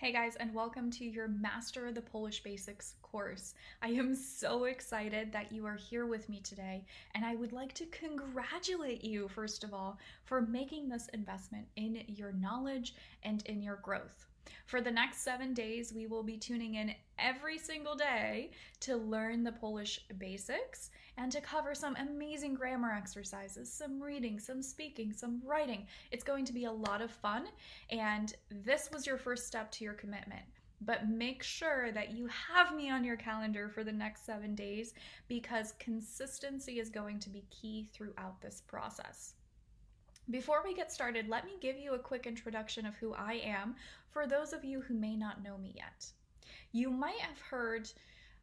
Hey guys, and welcome to your Master the Polish Basics course. I am so excited that you are here with me today, and I would like to congratulate you, first of all, for making this investment in your knowledge and in your growth. For the next 7 days, we will be tuning in every single day to learn the Polish basics and to cover some amazing grammar exercises, some reading, some speaking, some writing. It's going to be a lot of fun, and this was your first step to your commitment. But make sure that you have me on your calendar for the next 7 days because consistency is going to be key throughout this process. Before we get started, let me give you a quick introduction of who I am for those of you who may not know me yet. You might have heard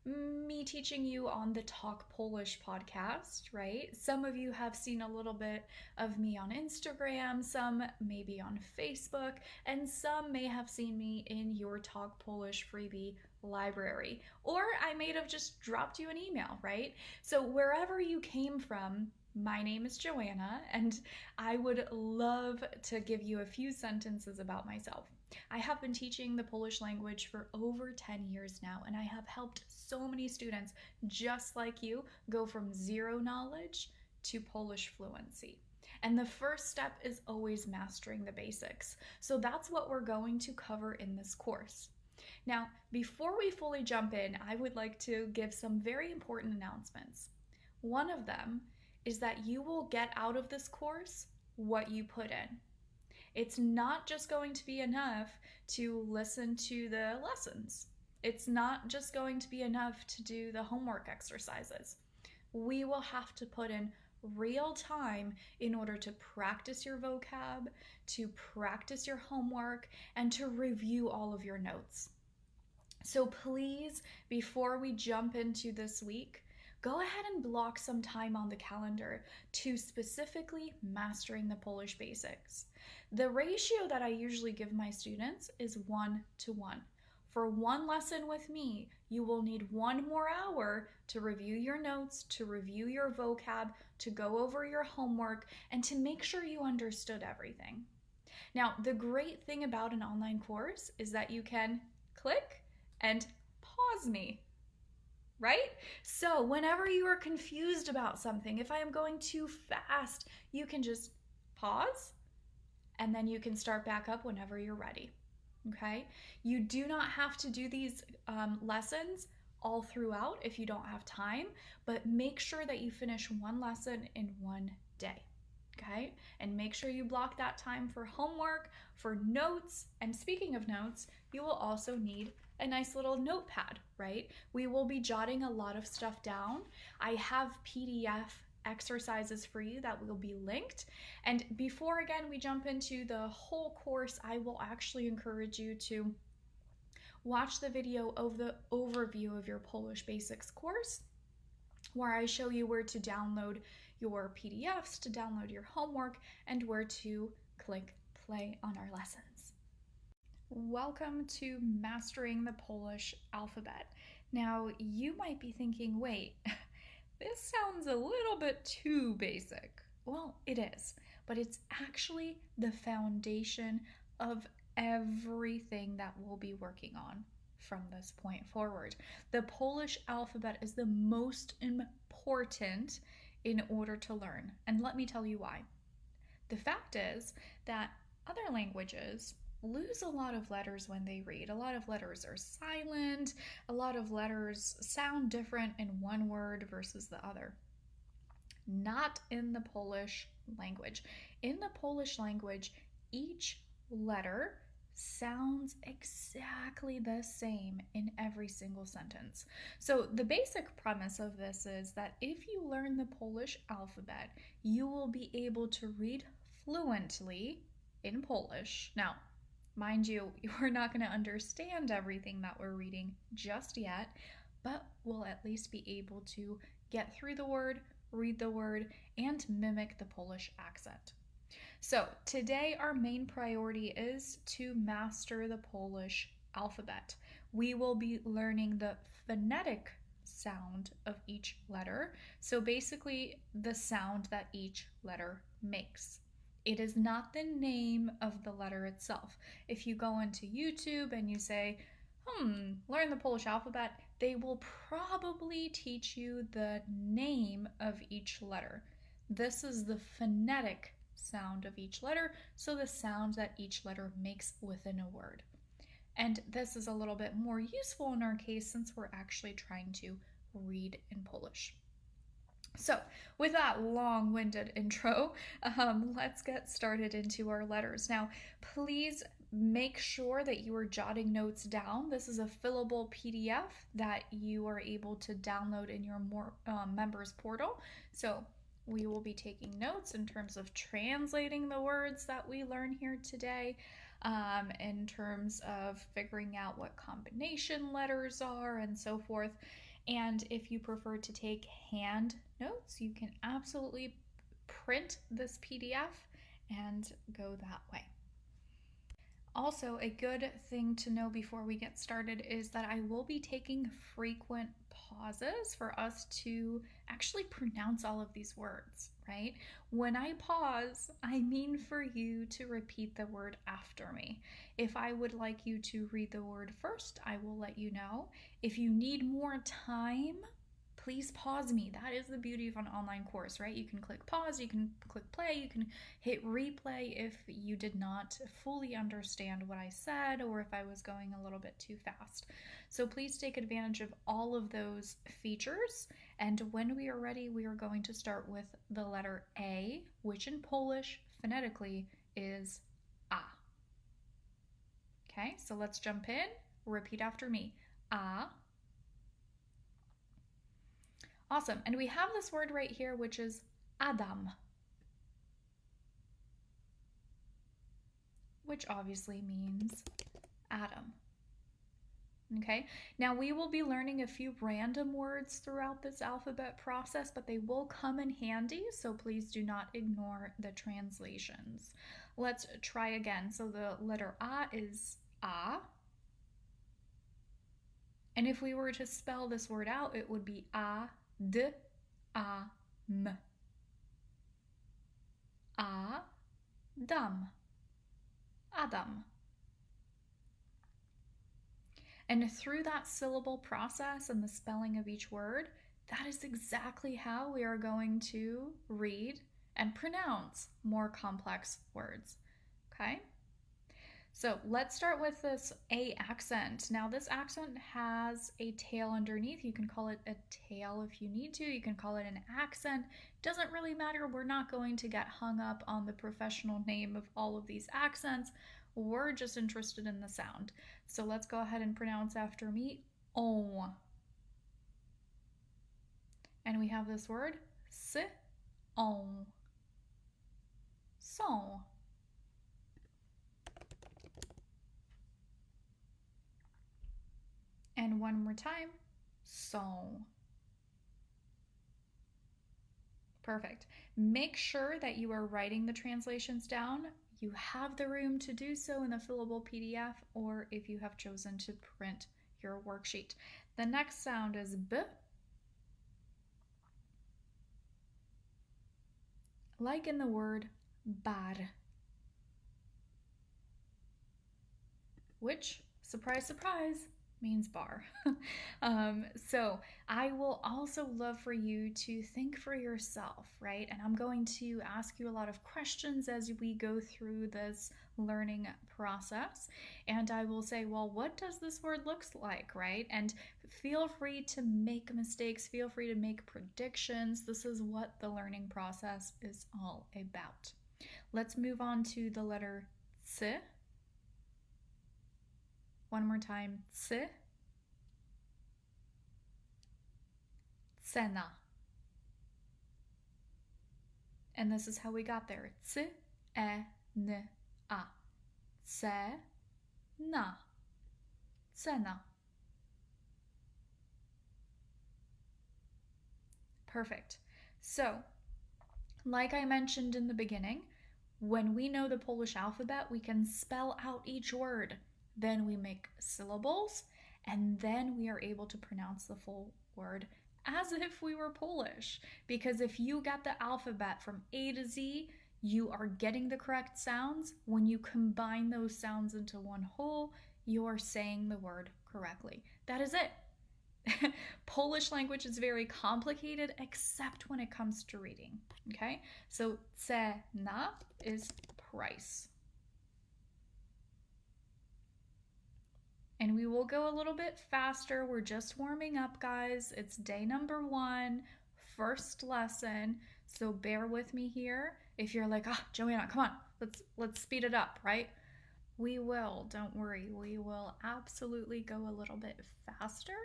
me teaching you on the Talk Polish podcast, right? Some of you have seen a little bit of me on Instagram, some maybe on Facebook, and some may have seen me in your Talk Polish freebie library. Or I may have just dropped you an email, right? So wherever you came from, my name is Joanna, and I would love to give you a few sentences about myself. I have been teaching the Polish language for over 10 years now, and I have helped so many students just like you go from zero knowledge to Polish fluency. And the first step is always mastering the basics. So that's what we're going to cover in this course. Now, before we fully jump in, I would like to give some very important announcements. One of them is that you will get out of this course what you put in. It's not just going to be enough to listen to the lessons. It's not just going to be enough to do the homework exercises. We will have to put in real time in order to practice your vocab, to practice your homework, and to review all of your notes. So please, before we jump into this week, go ahead and block some time on the calendar to specifically mastering the Polish basics. The ratio that I usually give my students is 1:1. For one lesson with me, you will need 1 more hour to review your notes, to review your vocab, to go over your homework, and to make sure you understood everything. Now, the great thing about an online course is that you can click and pause me. Right? So whenever you are confused about something, if I am going too fast, you can just pause and then you can start back up whenever you're ready. Okay? You do not have to do these lessons all throughout if you don't have time, but make sure that you finish one lesson in one day. Okay? And make sure you block that time for homework, for notes, and speaking of notes, you will also need a nice little notepad, right? We will be jotting a lot of stuff down. I have PDF exercises for you that will be linked. And before, again, we jump into the whole course, I will actually encourage you to watch the video of the overview of your Polish Basics course, where I show you where to download your PDFs, to download your homework, and where to click play on our lessons. Welcome to Mastering the Polish Alphabet. Now, you might be thinking, wait, this sounds a little bit too basic. Well, it is, but it's actually the foundation of everything that we'll be working on from this point forward. The Polish alphabet is the most important in order to learn, and let me tell you why. The fact is that other languages lose a lot of letters when they read. A lot of letters are silent. A lot of letters sound different in one word versus the other. Not in the Polish language. In the Polish language, each letter sounds exactly the same in every single sentence. So the basic premise of this is that if you learn the Polish alphabet, you will be able to read fluently in Polish. Now, mind you, you're not going to understand everything that we're reading just yet, but we'll at least be able to get through the word, read the word, and mimic the Polish accent. So today our main priority is to master the Polish alphabet. We will be learning the phonetic sound of each letter. So basically the sound that each letter makes. It is not the name of the letter itself. If you go into YouTube and you say, learn the Polish alphabet, they will probably teach you the name of each letter. This is the phonetic sound of each letter, so the sound that each letter makes within a word. And this is a little bit more useful in our case since we're actually trying to read in Polish. So, with that long-winded intro, let's get started into our letters. Now, please make sure that you are jotting notes down. This is a fillable PDF that you are able to download in your members portal. So, we will be taking notes in terms of translating the words that we learn here today, in terms of figuring out what combination letters are and so forth. And if you prefer to take hand notes, you can absolutely print this PDF and go that way. Also, a good thing to know before we get started is that I will be taking frequent pauses for us to actually pronounce all of these words, right? When I pause, I mean for you to repeat the word after me. If I would like you to read the word first, I will let you know. If you need more time, please pause me. That is the beauty of an online course, right? You can click pause, you can click play, you can hit replay if you did not fully understand what I said or if I was going a little bit too fast. So please take advantage of all of those features. And when we are ready, we are going to start with the letter A, which in Polish phonetically is A. Okay, so let's jump in. Repeat after me. A. Awesome. And we have this word right here, which is Adam, which obviously means Adam. Okay, now we will be learning a few random words throughout this alphabet process, but they will come in handy, so please do not ignore the translations. Let's try again. So the letter A is A. And if we were to spell this word out, it would be A-D-A-M. Adam. Adam. And through that syllable process and the spelling of each word, that is exactly how we are going to read and pronounce more complex words. Okay? So let's start with this A accent. Now this accent has a tail underneath. You can call it a tail if you need to. You can call it an accent. Doesn't really matter. We're not going to get hung up on the professional name of all of these accents. We're just interested in the sound. So let's go ahead and pronounce after me, on. And we have this word, on. Son. And one more time, son. Perfect. Make sure that you are writing the translations down. You have the room to do so in the fillable PDF, or if you have chosen to print your worksheet. The next sound is B. Like in the word bar, which, surprise, surprise, means bar. So I will also love for you to think for yourself, right? And I'm going to ask you a lot of questions as we go through this learning process. And I will say, well, what does this word look like, right? And feel free to make mistakes, feel free to make predictions. This is what the learning process is all about. Let's move on to the letter C. One more time, C. Cena. And this is how we got there. C-E-N-A. Cena. Cena. Perfect. So, like I mentioned in the beginning, when we know the Polish alphabet, we can spell out each word. Then we make syllables, and then we are able to pronounce the full word as if we were Polish. Because if you got the alphabet from A to Z, you are getting the correct sounds. When you combine those sounds into one whole, you are saying the word correctly. That is it. Polish language is very complicated, except when it comes to reading. Okay, so cena is price. And we will go a little bit faster. We're just warming up, guys. It's day number 1, first lesson. So bear with me here. If you're like, Joanna, come on, let's speed it up, right? We will, don't worry. We will absolutely go a little bit faster.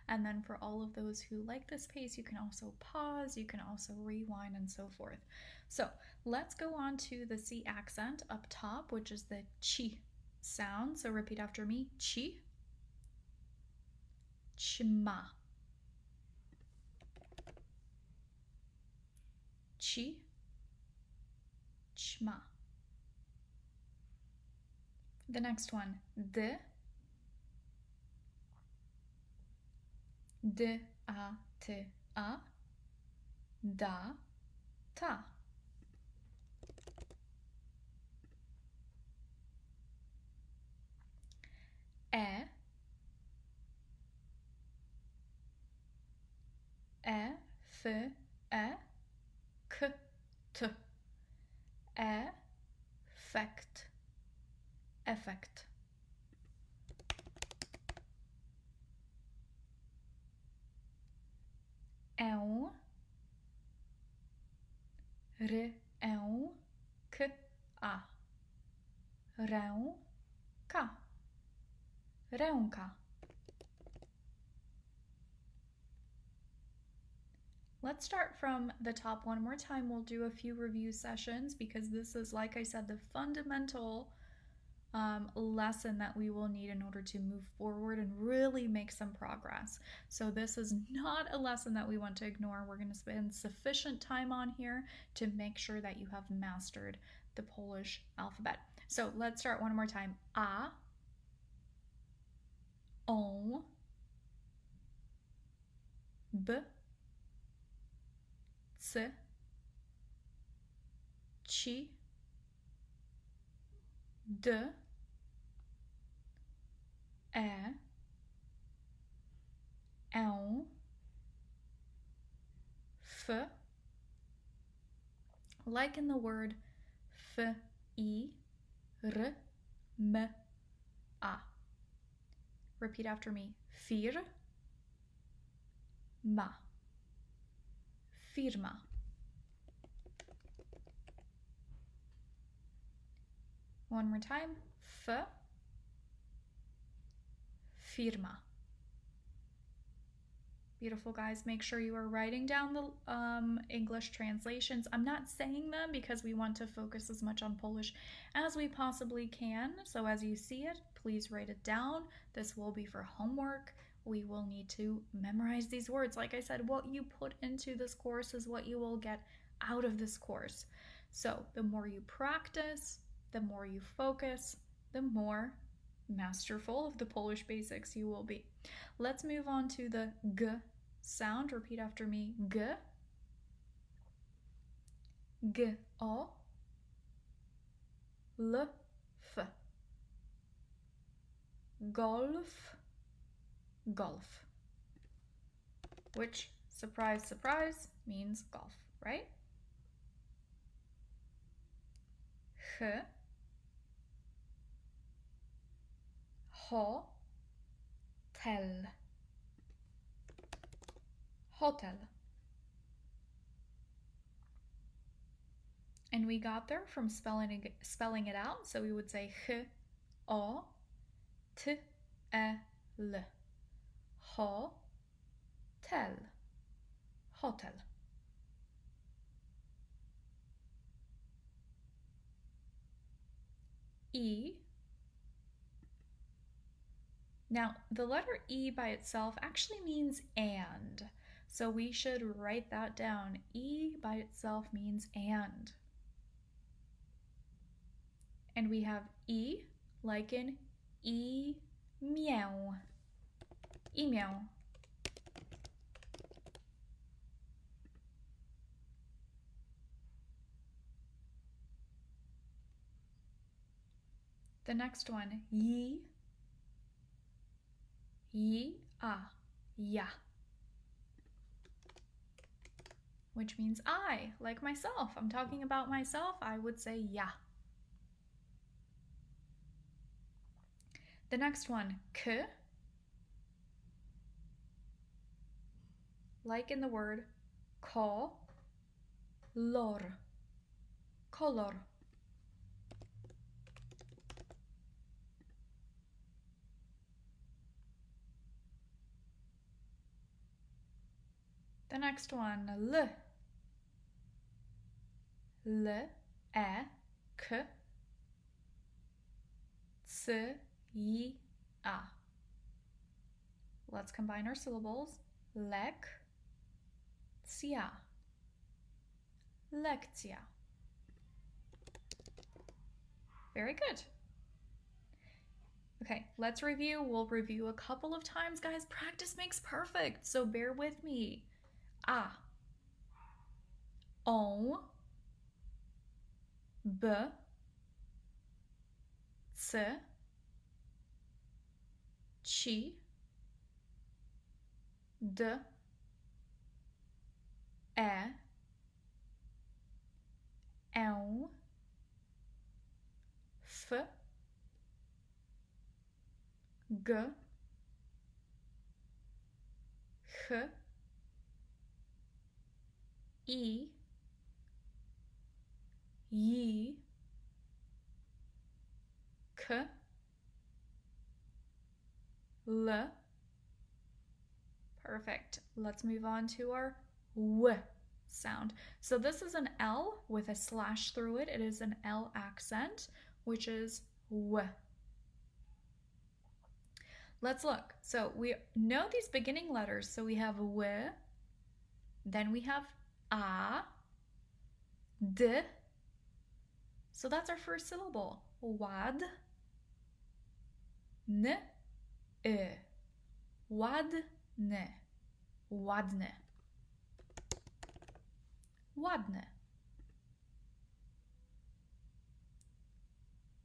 And then for all of those who like this pace, you can also pause, you can also rewind, and so forth. So let's go on to the C accent up top, which is the chi sound. So repeat after me. Chi, chma. Chi, chma. The next one. D, a, t, a. Da, ta. E, f, e, k, t. Effect, effect. Ę, k, a. Ręka, ręka. Let's start from the top one more time. We'll do a few review sessions because this is, like I said, the fundamental lesson that we will need in order to move forward and really make some progress. So this is not a lesson that we want to ignore. We're going to spend sufficient time on here to make sure that you have mastered the Polish alphabet. So let's start one more time. A, on, b, c, ci, d, e, ę, f. Like in the word f, I, r, m, a. Repeat after me. Firma, firma. One more time. F, firma. Beautiful, guys. Make sure you are writing down the English translations. I'm not saying them because we want to focus as much on Polish as we possibly can. So as you see it, please write it down. This will be for homework. We will need to memorize these words. Like I said, what you put into this course is what you will get out of this course. So the more you practice, the more you focus, the more masterful of the Polish basics you will be. Let's move on to the G sound. Repeat after me. G, G, O, L, F. Golf, golf. Which, surprise, surprise, means golf, right? H, hotel, hotel. And we got there from spelling it out. So we would say h, o, t, e, l. Hotel, hotel. E. Now, the letter E by itself actually means and. So we should write that down. E by itself means and. And we have E like in e-meow. E-meow. The next one, a, ja, which means I, like myself. I'm talking about myself, I would say ja. The next one, k, like in the word color, color. The next one, l, e, k, c, y, a. Let's combine our syllables. Lekcja, lekcja. Very good. Okay, let's review. We'll review a couple of times, guys. Practice makes perfect, so bear with me. A, on, b, c, ci, d, e, on, f, g, h, I, y, k, l. Perfect. Let's move on to our w sound. So this is an L with a slash through it. It is an L accent, which is w. Let's look. So we know these beginning letters. So we have w, then we have a, d. So that's our first syllable. Wad, n, e. Ładne, ładne, ładne.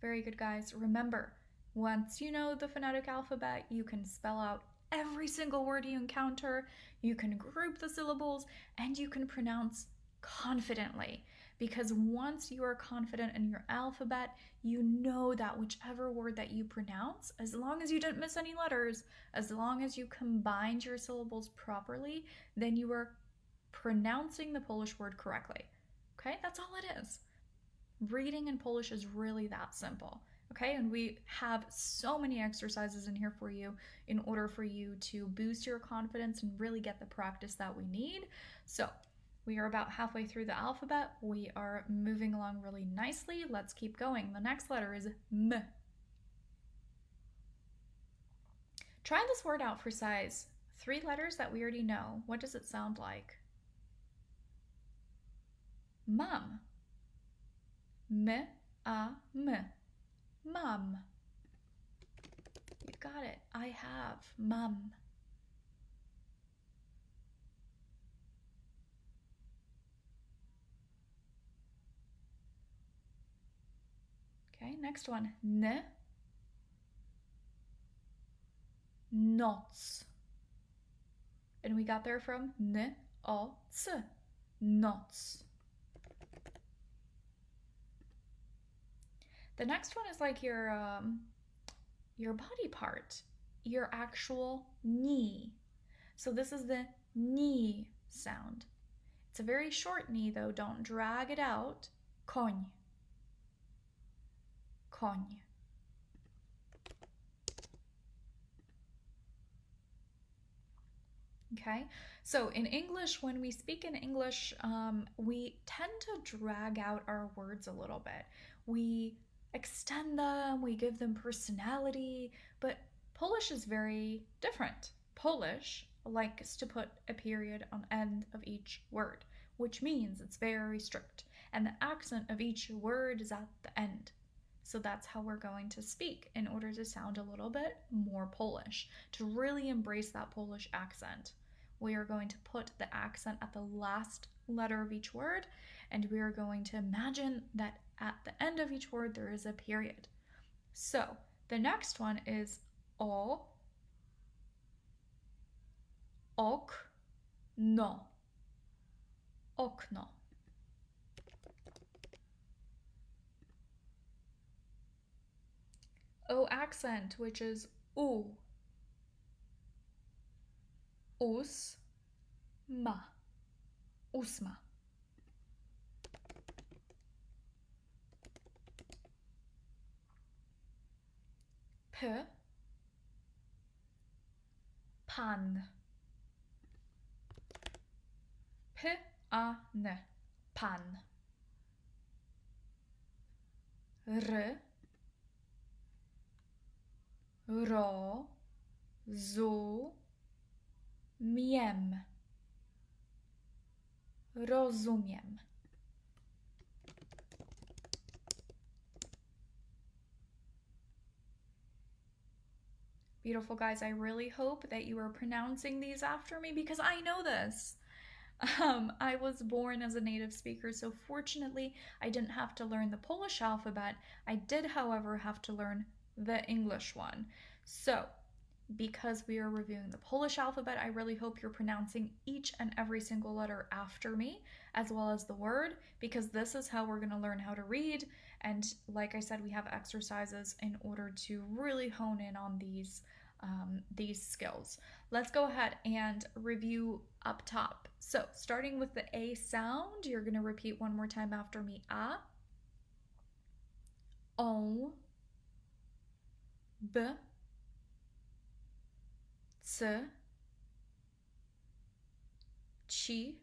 Very good, guys. Remember, once you know the phonetic alphabet, you can spell out every single word you encounter, you can group the syllables, and you can pronounce confidently. Because once you are confident in your alphabet, you know that whichever word that you pronounce, as long as you didn't miss any letters, as long as you combined your syllables properly, then you are pronouncing the Polish word correctly. Okay, that's all it is. Reading in Polish is really that simple. Okay, and we have so many exercises in here for you in order for you to boost your confidence and really get the practice that we need. So we are about halfway through the alphabet. We are moving along really nicely. Let's keep going. The next letter is M. Try this word out for size. 3 letters that we already know. What does it sound like? Mum. M. Mum. You got it. I have. Mum. Okay, next one. N. Noc. And we got there from n, o, c. Noc. The next one is like your body part, your actual knee. So this is the knee sound. It's a very short knee though, don't drag it out. Koń. Koń. Okay, so in English, when we speak in English, we tend to drag out our words a little bit. We extend them, we give them personality, but Polish is very different. Polish likes to put a period on end of each word, which means it's very strict, and the accent of each word is at the end. So that's how we're going to speak in order to sound a little bit more Polish, to really embrace that Polish accent. We are going to put the accent at the last letter of each word, and we are going to imagine that at the end of each word there is a period. So the next one is o, ok, no, okno. O accent, which is u, us, ma, usma. P, pan. P-a-n, pan. R, ro, zu, miem. Rozumiem. Beautiful guys, I really hope that you are pronouncing these after me because I know this. I was born as a native speaker, so fortunately I didn't have to learn the Polish alphabet. I did, however, have to learn the English one. So, because we are reviewing the Polish alphabet, I really hope you're pronouncing each and every single letter after me, as well as the word, because this is how we're going to learn how to read. And like I said, we have exercises in order to really hone in on these skills. Let's go ahead and review up top. So, starting with the A sound, you're going to repeat one more time after me. A, on, b, c, ci,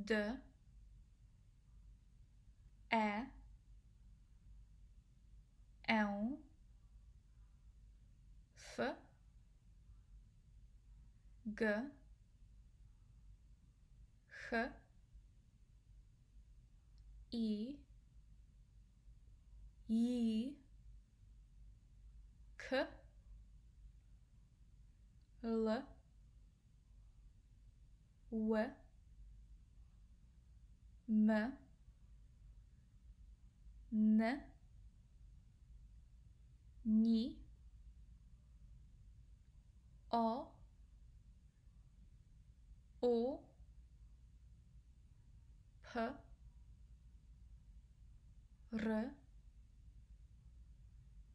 d, e, ę, f, g, h, i, j, k, l, w, m, n, ni, o, u, p, r,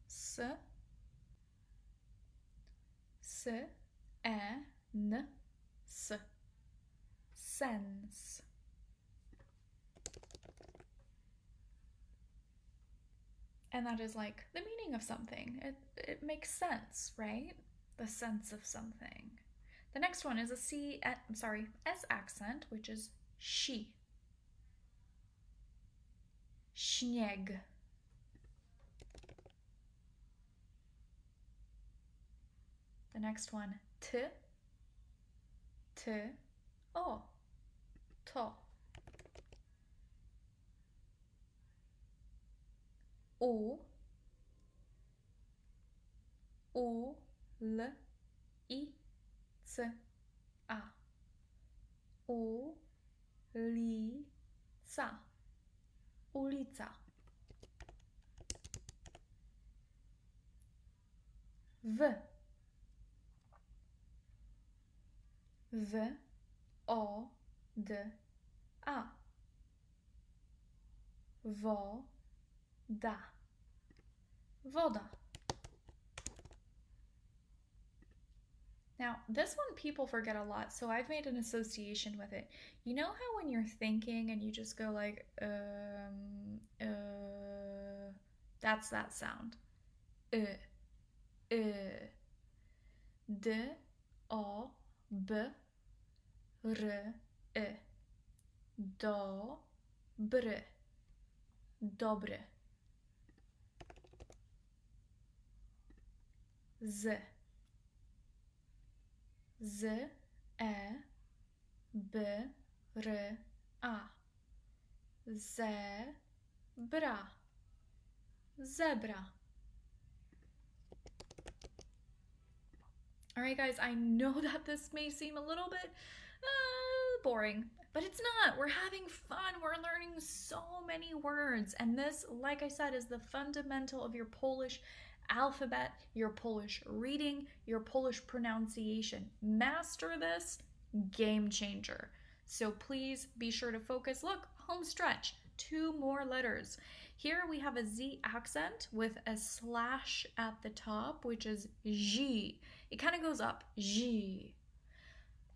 s, s, e, n, s. Sense. And that is like the meaning of something. It makes sense, right? The sense of something. The next one is a S accent, which is she. Śnieg. The next one, t, o, to. U, l, i, c, a. Ulica. Ulica. W, o, d, a. Woda. Woda. Now, this one people forget a lot, so I've made an association with it. You know how when you're thinking and you just go like, that's that sound. D, o, b, r, dobry. Dobry. Z, e, b, r, a. Zebra. Zebra. All right, guys, I know that this may seem a little bit boring, but it's not. We're having fun. We're learning so many words. And this, like I said, is the fundamental of your Polish alphabet, your Polish reading, your Polish pronunciation. Master this, game changer. So please be sure to focus. Look, home stretch, 2 more letters. Here we have a Z accent with a slash at the top, which is J. It kind of goes up, J.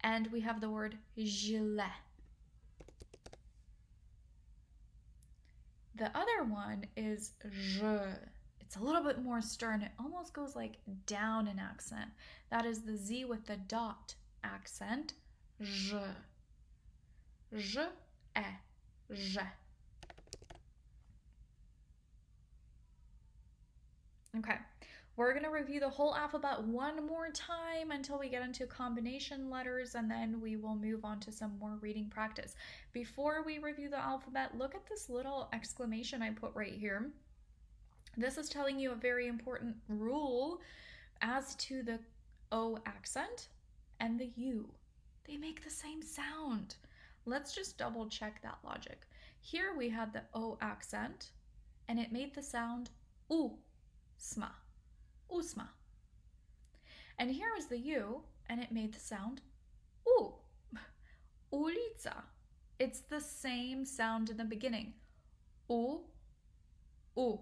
And we have the word gilet. The other one is je. It's a little bit more stern. It almost goes like down an accent. That is the Z with the dot accent. Je. Je, je. Okay, we're going to review the whole alphabet one more time until we get into combination letters, and then we will move on to some more reading practice. Before we review the alphabet, look at this little exclamation I put right here. This is telling you a very important rule as to the O accent and the U. They make the same sound. Let's just double check that logic. Here we had the O accent, and it made the sound U. Sma, usma. And here is the U, and it made the sound U, ulica. It's the same sound in the beginning. U, U,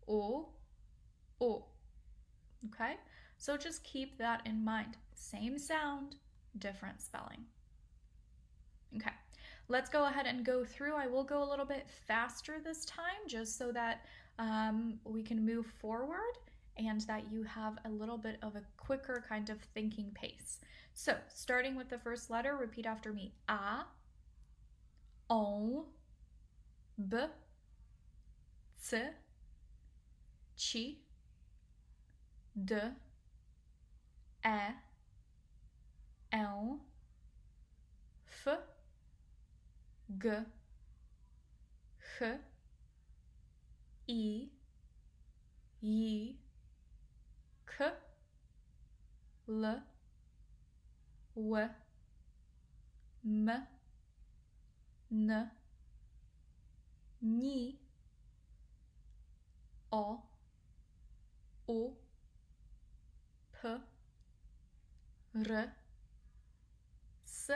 U, U. Okay? So just keep that in mind. Same sound, different spelling. Okay, let's go ahead and go through. I will go a little bit faster this time just so that we can move forward and that you have a little bit of a quicker kind of thinking pace. So starting with the first letter, repeat after me. A, on, b, c, chi, d, e, l, f, g, h, I, Y, K, L, W, M, N, Ni, O, U, P, R, S,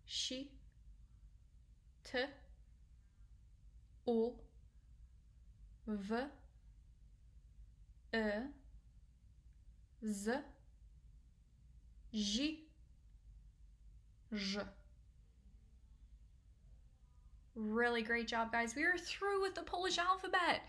Sh, T, U, V, E, Z, J, J. Really great job, guys. We are through with the Polish alphabet.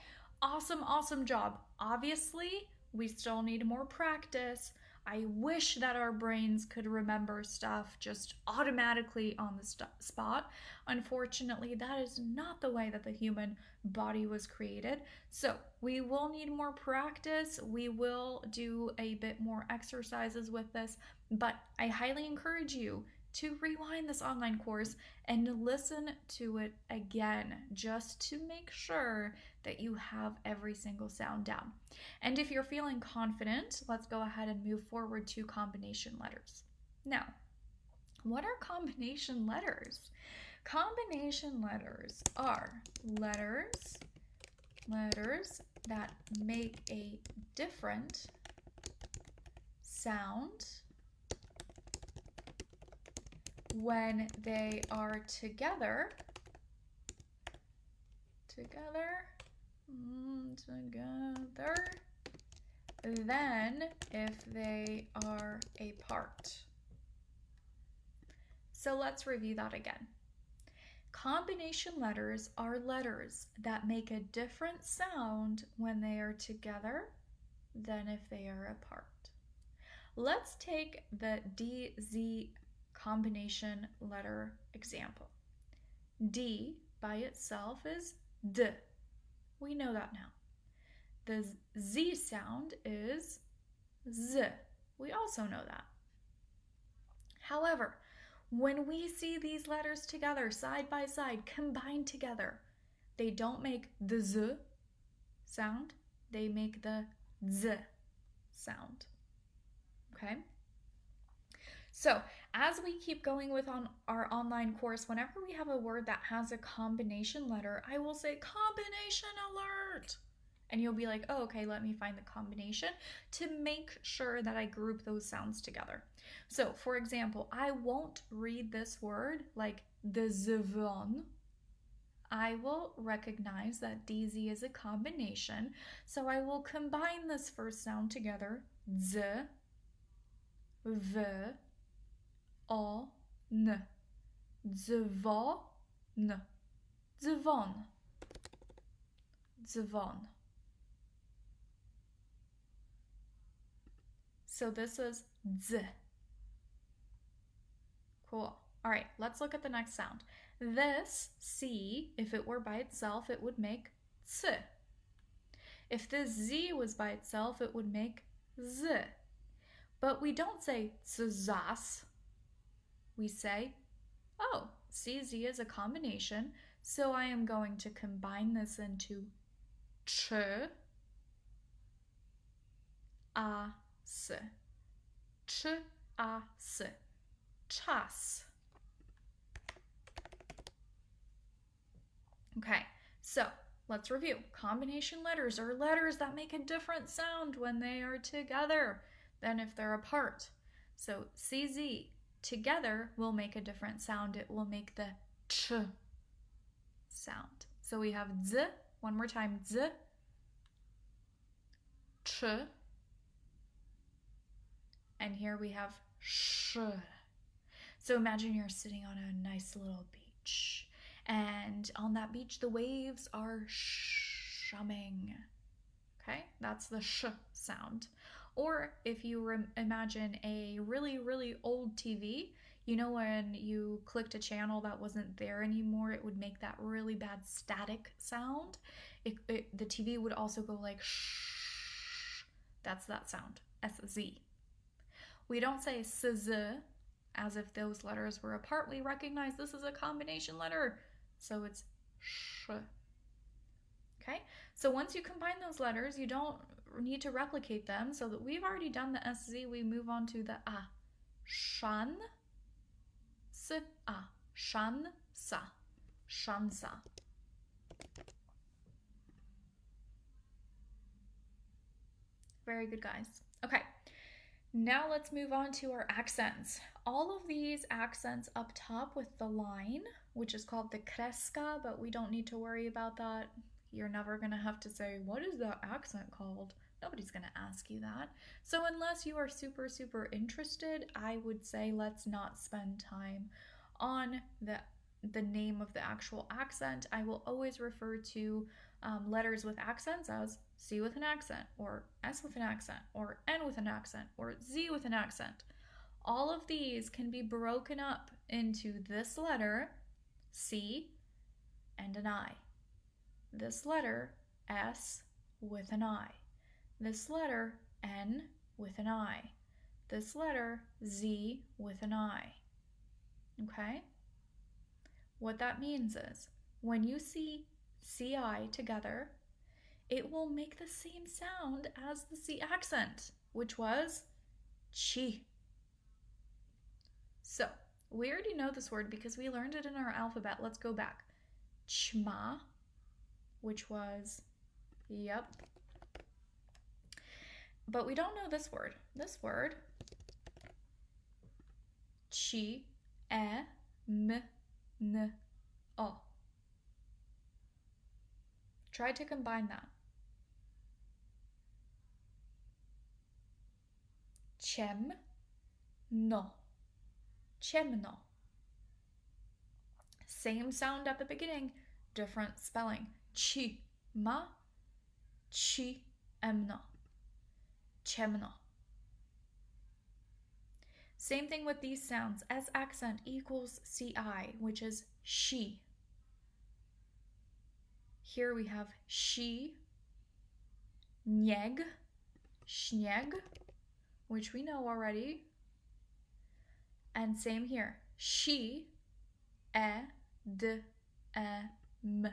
Awesome, awesome job. Obviously, we still need more practice. I wish that our brains could remember stuff just automatically on the spot. Unfortunately, that is not the way that the human body was created. So we will need more practice. We will do a bit more exercises with this, but I highly encourage you to rewind this online course and listen to it again just to make sure that you have every single sound down. And if you're feeling confident, let's go ahead and move forward to combination letters. Now, what are combination letters? Combination letters are letters that make a different sound when they are together, than if they are apart. So let's review that again. Combination letters are letters that make a different sound when they are together than if they are apart. Let's take the DZ combination letter example. D by itself is D. We know that now. The Z sound is Z. We also know that. However, when we see these letters together, side by side, combined together, they don't make the Z sound, they make the Z sound. Okay? So, as we keep going with our online course, whenever we have a word that has a combination letter, I will say combination alert. And you'll be like, oh, okay, let me find the combination to make sure that I group those sounds together. So, for example, I won't read this word like the zvon. I will recognize that DZ is a combination, so I will combine this first sound together, z, v, o, n, dzwon, dzwon, dzwon. So this is z. Cool. All right, let's look at the next sound. This C, if it were by itself, it would make ts. If this Z was by itself, it would make z. But we don't say tzas. We say, oh, CZ is a combination, so I am going to combine this into ch, a, s. Ch, a, s. Chas. Okay, so let's review. Combination letters are letters that make a different sound when they are together than if they're apart. So CZ together will make a different sound. It will make the ch sound. So we have z, one more time, z, ch, and here we have sh. So imagine you're sitting on a nice little beach, and on that beach the waves are shumming. Okay, that's the sh sound. Or if you imagine a really, really old TV, you know when you clicked a channel that wasn't there anymore, it would make that really bad static sound. The TV would also go like shh. That's that sound, S-Z. We don't say sz as if those letters were apart. We recognize this is a combination letter, so it's sh. Okay, so once you combine those letters, you don't need to replicate them, so that we've already done the SZ, we move on to the A. Shan, s, a. Shan, sa. Shansa. Very good, guys. Okay, now let's move on to our accents. All of these accents up top with the line, which is called the kreska, but we don't need to worry about that. You're never going to have to say, what is that accent called? Nobody's going to ask you that. So unless you are super, super interested, I would say let's not spend time on the name of the actual accent. I will always refer to letters with accents as C with an accent, or S with an accent, or N with an accent, or Z with an accent. All of these can be broken up into this letter, C, and an I. This letter, S, with an I. This letter, N, with an I. This letter, Z, with an I. Okay? What that means is, when you see CI together, it will make the same sound as the C accent, which was chi. So, we already know this word because we learned it in our alphabet. Let's go back. Chma, which was, yep. But we don't know this word. This word, chi, e, m, n, o. Try to combine that. Chem, no. Ciemno. Same sound at the beginning, different spelling. Chi, ma, chi, emno. Ciemno. Same thing with these sounds. S accent equals CI, which is she. Here we have she, nieg, śnieg, which we know already. And same here, she, e, d, e, m.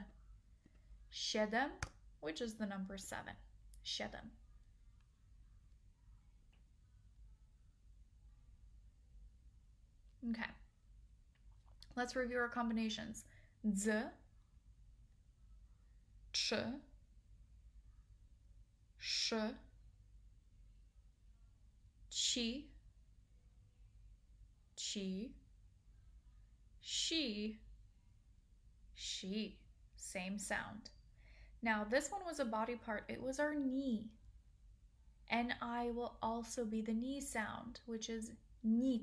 Siedem, which is the number 7. Siedem. Okay. Let's review our combinations. Z, ch, sh, chi, she, she. Same sound. Now, this one was a body part. It was our knee. Ni will also be the knee sound, which is nic.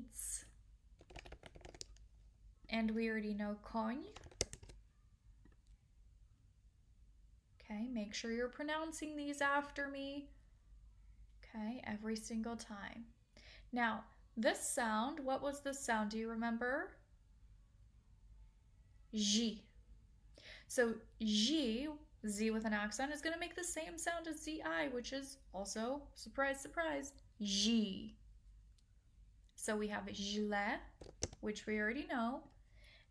And we already know koń. Okay, make sure you're pronouncing these after me. Okay, every single time. Now, this sound, what was this sound? Do you remember? J. So J, Z with an accent, is going to make the same sound as ZI, which is also, surprise, surprise, J. So we have źle, which we already know,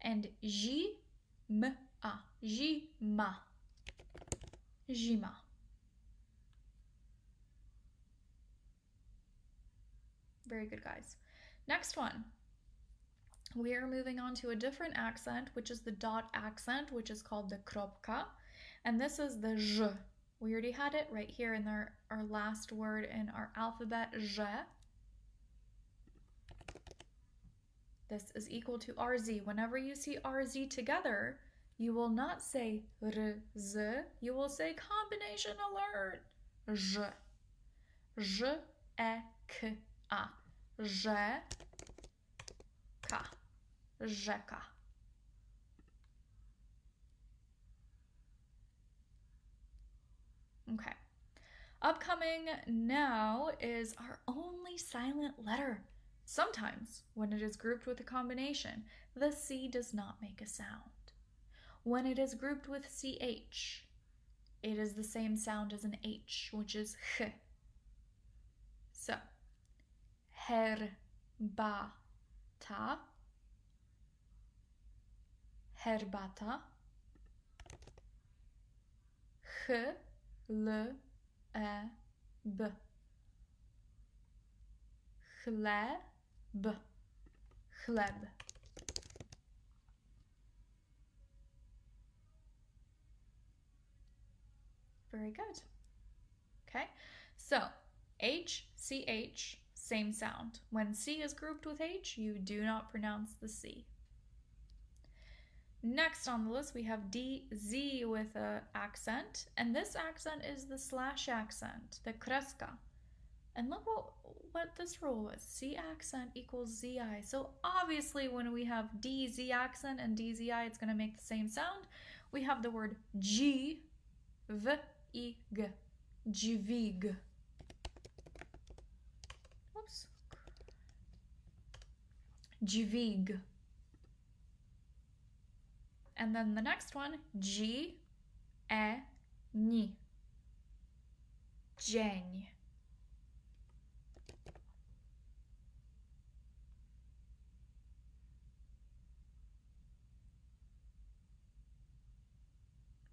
and zima, zima, zima. Very good, guys. Next one. We are moving on to a different accent, which is the dot accent, which is called the kropka. And this is the ż. We already had it right here in our last word in our alphabet, ż. This is equal to RZ. Whenever you see RZ together, you will not say RZ, you will say combination alert. Ż. Ż, e, k, a. Ż, ka. Rzeka. Okay. Upcoming now is our only silent letter. Sometimes, when it is grouped with a combination, the C does not make a sound. When it is grouped with CH, it is the same sound as an H, which is H. So, herbata, herbata, chleb, chleb, chleb. Very good. Okay, so H, CH, same sound. When C is grouped with H, you do not pronounce the C. Next on the list, we have DZ with an accent, and this accent is the slash accent, the kreska. And look what this rule was. C accent equals ZI. So obviously when we have DZ accent and DZI, it's going to make the same sound. We have the word G, V, I, G. Dźwig. Oops. Dźwig. And then the next one, G, E, Ni. Dzień.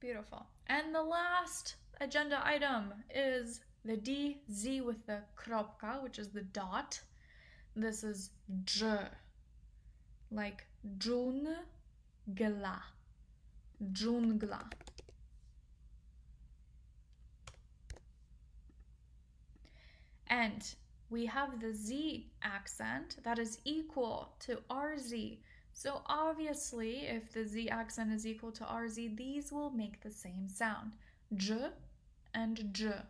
Beautiful. And the last agenda item is the DZ with the kropka, which is the dot. This is dż, like dżungla. Dżungla. And we have the Z accent that is equal to RZ. So obviously, if the Z accent is equal to RZ, these will make the same sound. Dż and dż.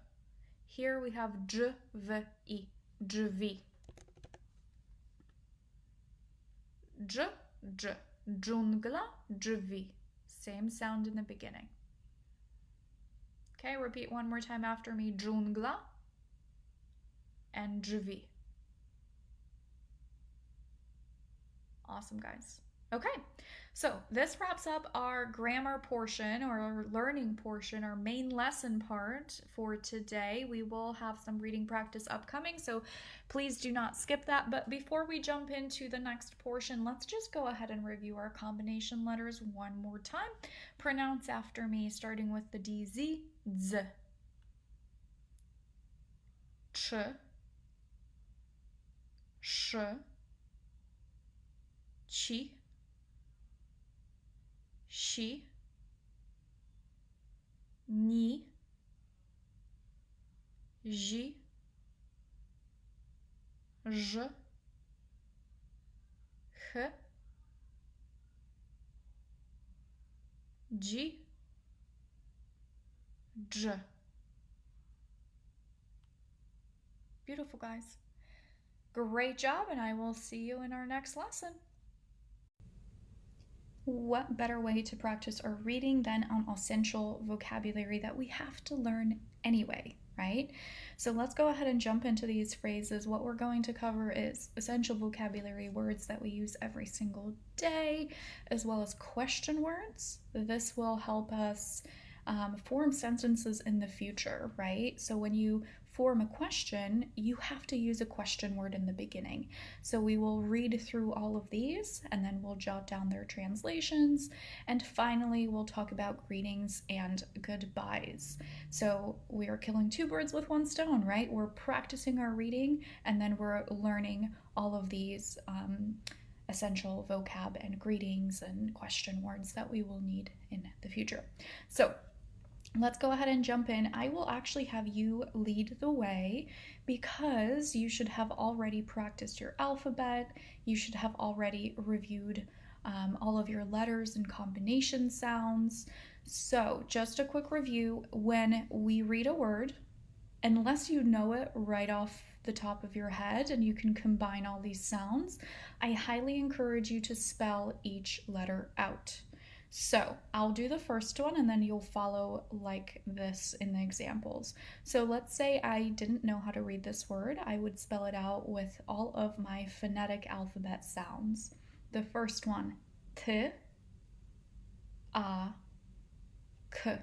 Here we have dżwi, drzwi. Dż, dż. Dżungla, drzwi. Same sound in the beginning. Okay, repeat one more time after me. Dżungla and drzwi. Awesome, guys. Okay, so this wraps up our grammar portion or our learning portion, our main lesson part for today. We will have some reading practice upcoming, so please do not skip that. But before we jump into the next portion, let's just go ahead and review our combination letters one more time. Pronounce after me, starting with the DZ. Z, ch, sh, chi, shi, ni, ji, j, h, ji, j. Beautiful, guys. Great job, and I will see you in our next lesson. What better way to practice our reading than on essential vocabulary that we have to learn anyway, right? So let's go ahead and jump into these phrases. What we're going to cover is essential vocabulary words that we use every single day, as well as question words. This will help us form sentences in the future, right? So when you form a question, you have to use a question word in the beginning. So we will read through all of these and then we'll jot down their translations. And finally, we'll talk about greetings and goodbyes. So we are killing two birds with one stone, right? We're practicing our reading and then we're learning all of these essential vocab and greetings and question words that we will need in the future. So let's go ahead and jump in. I will actually have you lead the way because you should have already practiced your alphabet. You should have already reviewed all of your letters and combination sounds. So just a quick review. When we read a word, unless you know it right off the top of your head and you can combine all these sounds, I highly encourage you to spell each letter out. So I'll do the first one and then you'll follow like this in the examples. So let's say I didn't know how to read this word. I would spell it out with all of my phonetic alphabet sounds. The first one, t, a, k,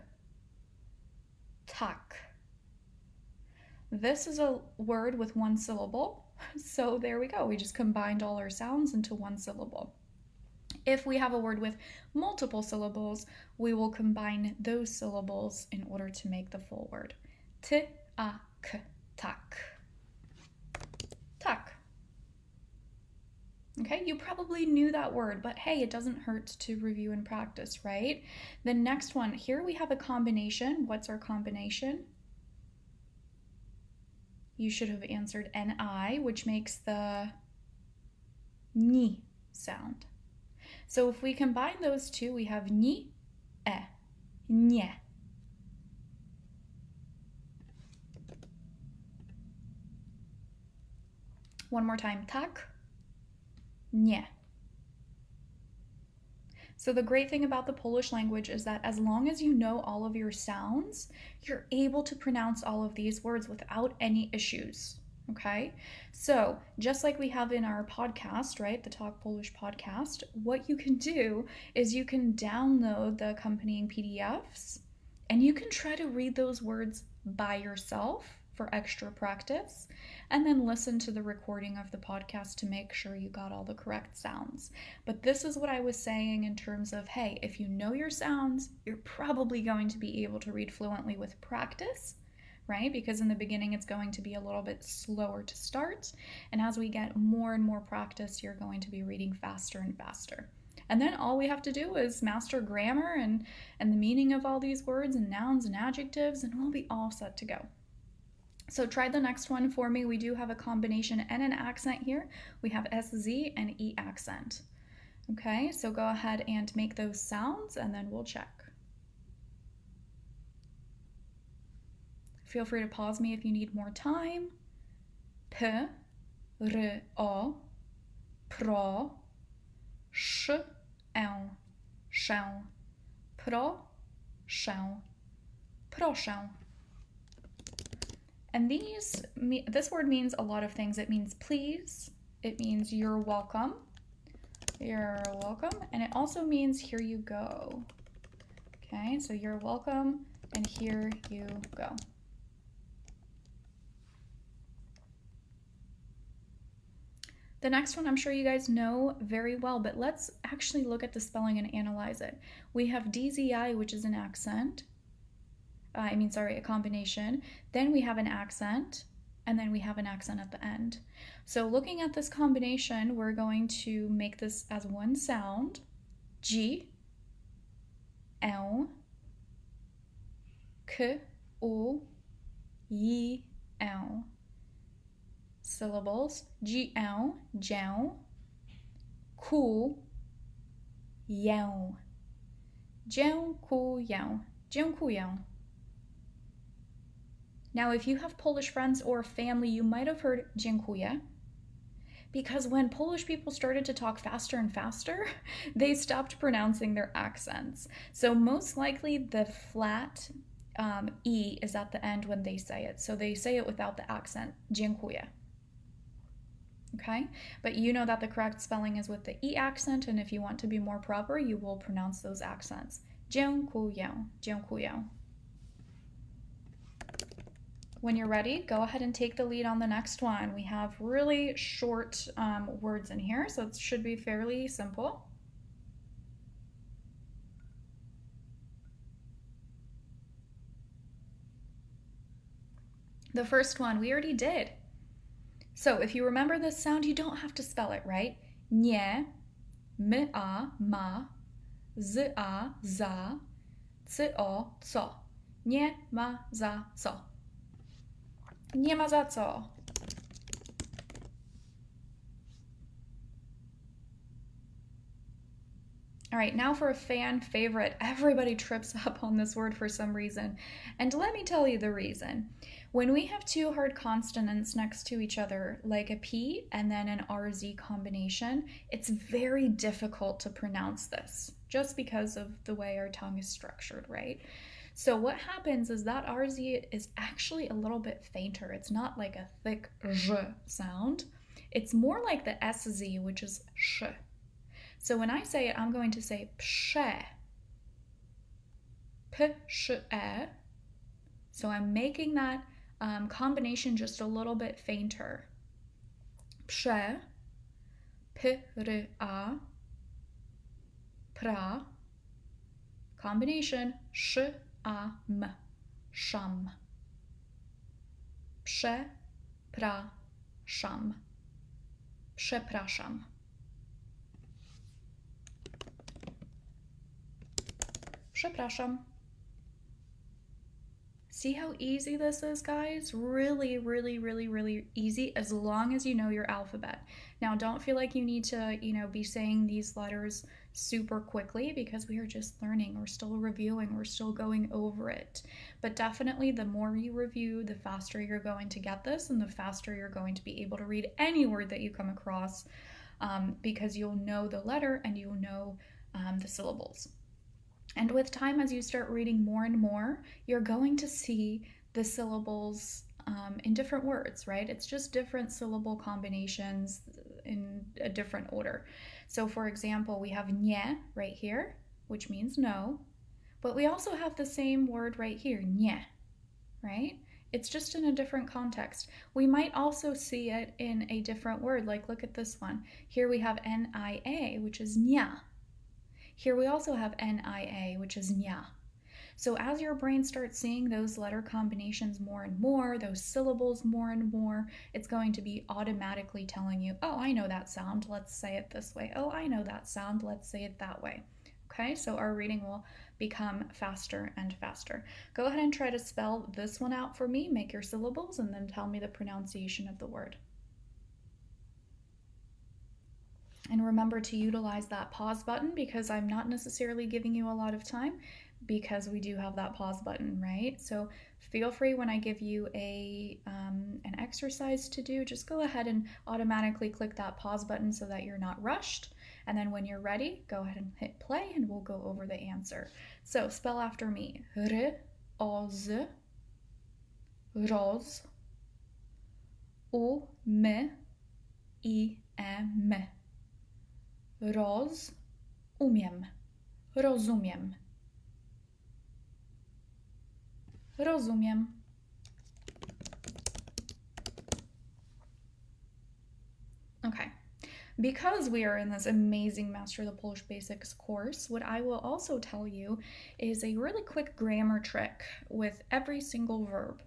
tak. This is a word with one syllable. So there we go. We just combined all our sounds into one syllable. If we have a word with multiple syllables, we will combine those syllables in order to make the full word. T, a, k, tak. Tak. Okay, you probably knew that word, but hey, it doesn't hurt to review and practice, right? The next one, here we have a combination. What's our combination? You should have answered ni, which makes the ni sound. So if we combine those two, we have ni, e, nie. One more time, tak, nie. So the great thing about the Polish language is that as long as you know all of your sounds, you're able to pronounce all of these words without any issues. Okay, so just like we have in our podcast, right, the Talk Polish podcast, what you can do is you can download the accompanying PDFs and you can try to read those words by yourself for extra practice and then listen to the recording of the podcast to make sure you got all the correct sounds. But this is what I was saying in terms of, hey, if you know your sounds, you're probably going to be able to read fluently with practice, right? Because in the beginning, it's going to be a little bit slower to start. And as we get more and more practice, you're going to be reading faster and faster. And then all we have to do is master grammar and the meaning of all these words and nouns and adjectives, and we'll be all set to go. So try the next one for me. We do have a combination and an accent here. We have SZ and E accent. Okay, so go ahead and make those sounds and then we'll check. Feel free to pause me if you need more time. P, R, O, pro, sz, się, pro, się, proszę. And this word means a lot of things. It means please, it means you're welcome, and it also means here you go. Okay, so you're welcome and here you go. The next one I'm sure you guys know very well, but let's actually look at the spelling and analyze it. We have DZI, which is an accent. A combination. Then we have an accent, and then we have an accent at the end. So looking at this combination, we're going to make this as one sound. G, L, K, U, Y, L. Syllables. G, L, gel. Ku, yell. Gel, ku, yell. Gel, ku, yell. Now, if you have Polish friends or family, you might have heard dziękuję, because when Polish people started to talk faster and faster, they stopped pronouncing their accents. So most likely the flat E is at the end when they say it. So they say it without the accent, dziękuję. Okay, but you know that the correct spelling is with the E accent, and if you want to be more proper, you will pronounce those accents. Dziękuję, dziękuję. When you're ready, go ahead and take the lead on the next one. We have really short words in here, so it should be fairly simple. The first one we already did. So if you remember this sound, you don't have to spell it, right? Nie, my, a, ma, z, a, za, c, o, co. Nie ma za co. Nie ma za co. All right, now for a fan favorite. Everybody trips up on this word for some reason. And let me tell you the reason. When we have two hard consonants next to each other, like a P and then an RZ combination, it's very difficult to pronounce this, just because of the way our tongue is structured, right? So what happens is that RZ is actually a little bit fainter. It's not like a thick zh sound. It's more like the SZ, which is sh. So when I say it, I'm going to say psze. P-sh-e. So I'm making that combination just a little bit fainter. Psze. P-r-a. Pra. Combination sh-a-m. Sham. Przepraszam. Przepraszam. Przepraszam. See how easy this is, guys? Really, really, really, really easy as long as you know your alphabet. Now, don't feel like you need to, be saying these letters super quickly, because we are just learning. We're still reviewing. We're still going over it. But definitely the more you review, the faster you're going to get this, and the faster you're going to be able to read any word that you come across, because you'll know the letter and you'll know the syllables. And with time, as you start reading more and more, you're going to see the syllables in different words, right? It's just different syllable combinations in a different order. So for example, we have nie right here, which means no, but we also have the same word right here, nie, right? It's just in a different context. We might also see it in a different word, like look at this one. Here we have nia, which is nya. Here we also have nia, which is nya. So as your brain starts seeing those letter combinations more and more, those syllables more and more, it's going to be automatically telling you, oh, I know that sound, let's say it this way. Oh, I know that sound, let's say it that way. Okay, so our reading will become faster and faster. Go ahead and try to spell this one out for me, make your syllables, and then tell me the pronunciation of the word. And remember to utilize that pause button, because I'm not necessarily giving you a lot of time, because we do have that pause button, right? So feel free when I give you an exercise to do, just go ahead and automatically click that pause button so that you're not rushed. And then when you're ready, go ahead and hit play and we'll go over the answer. So spell after me. R, oz, roz, u, m, I, m. Rozumiem. Rozumiem. Rozumiem. Okay. Because we are in this amazing Master the Polish Basics course, what I will also tell you is a really quick grammar trick with every single verb.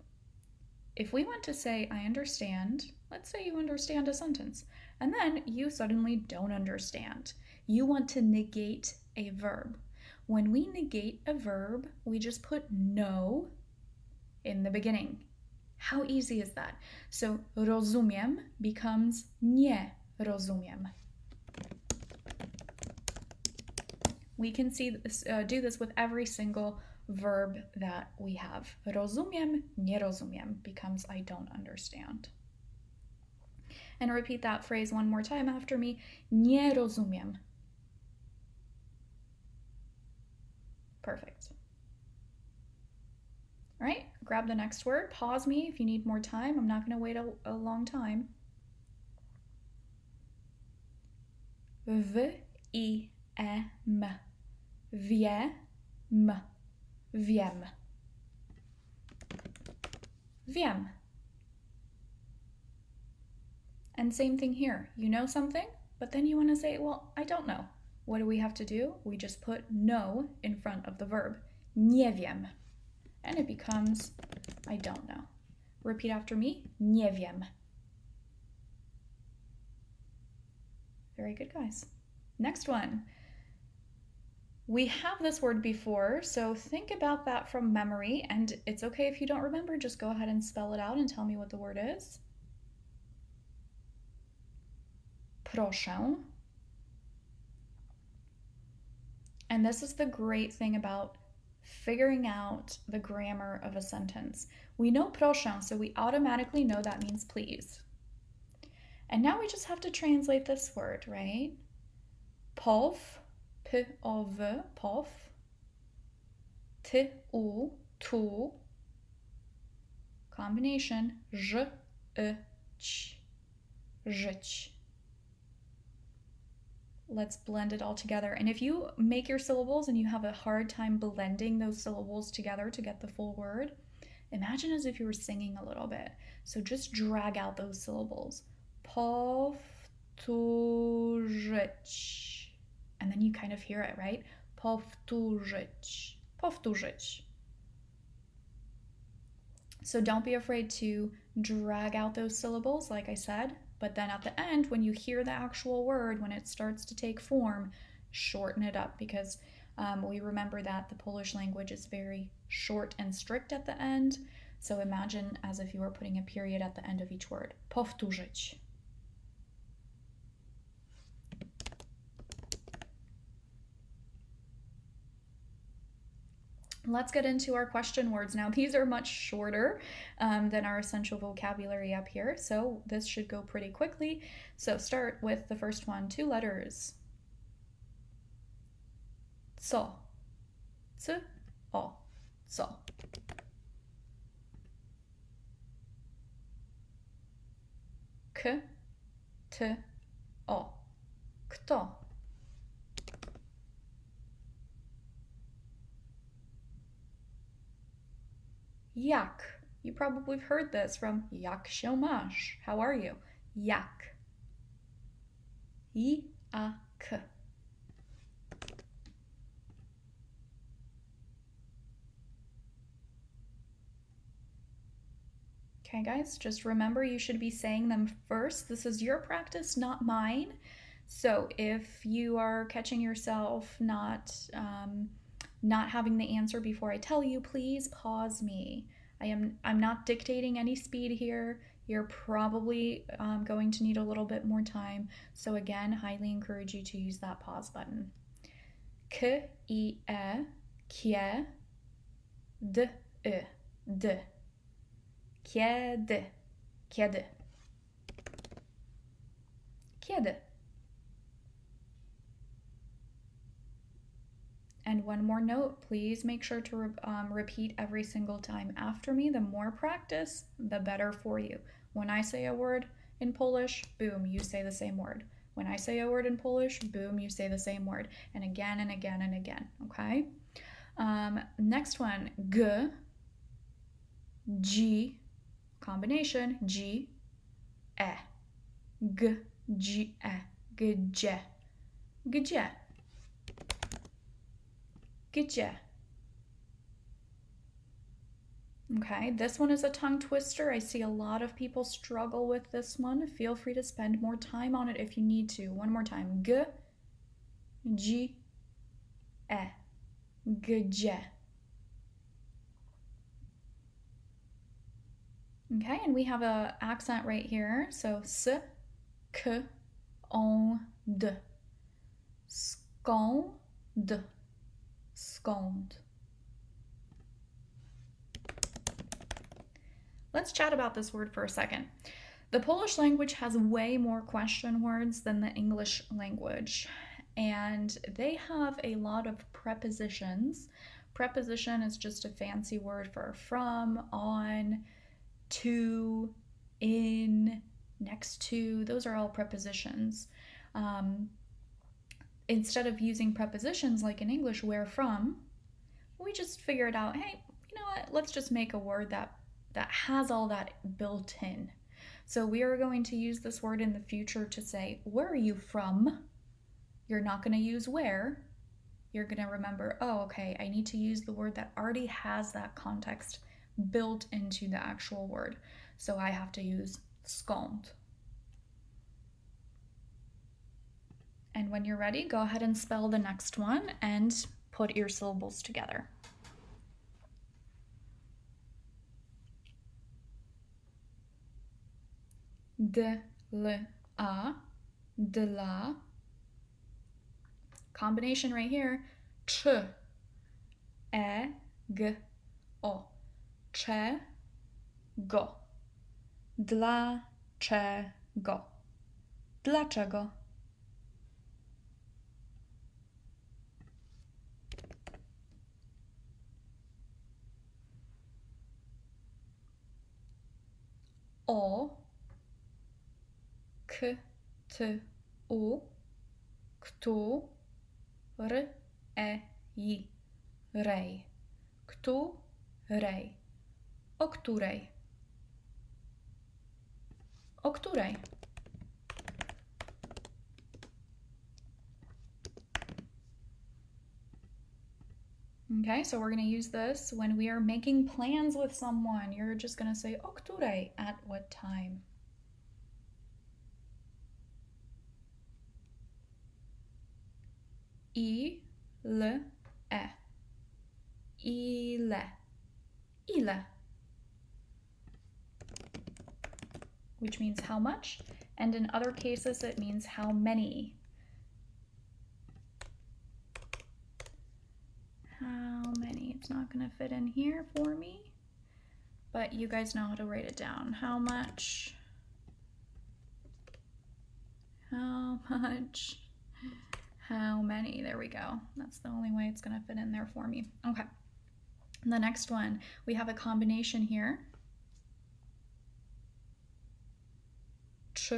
if we want to say, I understand, let's say you understand a sentence, and then you suddenly don't understand. You want to negate a verb. When we negate a verb, we just put no in the beginning. How easy is that? So rozumiem becomes nie rozumiem. We can do this with every single verb that we have. Rozumiem, nie rozumiem becomes I don't understand. And repeat that phrase one more time after me. Nie rozumiem. Perfect. All right, grab the next word. Pause me if you need more time. I'm not going to wait a long time. V-I-E-M. Wiem. Wiem. Wiem. And same thing here. You know something, but then you want to say, well, I don't know. What do we have to do? We just put no in front of the verb. Nie wiem. And it becomes I don't know. Repeat after me. Nie wiem. Very good, guys. Next one. We have this word before, so think about that from memory, and it's okay if you don't remember, just go ahead and spell it out and tell me what the word is. Proszę. And this is the great thing about figuring out the grammar of a sentence. We know proszę, so we automatically know that means please. And now we just have to translate this word, right? Pov, P-O-V, pov. Ty-u, tu. Combination, ż-y-ć, żyć. Let's blend it all together. And if you make your syllables and you have a hard time blending those syllables together to get the full word, imagine as if you were singing a little bit. So just drag out those syllables. Powtórzyć. And then you kind of hear it, right? Powtórzyć. Powtórzyć. So don't be afraid to drag out those syllables, like I said. But then at the end, when you hear the actual word, when it starts to take form, shorten it up, because we remember that the Polish language is very short and strict at the end. So imagine as if you were putting a period at the end of each word. Powtórzyć. Let's get into our question words now. These are much shorter than our essential vocabulary up here, so this should go pretty quickly. So start with the first one, 2 letters. Co. C-o. Co. K-t-o. Kto. Jak. You probably have heard this from jak się masz. How are you? Jak. Jak. Okay, guys, just remember you should be saying them first. This is your practice, not mine. So if you are catching yourself not having the answer before I tell you, please pause me. I'm not dictating any speed here. You're probably going to need a little bit more time. So again, highly encourage you to use that pause button. K-I-E, kie, d-y, d. Kiedy, kiedy. Kiedy. And one more note, please make sure to repeat every single time after me. The more practice, the better for you. When I say a word in Polish, boom, you say the same word. When I say a word in Polish, boom, you say the same word. And again and again and again, okay? Next one, g, g, combination, g, e. G, g, e. Gdzie. Gdzie. Gdzie. Okay, this one is a tongue twister. I see a lot of people struggle with this one. Feel free to spend more time on it if you need to. One more time. G, G, E. Gdzie. Okay, and we have a accent right here. So s, k, on, d. Skąd, skąd. Let's chat about this word for a second. The Polish language has way more question words than the English language, and they have a lot of prepositions. Preposition is just a fancy word for from, on, to, in, next to. Those are all prepositions. Instead of using prepositions like in English, where from, we just figured out, hey, you know what, let's just make a word that has all that built in. So we are going to use this word in the future to say, where are you from? You're not going to use where. You're going to remember, oh, okay, I need to use the word that already has that context built into the actual word. So I have to use skąd. And when you're ready, go ahead and spell the next one and put your syllables together. Dla, dla. Combination right here, ch, e, g, o. Czego. Dlaczego. Dlaczego. O, k, t, u, który, rej. Której. O której. O której. Okay, so we're going to use this when we are making plans with someone. You're just going to say o której, at what time. Ile. Ile. Which means how much, and in other cases it means how many. How many? It's not going to fit in here for me, but you guys know how to write it down. How much? How much? How many? There we go. That's the only way it's going to fit in there for me. Okay. And the next one, we have a combination here. Ch,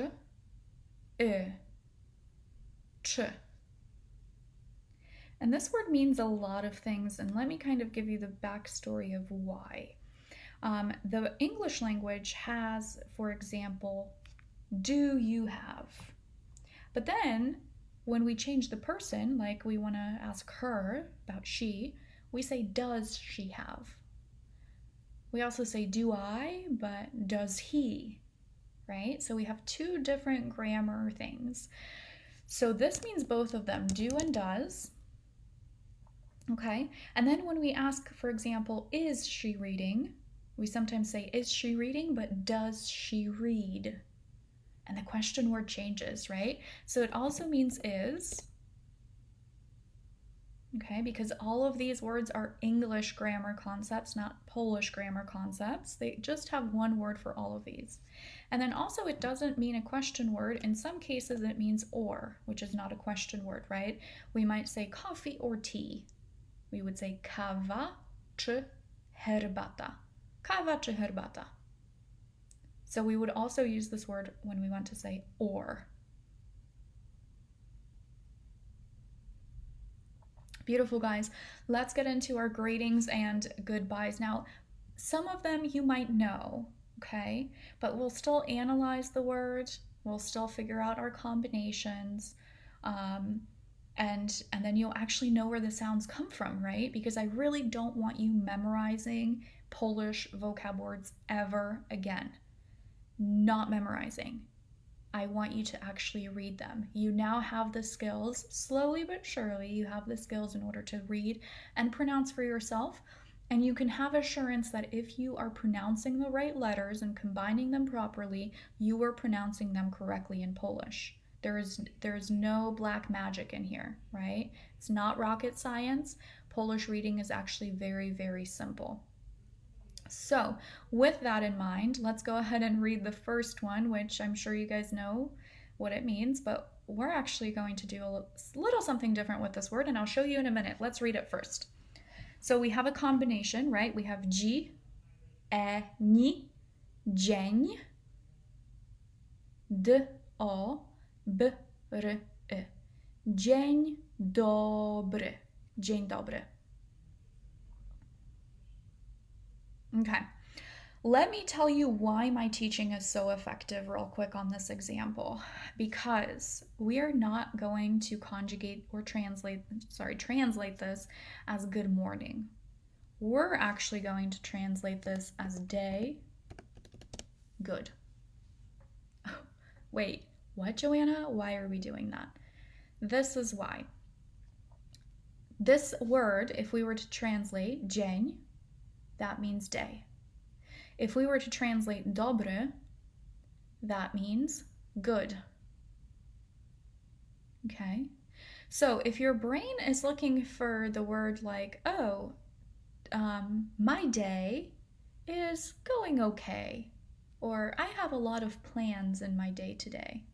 ch. And this word means a lot of things, and let me kind of give you the backstory of why. The English language has, for example, do you have? But then when we change the person, like we want to ask her about she, we say does she have? We also say do I, but does he? Right? So we have two different grammar things. So this means both of them, do and does. Okay, and then when we ask, for example, is she reading? We sometimes say, is she reading? But does she read? And the question word changes, right? So it also means is. Okay, because all of these words are English grammar concepts, not Polish grammar concepts. They just have one word for all of these. And then also it doesn't mean a question word. In some cases it means or, which is not a question word, right? We might say coffee or tea. We would say kawa czy herbata. Kawa czy herbata. So we would also use this word when we want to say or. Beautiful, guys. Let's get into our greetings and goodbyes. Now, some of them you might know, okay? But we'll still analyze the word. We'll still figure out our combinations. And then you'll actually know where the sounds come from, right? Because I really don't want you memorizing Polish vocab words ever again. Not memorizing. I want you to actually read them. You now have the skills, slowly but surely, you have the skills in order to read and pronounce for yourself. And you can have assurance that if you are pronouncing the right letters and combining them properly, you are pronouncing them correctly in Polish. There's no black magic in here, right? It's not rocket science. Polish reading is actually very, very simple. So with that in mind, let's go ahead and read the first one, which I'm sure you guys know what it means, but we're actually going to do a little something different with this word, and I'll show you in a minute. Let's read it first. So we have a combination, right? We have ni, dzień, dobry. Dzień dobry. Dzień dobry. Okay, let me tell you why my teaching is so effective real quick on this example. Because we are not going to conjugate or translate this as good morning. We're actually going to translate this as day good. Wait, what, Joanna? Why are we doing that? This is why. This word, if we were to translate dzień, that means day. If we were to translate dobry, that means good. Okay? So if your brain is looking for the word like, oh, my day is going okay, or I have a lot of plans in my day today,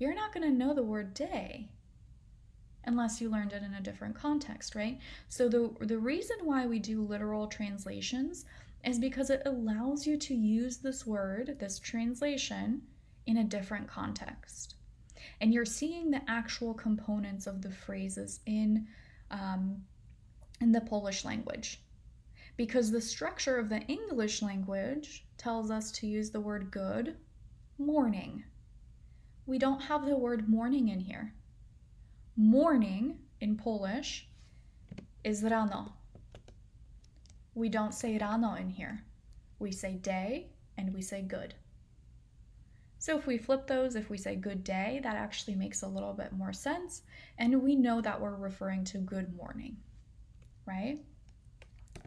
you're not going to know the word day unless you learned it in a different context, right? So the reason why we do literal translations is because it allows you to use this word, this translation, in a different context. And you're seeing the actual components of the phrases in the Polish language. Because the structure of the English language tells us to use the word good, morning. We don't have the word morning in here. Morning in Polish is rano. We don't say rano in here. We say day and we say good. So if we flip those, if we say good day, that actually makes a little bit more sense. And we know that we're referring to good morning, right?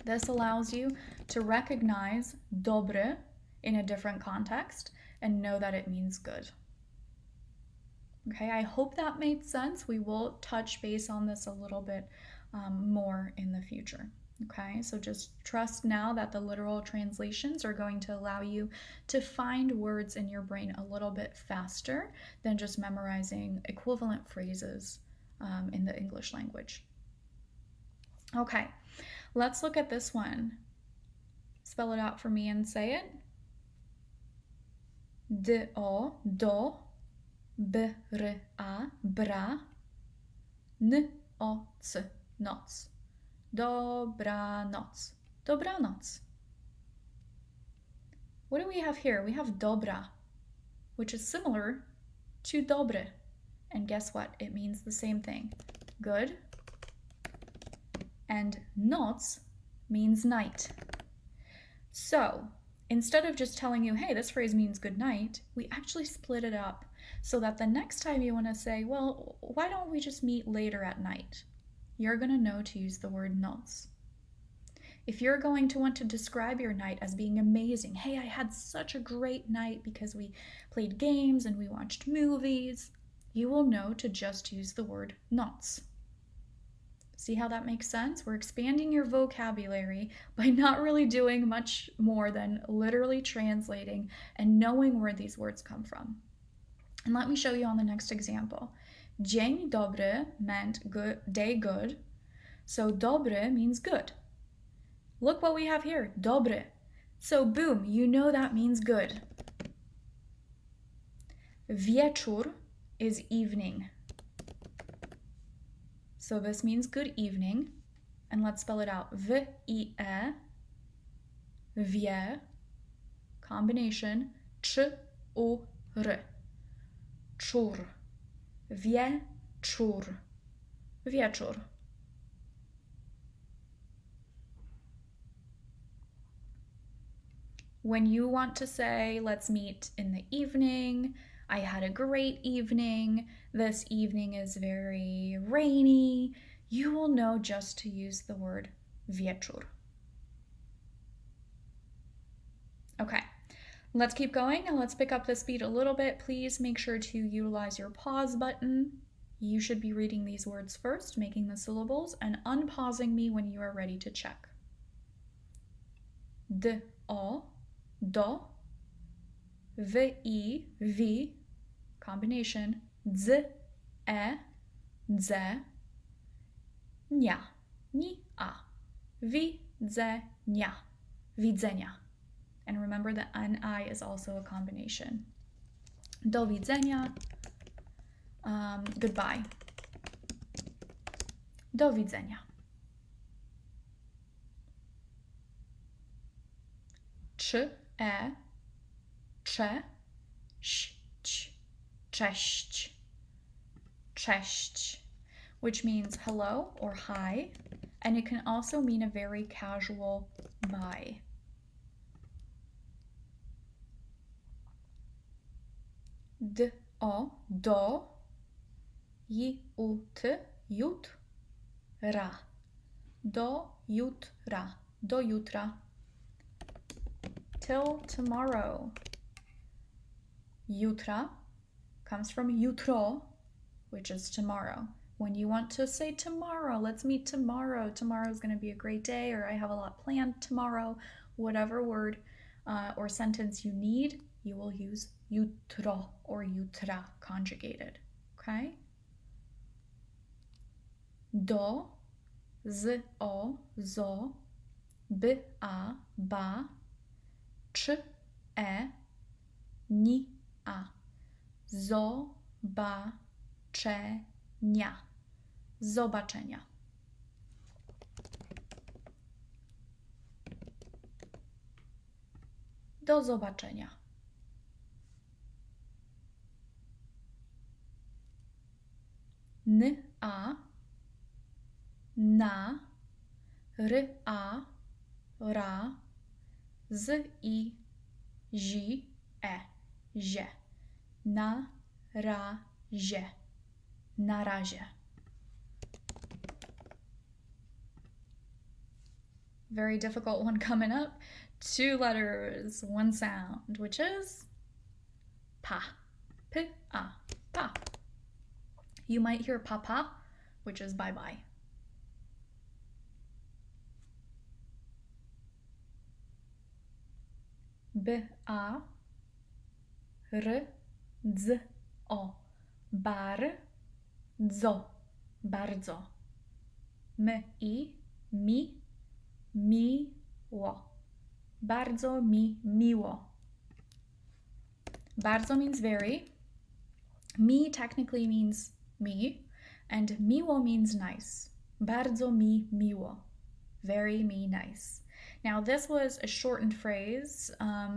This allows you to recognize dobry in a different context and know that it means good. Okay, I hope that made sense. We will touch base on this a little bit more in the future. Okay, so just trust now that the literal translations are going to allow you to find words in your brain a little bit faster than just memorizing equivalent phrases in the English language. Okay, let's look at this one. Spell it out for me and say it. D-o, do. B-r-a, bra, n-o-c, noc. Dobranoc. Dobranoc. What do we have here? We have dobra, which is similar to dobre. And guess what? It means the same thing. Good. And noc means night. So, instead of just telling you, hey, this phrase means good night, we actually split it up so that the next time you want to say, well, why don't we just meet later at night? You're going to know to use the word noc. If you're going to want to describe your night as being amazing, hey, I had such a great night because we played games and we watched movies, you will know to just use the word noc. See how that makes sense? We're expanding your vocabulary by not really doing much more than literally translating and knowing where these words come from. And let me show you on the next example. Dzień dobry meant good, day good. So dobry means good. Look what we have here, dobry. So boom, you know that means good. Wieczór is evening. So this means good evening. And let's spell it out. W-I-E, wie, combination, cz-u-r. Czur. Wieczór. Wieczór. When you want to say, let's meet in the evening, I had a great evening, this evening is very rainy, you will know just to use the word wieczór. Okay, let's keep going and let's pick up the speed a little bit. Please make sure to utilize your pause button. You should be reading these words first, making the syllables, and unpausing me when you are ready to check. D, o, do, v, I, vi, combination, dz, e, dze, nia, ni, a, widzenia, widzenia. And remember that ni is also a combination. Do widzenia, goodbye. Do widzenia. Cze, cze, ść, cześć, cześć, which means hello or hi, and it can also mean a very casual bye. D, o, do, j, u, t, jutra. Do jutra. Do jutra. Till tomorrow. Jutra comes from jutro, which is tomorrow. When you want to say tomorrow, let's meet tomorrow. Tomorrow is going to be a great day, or I have a lot planned tomorrow. Whatever word or sentence you need, you will use jutro or jutra conjugated. Okay? Do, z, o, zo, b, a, ba, ch, e, ni, a. Zobaczenia. Zobaczenia. Do zobaczenia. N, a, na, r, a, ra, z, i, zi, e, zie. Na razie. Na razie. Very difficult one coming up. 2 letters, 1 sound, which is pa. P, a, pa. You might hear papa, which is bye-bye. B, a, r, dz, o. Bardzo. Bardzo. M, i, mi, miło. Bardzo mi miło. Bardzo means very. Mi technically means me, and miło means nice. Bardzo mi miło. Very me nice. Now this was a shortened phrase.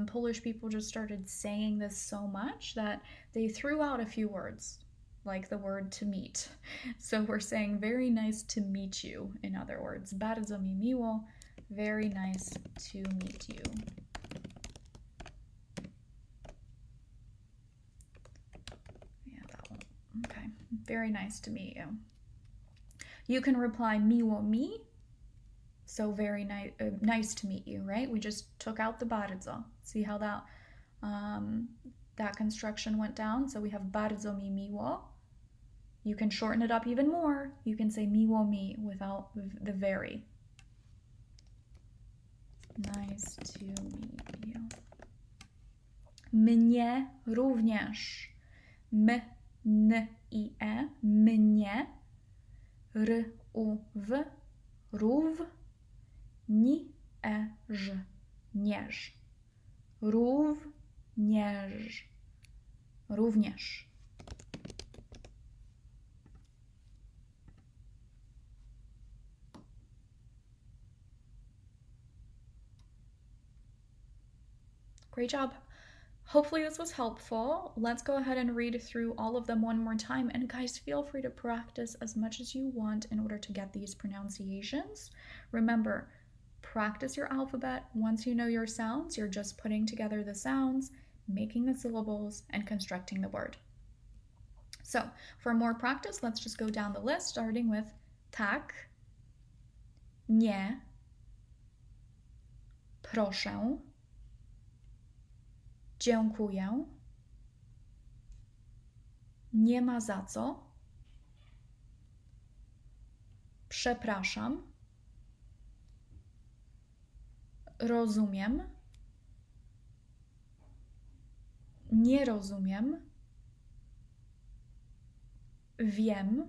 Polish people just started saying this so much that they threw out a few words, like the word to meet. So we're saying very nice to meet you, in other words. Bardzo mi miło. Very nice to meet you. Yeah, that one. Okay. Very nice to meet you. You can reply miło mi. So very nice to meet you, right? We just took out the bardzo. See how that construction went down? So we have bardzo mi miło. You can shorten it up even more. You can say miło mi without the very. Nice to meet you. Mnie również. M, n, i, e. Mnie. R, u, w. Rów. Ni, e, ż. Nierz. Również. Również. Great job. Hopefully this was helpful. Let's go ahead and read through all of them one more time. And guys, feel free to practice as much as you want in order to get these pronunciations. Remember, practice your alphabet. Once you know your sounds, you're just putting together the sounds, making the syllables, and constructing the word. So for more practice, let's just go down the list, starting with tak, nie, proszę, dziękuję, nie ma za co, przepraszam, rozumiem, nie rozumiem, wiem,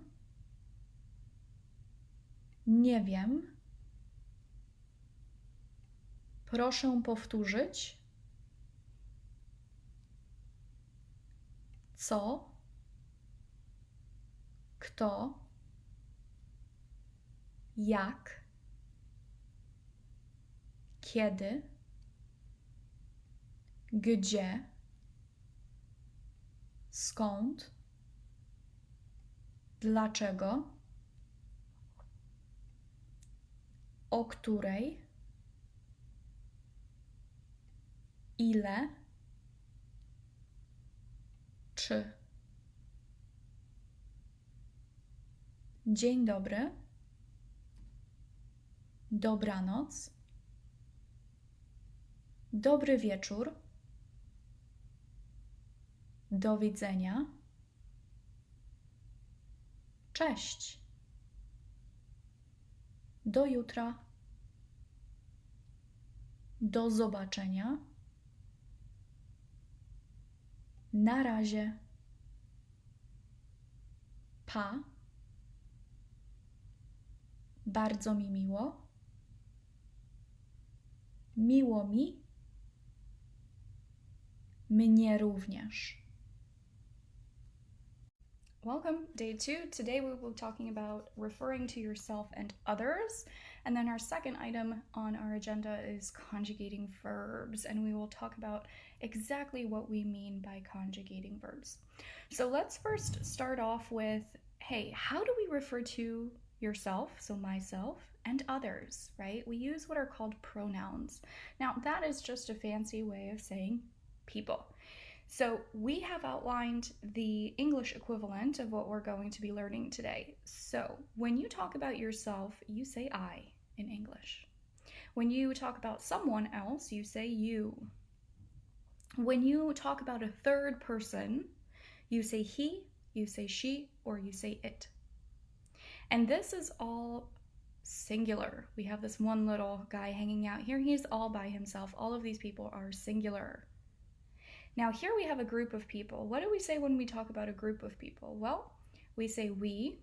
nie wiem, proszę powtórzyć, co, kto, jak, kiedy, gdzie, skąd, dlaczego, o której, ile, czy. Dzień dobry, dobranoc, dobry wieczór, do widzenia, cześć, do jutra, do zobaczenia, na razie, pa, bardzo mi miło, miło mi, mnie również. Welcome, day 2. Today we will be talking about referring to yourself and others. And then our second item on our agenda is conjugating verbs. And we will talk about exactly what we mean by conjugating verbs. So let's first start off with, hey, how do we refer to yourself, so myself, and others, right? We use what are called pronouns. Now, that is just a fancy way of saying people. So we have outlined the English equivalent of what we're going to be learning today. So when you talk about yourself, you say I in English. When you talk about someone else, you say you. When you talk about a third person, you say he, you say she, or you say it. And this is all singular. We have this one little guy hanging out here. He's all by himself. All of these people are singular. Now here we have a group of people. What do we say when we talk about a group of people? Well, we say we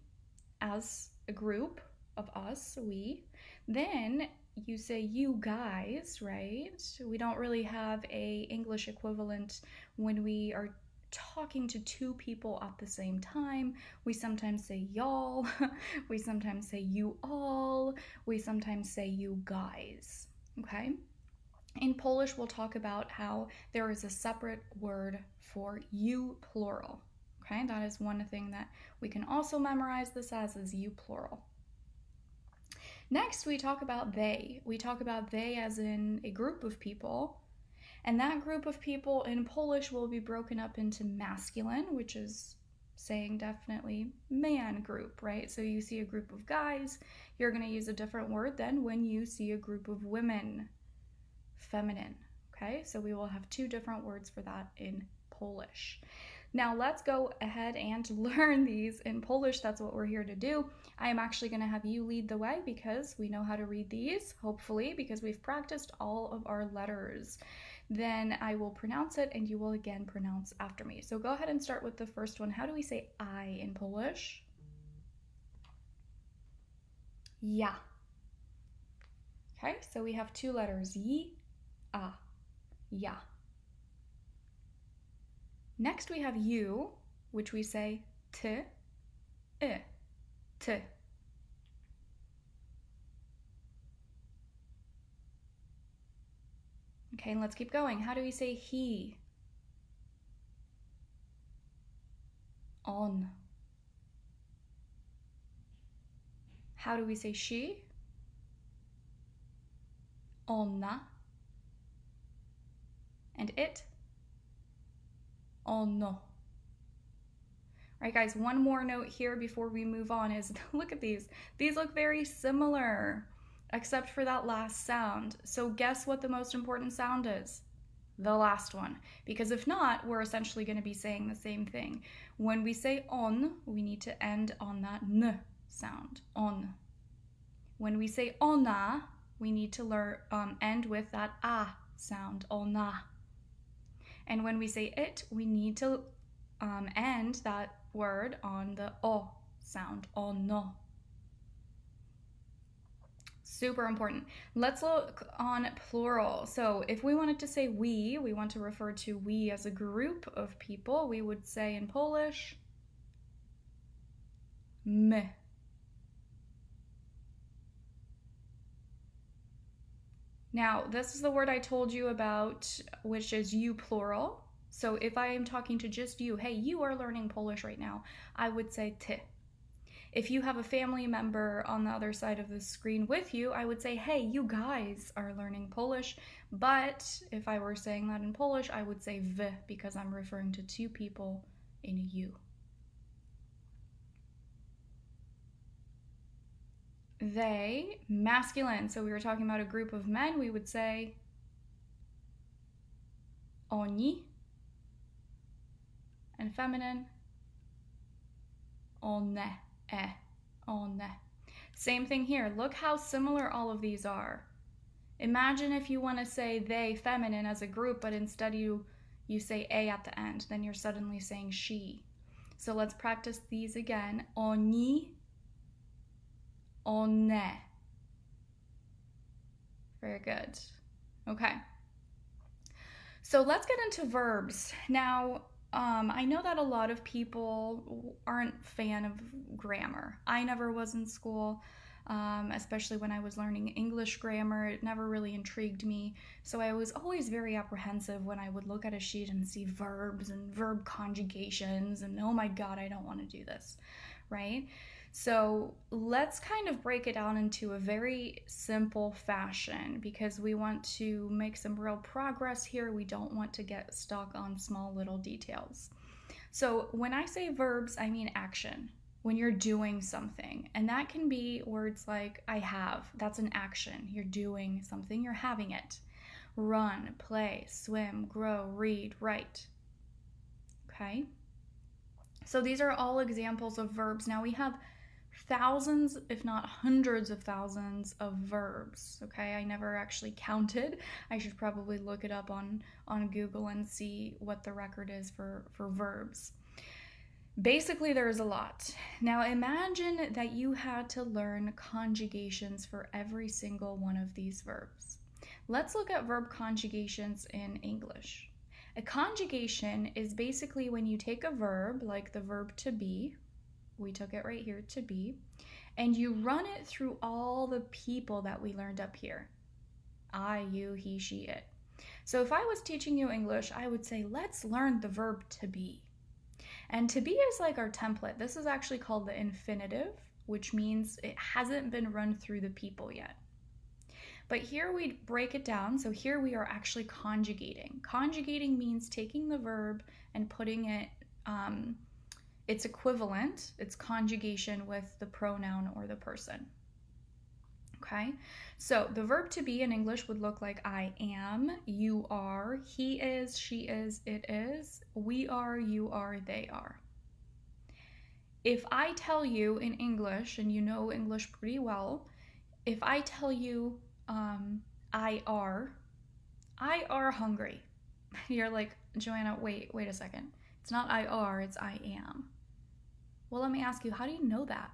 as a group of us, we. Then you say you guys, right? We don't really have a English equivalent when we are talking to two people at the same time. We sometimes say y'all, we sometimes say you all, we sometimes say you guys, okay? In Polish, we'll talk about how there is a separate word for you plural, okay? That is one thing that we can also memorize this as is you plural. Next, we talk about they. We talk about they as in a group of people, and that group of people in Polish will be broken up into masculine, which is saying definitely man group, right? So you see a group of guys, you're going to use a different word than when you see a group of women. Feminine, okay? So we will have two different words for that in Polish. Now let's go ahead and learn these in Polish. That's what we're here to do. I am actually going to have you lead the way because we know how to read these, hopefully, because we've practiced all of our letters. Then I will pronounce it and you will again pronounce after me. So go ahead and start with the first one. How do we say I in Polish? Ja. Okay, so we have two letters, yi, a, ja. Next we have you, which we say ty, I, ty. Okay, and let's keep going. How do we say he? On. How do we say she? ona, and it, ono. All right, guys, one more note here before we move on is, look at these. These look very similar, except for that last sound. So guess what the most important sound is? The last one. Because if not, we're essentially going to be saying the same thing. When we say on, we need to end on that n sound, on. When we say ona, we need to end with that a sound, ona. And when we say it, we need to end that word on the o sound, ono. Super important. Let's look on plural. So if we wanted to say we want to refer to we as a group of people, we would say in Polish, my. Now, this is the word I told you about, which is you plural. So if I am talking to just you, hey, you are learning Polish right now, I would say ty. If you have a family member on the other side of the screen with you, I would say, hey, you guys are learning Polish. But if I were saying that in Polish, I would say wy, because I'm referring to two people in a you. They, masculine. So we were talking about a group of men, we would say oni. And feminine, one, one. Same thing here. Look how similar all of these are. Imagine if you want to say they, feminine, as a group, but instead you say a at the end. Then you're suddenly saying she. So let's practice these again. Oni, one. Very good. Okay. So let's get into verbs. Now, I know that a lot of people aren't a fan of grammar. I never was in school, especially when I was learning English grammar. It never really intrigued me. So I was always very apprehensive when I would look at a sheet and see verbs and verb conjugations and, oh my God, I don't want to do this, right? So let's kind of break it down into a very simple fashion because we want to make some real progress here. We don't want to get stuck on small little details. So when I say verbs, I mean action. When you're doing something, and that can be words like I have, that's an action. You're doing something, you're having it. Run, play, swim, grow, read, write. Okay? So these are all examples of verbs. Now we have thousands, if not hundreds of thousands of verbs, okay? I never actually counted. I should probably look it up on Google and see what the record is for verbs. Basically, there's a lot. Now imagine that you had to learn conjugations for every single one of these verbs. Let's look at verb conjugations in English. A conjugation is basically when you take a verb, like the verb to be, we took it right here, to be, and you run it through all the people that we learned up here. I, you, he, she, it. So if I was teaching you English, I would say, let's learn the verb to be. And to be is like our template. This is actually called the infinitive, which means it hasn't been run through the people yet. But here we break it down. So here we are actually conjugating. Conjugating means taking the verb and putting it, its equivalent, its conjugation with the pronoun or the person. Okay, so the verb to be in English would look like I am, you are, he is, she is, it is, we are, you are, they are. If I tell you in English, and you know English pretty well, if I tell you I are hungry, you're like, Joanna, wait a second. It's not I are, it's I am. Well, let me ask you, how do you know that?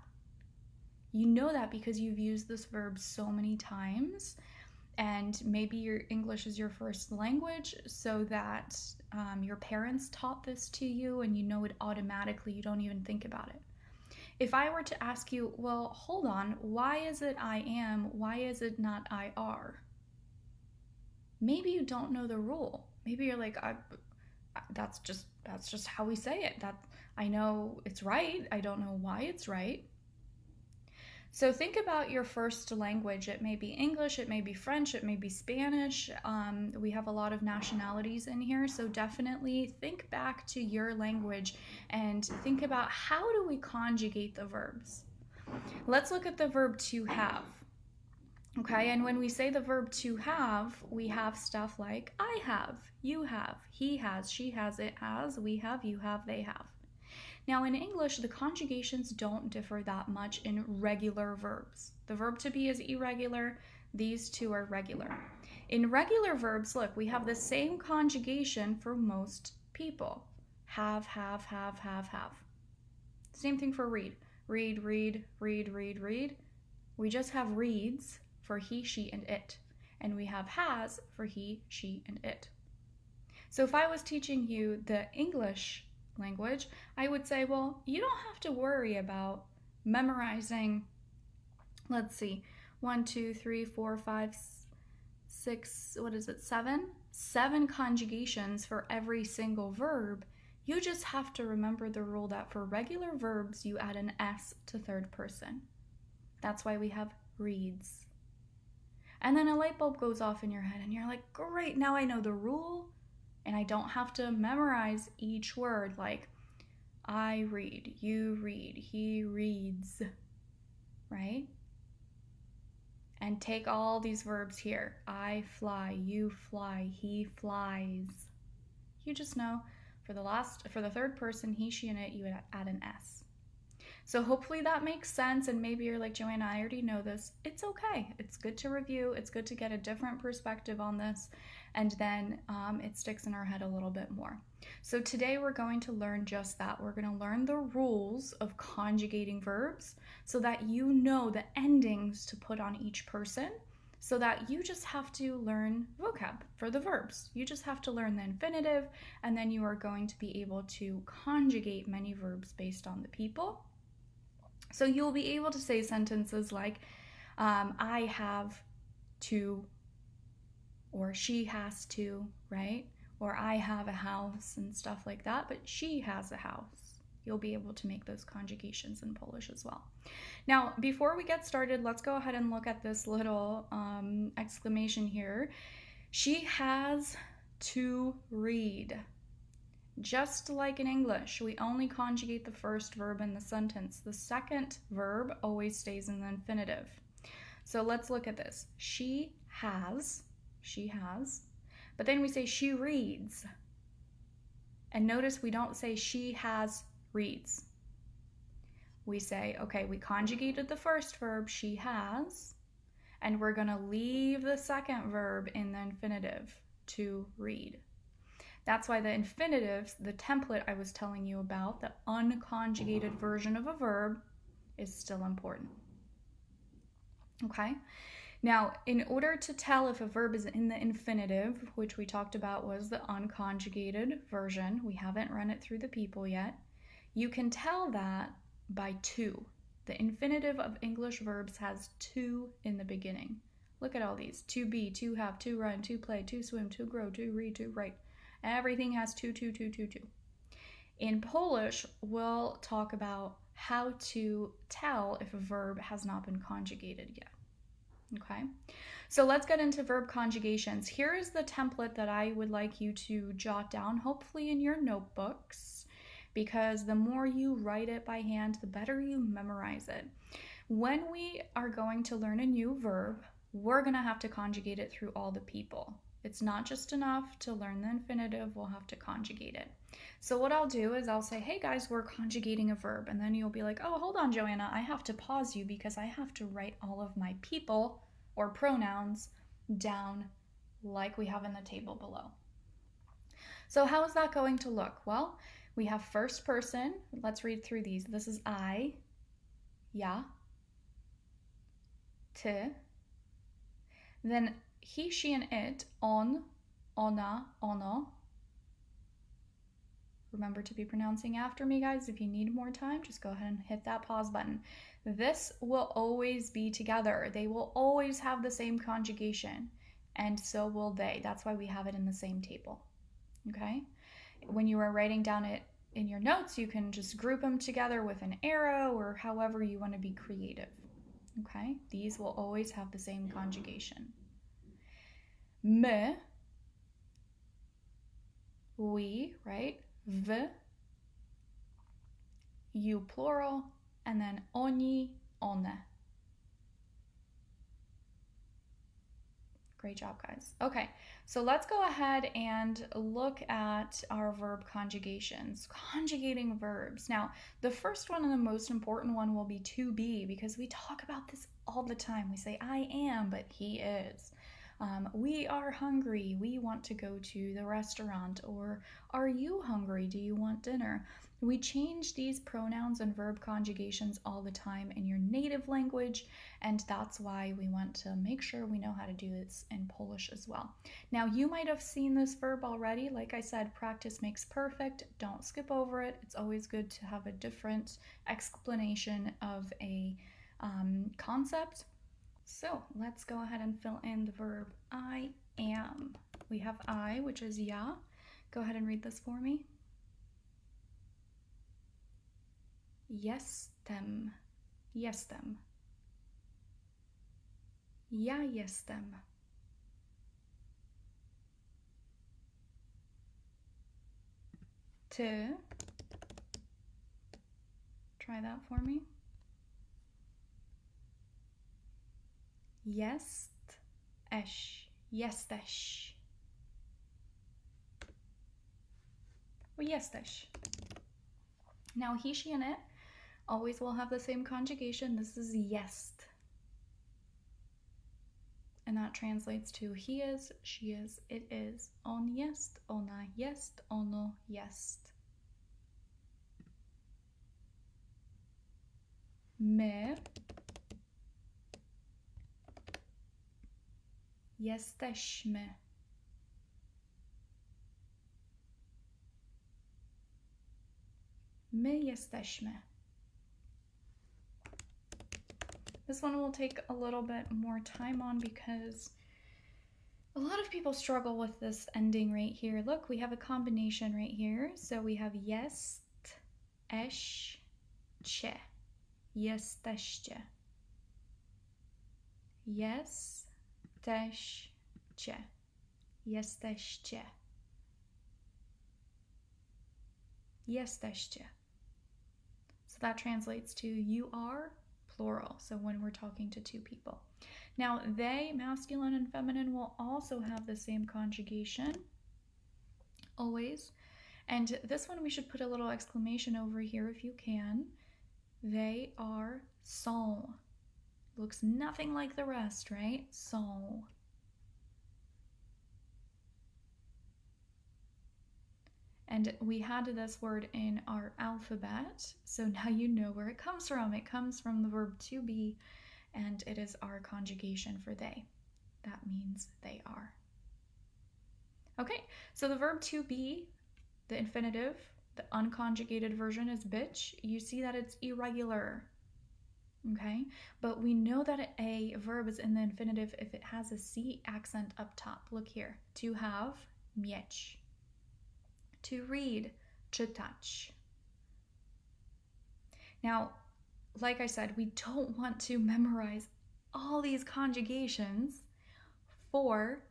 You know that because you've used this verb so many times, and maybe your English is your first language, so that your parents taught this to you and you know it automatically, you don't even think about it. If I were to ask you, well, hold on, why is it I am? Why is it not I are? Maybe you don't know the rule. Maybe you're like, that's just how we say it. That I know it's right. I don't know why it's right. So think about your first language. It may be English, it may be French, it may be Spanish. We have a lot of nationalities in here, so definitely think back to your language and think about how do we conjugate the verbs. Let's look at the verb to have. Okay, and when we say the verb to have, we have stuff like I have, you have, he has, she has, it has, we have, you have, they have. Now in English, the conjugations don't differ that much in regular verbs. The verb to be is irregular, these two are regular. In regular verbs, look, we have the same conjugation for most people. Have, have. Same thing for read. Read, read. We just have reads for he, she, and it. And we have has for he, she, and it. So if I was teaching you the English language, I would say, well, you don't have to worry about memorizing, let's see, 1, 2, 3, 4, 5, 6, seven conjugations for every single verb. You just have to remember the rule that for regular verbs, you add an S to third person. That's why we have reads. And then a light bulb goes off in your head and you're like, great, now I know the rule. And I don't have to memorize each word like I read, you read, he reads, right? And take all these verbs here. I fly, you fly, he flies. You just know for the third person, he, she, and it, you would add an S. So hopefully that makes sense, and maybe you're like, Joanna, I already know this. It's okay. It's good to review. It's good to get a different perspective on this, and then it sticks in our head a little bit more. So today we're going to learn just that. We're going to learn the rules of conjugating verbs so that you know the endings to put on each person, so that you just have to learn vocab for the verbs. You just have to learn the infinitive, and then you are going to be able to conjugate many verbs based on the people. So you'll be able to say sentences like, I have to, or she has to, right? Or I have a house and stuff like that, but she has a house. You'll be able to make those conjugations in Polish as well. Now, before we get started, let's go ahead and look at this little exclamation here. She has to read. Just like in English, we only conjugate the first verb in the sentence. The second verb always stays in the infinitive. So let's look at this. She has, but then we say she reads. And notice we don't say she has reads. We say, okay, we conjugated the first verb, she has, and we're going to leave the second verb in the infinitive, to read. That's why the infinitives, the template I was telling you about, the unconjugated version of a verb, is still important. Okay? Now, in order to tell if a verb is in the infinitive, which we talked about was the unconjugated version, we haven't run it through the people yet, you can tell that by to. The infinitive of English verbs has to in the beginning. Look at all these. To be, to have, to run, to play, to swim, to grow, to read, to write. Everything has to. In Polish, we'll talk about how to tell if a verb has not been conjugated yet. Okay, so let's get into verb conjugations. Here is the template that I would like you to jot down, hopefully in your notebooks, because the more you write it by hand, the better you memorize it. When we are going to learn a new verb, we're going to have to conjugate it through all the people. It's not just enough to learn the infinitive, we'll have to conjugate it. So what I'll do is I'll say, hey guys, we're conjugating a verb. And then you'll be like, oh, hold on, Joanna, I have to pause you because I have to write all of my people or pronouns down like we have in the table below. So how is that going to look? Well, we have first person. Let's read through these. This is I, ja, ty. Then he, she, and it, on, ona, ono. Remember to be pronouncing after me, guys. If you need more time, just go ahead and hit that pause button. This will always be together. They will always have the same conjugation, and so will they. That's why we have it in the same table, okay? When you are writing down it in your notes, you can just group them together with an arrow or however you want to be creative, Okay, these will always have the same conjugation. Me, we, right? V, you plural, and then oni, one. Great job, guys. Okay, so let's go ahead and look at our verb conjugations, conjugating verbs. Now, the first one and the most important one will be to be, because we talk about this all the time. We say, I am, but he is. We are hungry. We want to go to the restaurant. Or, are you hungry? Do you want dinner? We change these pronouns and verb conjugations all the time in your native language, and that's why we want to make sure we know how to do this in Polish as well. Now, you might have seen this verb already. Like I said, practice makes perfect. Don't skip over it. It's always good to have a different explanation of a concept. So let's go ahead and fill in the verb I am. We have I, which is ja. Go ahead and read this for me. Jestem. Jestem. Ja jestem. Ty. Try that for me. Jesteś. Jesteś. Well, jesteś. Now, he, she, and it always will have the same conjugation. This is jest. And that translates to he is, she is, it is. On jest, ona jest, ono jest. My jesteśmy. My jesteśmy. This one will take a little bit more time on because a lot of people struggle with this ending right here. Look, we have a combination right here. So we have jest, eś, cie. Jesteście. Jesteście. Jesteście. Jesteście. So that translates to you are, plural. So when we're talking to two people. Now, they, masculine and feminine, will also have the same conjugation. Always. And this one we should put a little exclamation over here if you can. They are sont. Looks nothing like the rest, right? Sont. And we had this word in our alphabet, so now you know where it comes from. It comes from the verb to be, and it is our conjugation for they. That means they are. Okay, so the verb to be, the infinitive, the unconjugated version is bitch. You see that it's irregular, okay? But we know that a verb is in the infinitive if it has a C accent up top. Look here. To have, mieć. To read, czytać. Now, like I said, we don't want to memorize all these conjugations for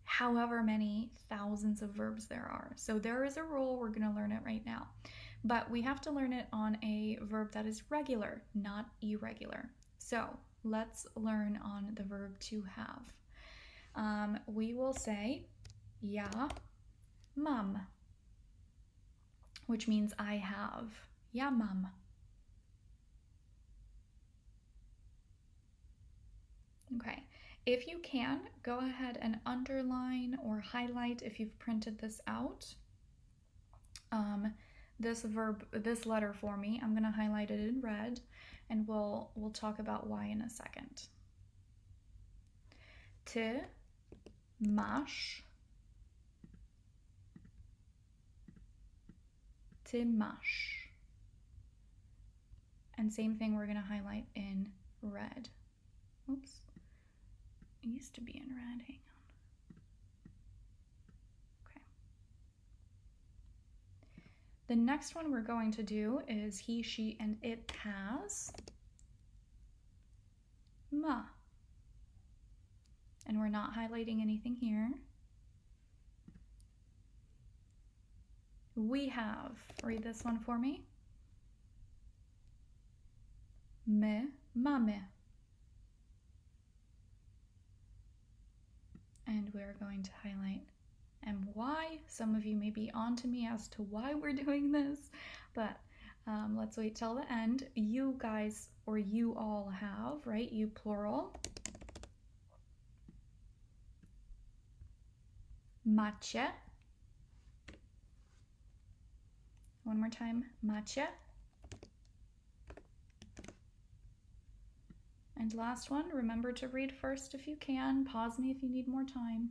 however many thousands of verbs there are. So there is a rule, we're going to learn it right now. But we have to learn it on a verb that is regular, not irregular. So let's learn on the verb to have. We will say, ja mam, which means I have. Ja mam. Okay, if you can, go ahead and underline or highlight if you've printed this out. This verb, this letter for me, I'm going to highlight it in red, and we'll talk about why in a second. Ty masz. Ty masz. And same thing we're going to highlight in red. Oops. It used to be in red. Hang on. Okay. The next one we're going to do is he, she, and it has. ma. And we're not highlighting anything here. We have, read this one for me. My mamy. And we're going to highlight my. Some of you may be on to me as to why we're doing this, but let's wait till the end. You guys, or you all have, right? You plural. Macie. One more time, macie. And last one, remember to read first if you can. Pause me if you need more time.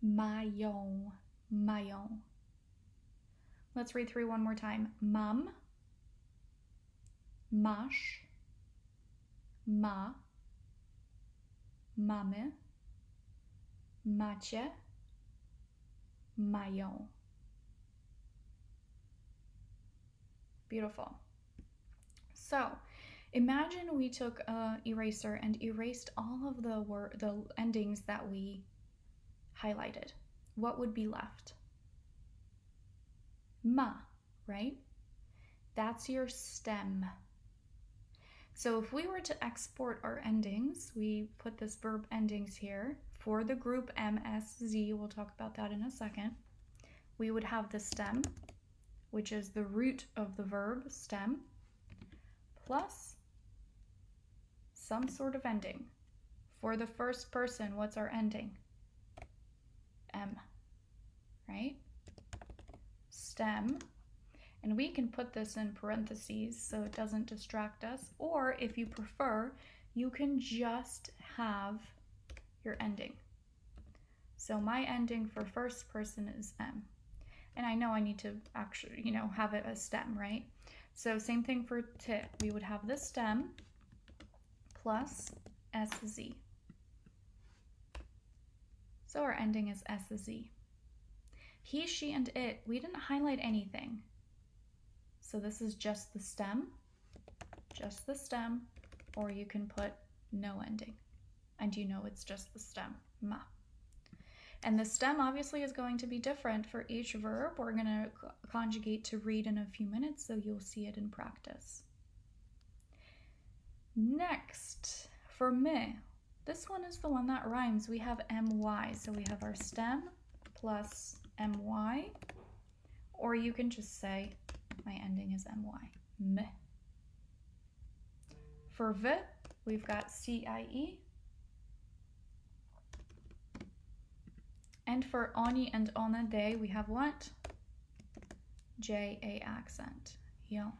Mają, mają. Let's read through one more time. Mam, masz, ma, mamy, macie, mają. Beautiful. So, imagine we took an eraser and erased all of the endings that we highlighted. What would be left? Ma, right? That's your stem. So if we were to export our endings, we put this verb endings here for the group MSZ, we'll talk about that in a second. We would have the stem, which is the root of the verb, stem, plus some sort of ending. For the first person, what's our ending? M, right? Stem. And we can put this in parentheses so it doesn't distract us. Or if you prefer, you can just have your ending. So my ending for first person is M. And I know I need to actually, have it as stem, right? So same thing for T. We would have the stem plus SZ. So our ending is SZ. He, she, and it, we didn't highlight anything. So this is just the stem, or you can put no ending. And it's just the stem, ma. And the stem obviously is going to be different for each verb. We're going to conjugate to read in a few minutes, so you'll see it in practice. Next, for me, this one is the one that rhymes. We have my, so we have our stem plus my, or you can just say my ending is my, me. For v, we've got cie. And for oni and ona de, we have what? J-A accent. Yeah.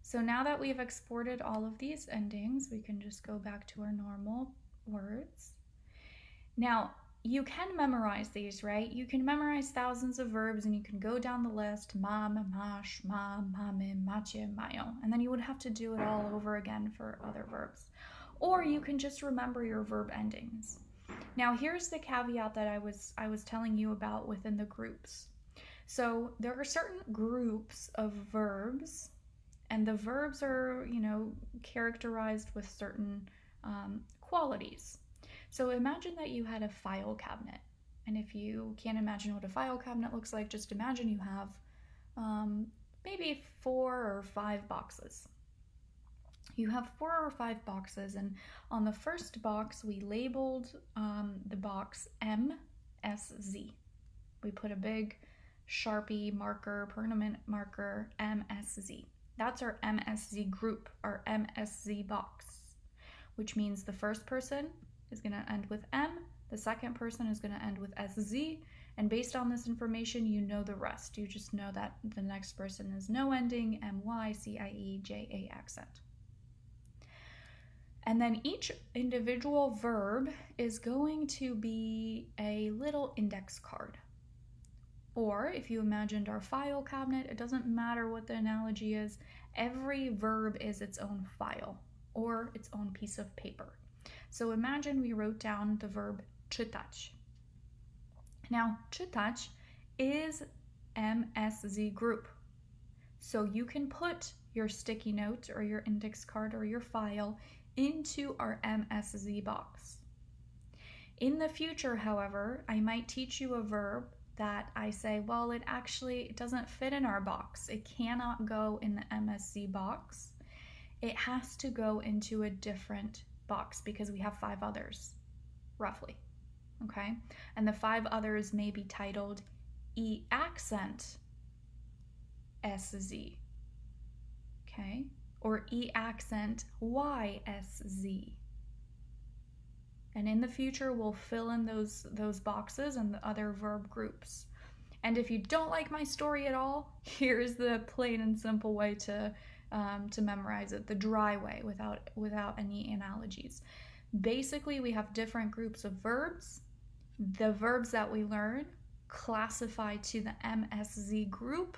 So now that we've exported all of these endings, we can just go back to our normal words. Now, you can memorize these, right? You can memorize thousands of verbs and you can go down the list, mam, masz, ma, mamy, macie, mają. And then you would have to do it all over again for other verbs. Or you can just remember your verb endings. Now, here's the caveat that I was telling you about within the groups. So there are certain groups of verbs, and the verbs are, characterized with certain qualities. So imagine that you had a file cabinet. And if you can't imagine what a file cabinet looks like, just imagine you have maybe 4 or 5 boxes. You have 4 or 5 boxes, and on the first box, we labeled the box MSZ. We put a big Sharpie marker, permanent marker, MSZ. That's our MSZ group, our MSZ box, which means the first person is going to end with M, the second person is going to end with SZ, and based on this information, you know the rest. You just know that the next person is no ending, MY, CIE, JA accent. And then each individual verb is going to be a little index card. Or if you imagined our file cabinet, it doesn't matter what the analogy is, every verb is its own file or its own piece of paper. So imagine we wrote down the verb czytać. Now, czytać is MSZ group. So you can put your sticky note or your index card or your file into our MSZ box. In the future, however, I might teach you a verb that I say, well, it doesn't fit in our box. It cannot go in the MSZ box. It has to go into a different box because we have 5 others, roughly, okay? And the 5 others may be titled E accent SZ, okay? Or E accent YSZ. And in the future, we'll fill in those boxes and the other verb groups. And if you don't like my story at all, here's the plain and simple way to memorize it, the dry way, without any analogies. Basically, we have different groups of verbs. The verbs that we learn classify to the MSZ group.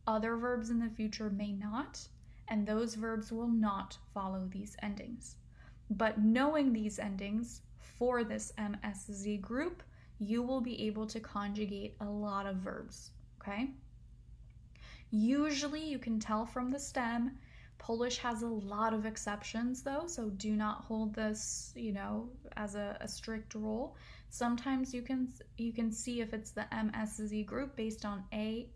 Other verbs in the future may not, and those verbs will not follow these endings. But knowing these endings for this MSZ group, you will be able to conjugate a lot of verbs, okay? Usually you can tell from the stem. Polish has a lot of exceptions though, so do not hold this, as a strict rule. Sometimes you can see if it's the MSZ group based on A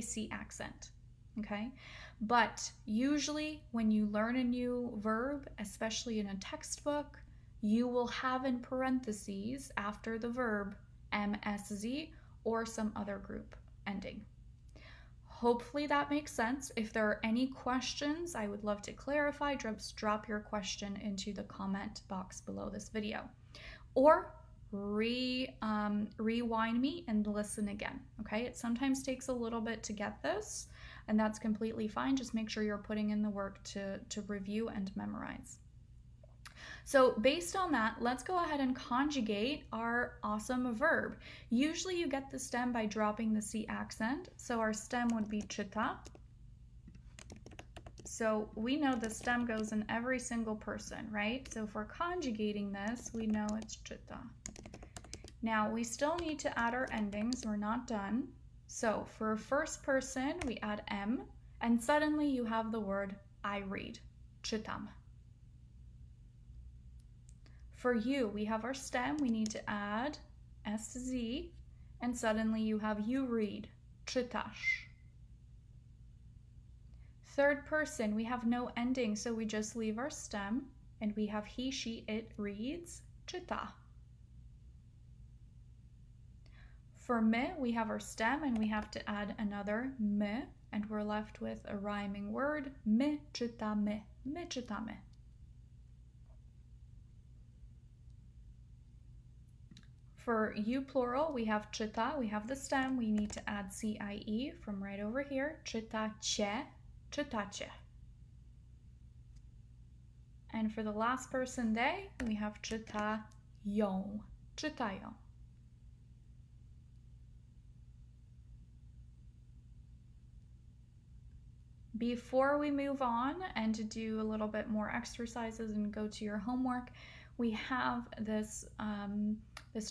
C accent, okay? But usually when you learn a new verb, especially in a textbook, you will have in parentheses after the verb MSZ or some other group ending. Hopefully that makes sense. If there are any questions, I would love to clarify. Just drop your question into the comment box below this video. Or rewind me and listen again, okay? It sometimes takes a little bit to get this, and that's completely fine. Just make sure you're putting in the work to review and memorize. So based on that, let's go ahead and conjugate our awesome verb. Usually you get the stem by dropping the C accent. So our stem would be czyta. So we know the stem goes in every single person, right? So if we're conjugating this, we know it's czyta. Now we still need to add our endings. We're not done. So for first person, we add M, and suddenly you have the word I read, czytam. For you, we have our stem, we need to add SZ, and suddenly you have you read, czytasz. Third person, we have no ending, so we just leave our stem, and we have he, she, it reads, czyta. For my, we have our stem, and we have to add another my, and we're left with a rhyming word, my czytamy, my czytamy. For you plural, we have czyta, we have the stem, we need to add CIE from right over here, czytacie, czytacie. And for the last person they, we have czytają, czytają. Before we move on and to do a little bit more exercises and go to your homework, we have this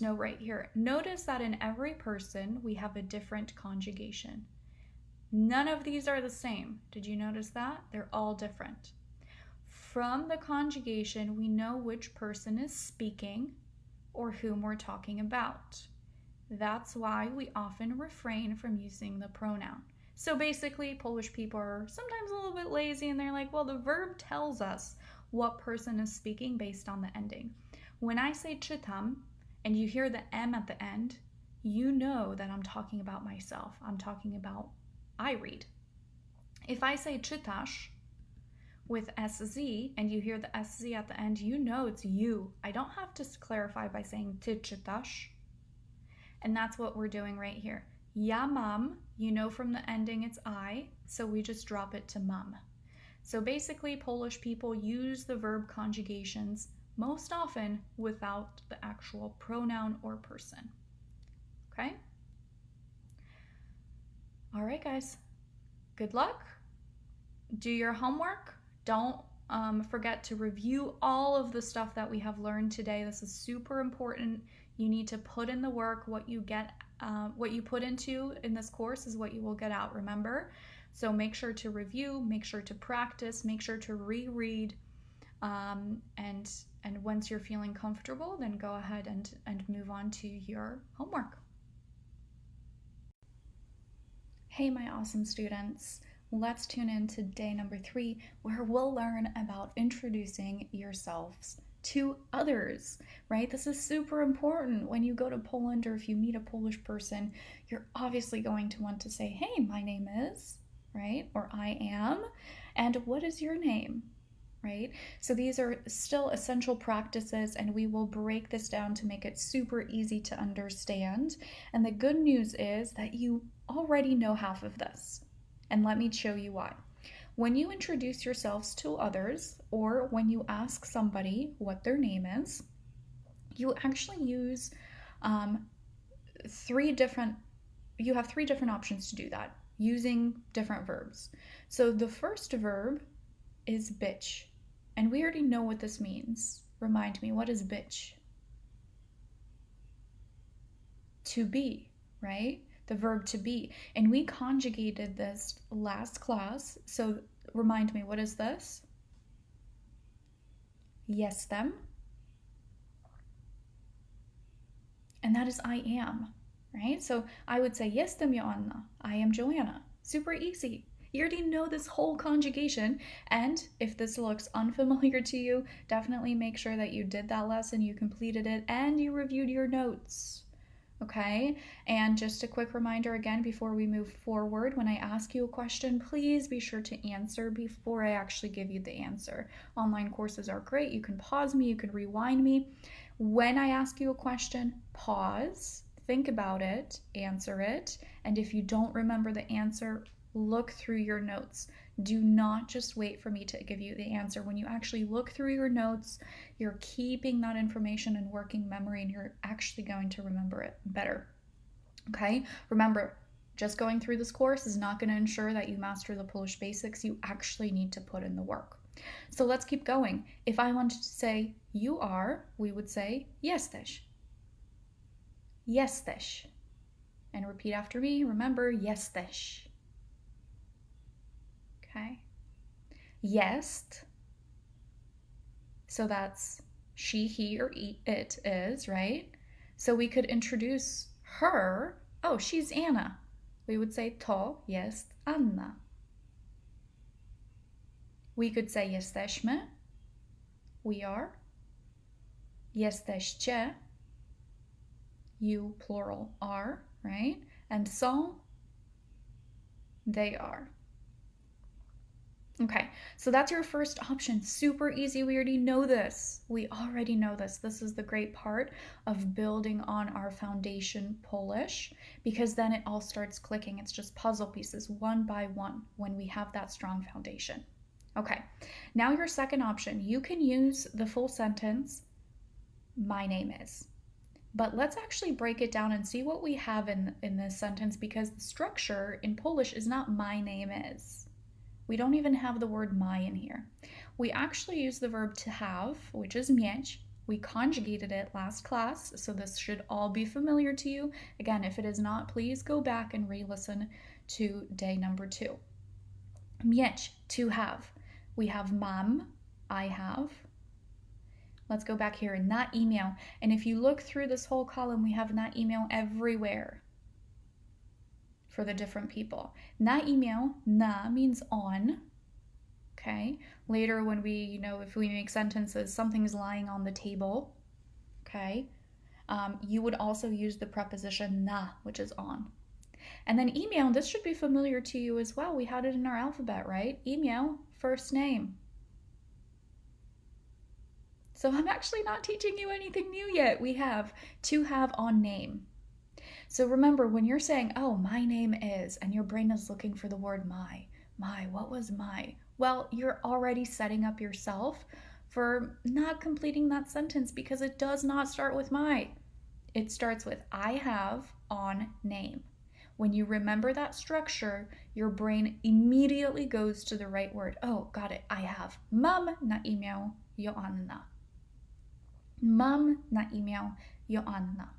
note right here. Notice that in every person, we have a different conjugation. None of these are the same. Did you notice that? They're all different. From the conjugation, we know which person is speaking or whom we're talking about. That's why we often refrain from using the pronoun. So basically, Polish people are sometimes a little bit lazy and they're like, well, the verb tells us what person is speaking based on the ending. When I say czytam and you hear the M at the end, you know that I'm talking about myself. I'm talking about I read. If I say czytasz with SZ and you hear the SZ at the end, you know it's you. I don't have to clarify by saying ty czytasz. And that's what we're doing right here. Ja mam, you know from the ending it's I, so we just drop it to mam. So basically, Polish people use the verb conjugations most often without the actual pronoun or person. Okay? All right, guys. Good luck. Do your homework. Don't forget to review all of the stuff that we have learned today. This is super important. You need to put in the work. What you get what you put into in this course is what you will get out, remember? So make sure to review, make sure to practice, make sure to reread, and once you're feeling comfortable, then go ahead and move on to your homework. Hey, my awesome students. Let's tune in to day number 3, where we'll learn about introducing yourselves to others, right? This is super important. When you go to Poland or if you meet a Polish person, you're obviously going to want to say, hey, my name is, right? Or I am, and what is your name, right? So these are still essential practices, and we will break this down to make it super easy to understand. And the good news is that you already know half of this. And let me show you why. When you introduce yourselves to others, or when you ask somebody what their name is, you actually use three different options to do that using different verbs. So the first verb is bitch, and we already know what this means. Remind me, what is bitch? To be, right? The verb to be. And we conjugated this last class. So remind me, what is this? Jestem. And that is I am, right? So I would say jestem Joanna. I am Joanna. Super easy. You already know this whole conjugation. And if this looks unfamiliar to you, definitely make sure that you did that lesson, you completed it, and you reviewed your notes. Okay, and just a quick reminder again before we move forward, when I ask you a question, please be sure to answer before I actually give you the answer. Online courses are great. You can pause me, you can rewind me. When I ask you a question, pause, think about it, answer it, and if you don't remember the answer, look through your notes. Do not just wait for me to give you the answer. When you actually look through your notes, you're keeping that information in working memory, and you're actually going to remember it better. Okay? Remember, just going through this course is not going to ensure that you master the Polish basics. You actually need to put in the work. So let's keep going. If I wanted to say you are, we would say jesteś. Jesteś. And repeat after me. Remember, jesteś. Okay. Jest. So that's she, he, or it is, right? So we could introduce her. Oh, she's Anna. We would say to jest Anna. We could say jesteśmy. We are. Jesteście. You, plural, are, right? And są. They are. Okay, so that's your first option. Super easy. We already know this. We already know this. This is the great part of building on our foundation Polish, because then it all starts clicking. It's just puzzle pieces one by one when we have that strong foundation. Okay, now your second option. You can use the full sentence, my name is. But let's actually break it down and see what we have in this sentence, because the structure in Polish is not my name is. We don't even have the word my in here. We actually use the verb to have, which is mieć. We conjugated it last class, so this should all be familiar to you. Again, if it is not, please go back and re-listen to day number 2. Mieć, to have. We have mam, I have. Let's go back here, na imię. And if you look through this whole column, we have na imię everywhere for the different people. Na imię, na means on, okay? Later when we, if we make sentences, something's lying on the table, okay? You would also use the preposition na, which is on. And then imię, this should be familiar to you as well. We had it in our alphabet, right? Imię, first name. So I'm actually not teaching you anything new yet. We have to have on name. So remember, when you're saying, oh, my name is, and your brain is looking for the word my, what was my? Well, you're already setting up yourself for not completing that sentence, because it does not start with my. It starts with I have on name. When you remember that structure, your brain immediately goes to the right word. Oh, got it. I have. Mam na imię Joanna. Mam na imię Joanna.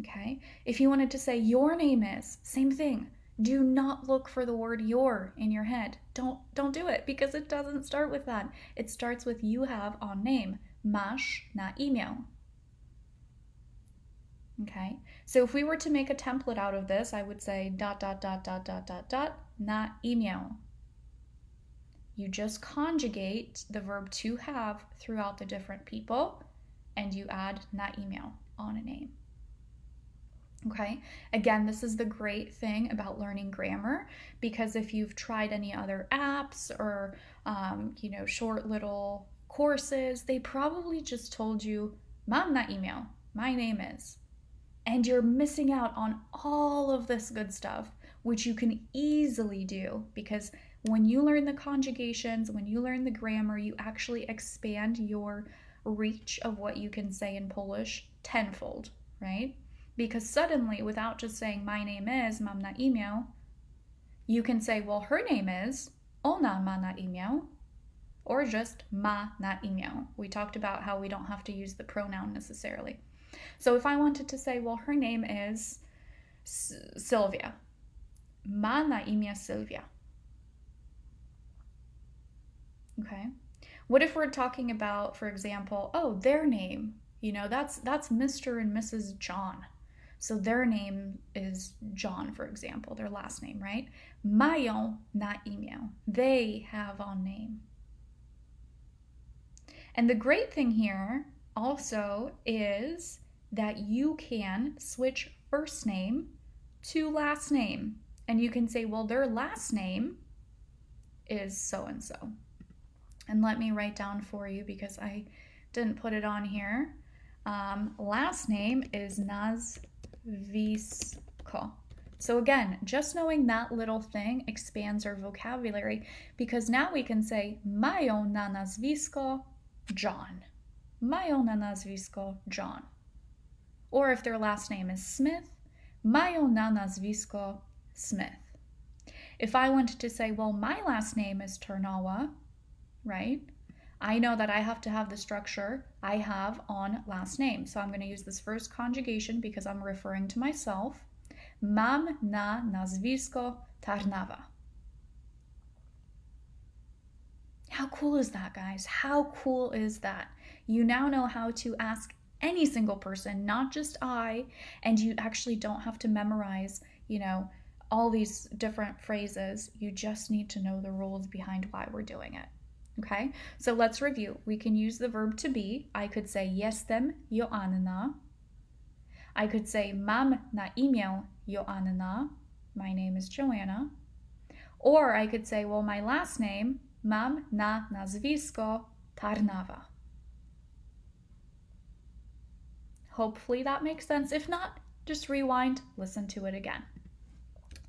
Okay? If you wanted to say your name is, same thing. Do not look for the word your in your head. Don't do it because it doesn't start with that. It starts with you have on name. Masz na imię. Okay? So if we were to make a template out of this, I would say ... na imię. You just conjugate the verb to have throughout the different people, and you add na imię on a name. Okay, again, this is the great thing about learning grammar, because if you've tried any other apps or short little courses, they probably just told you mam na imię, my name is, and you're missing out on all of this good stuff, which you can easily do, because when you learn the conjugations, when you learn the grammar, you actually expand your reach of what you can say in Polish tenfold, right? Because suddenly, without just saying my name is, mam na imię, you can say, well, her name is, ona ma na imię, or just ma na imię. We talked about how we don't have to use the pronoun necessarily. So if I wanted to say, well, her name is Sylvia, ma na imię Sylvia. Okay. What if we're talking about, for example, their name, that's Mr. and Mrs. John. So their name is John, for example, their last name, right? Mają na imię. They have on name. And the great thing here also is that you can switch first name to last name. And you can say, well, their last name is so-and-so. And let me write down for you because I didn't put it on here. Last name is nazwisko. So again, just knowing that little thing expands our vocabulary, because now we can say mają na nazwisko John. Mają na nazwisko John. Or if their last name is Smith, mają na nazwisko Smith. If I wanted to say, well, my last name is Turnawa, right? I know that I have to have the structure I have on last name. So I'm going to use this first conjugation because I'm referring to myself. Mam na nazwisko Tarnawa. How cool is that, guys? How cool is that? You now know how to ask any single person, not just I, and you actually don't have to memorize, all these different phrases. You just need to know the rules behind why we're doing it. Okay, so let's review. We can use the verb to be. I could say jestem Joanna. I could say mam na imię Joanna. My name is Joanna. Or I could say, well, my last name, mam na nazwisko Tarnawa. Hopefully that makes sense. If not, just rewind, listen to it again.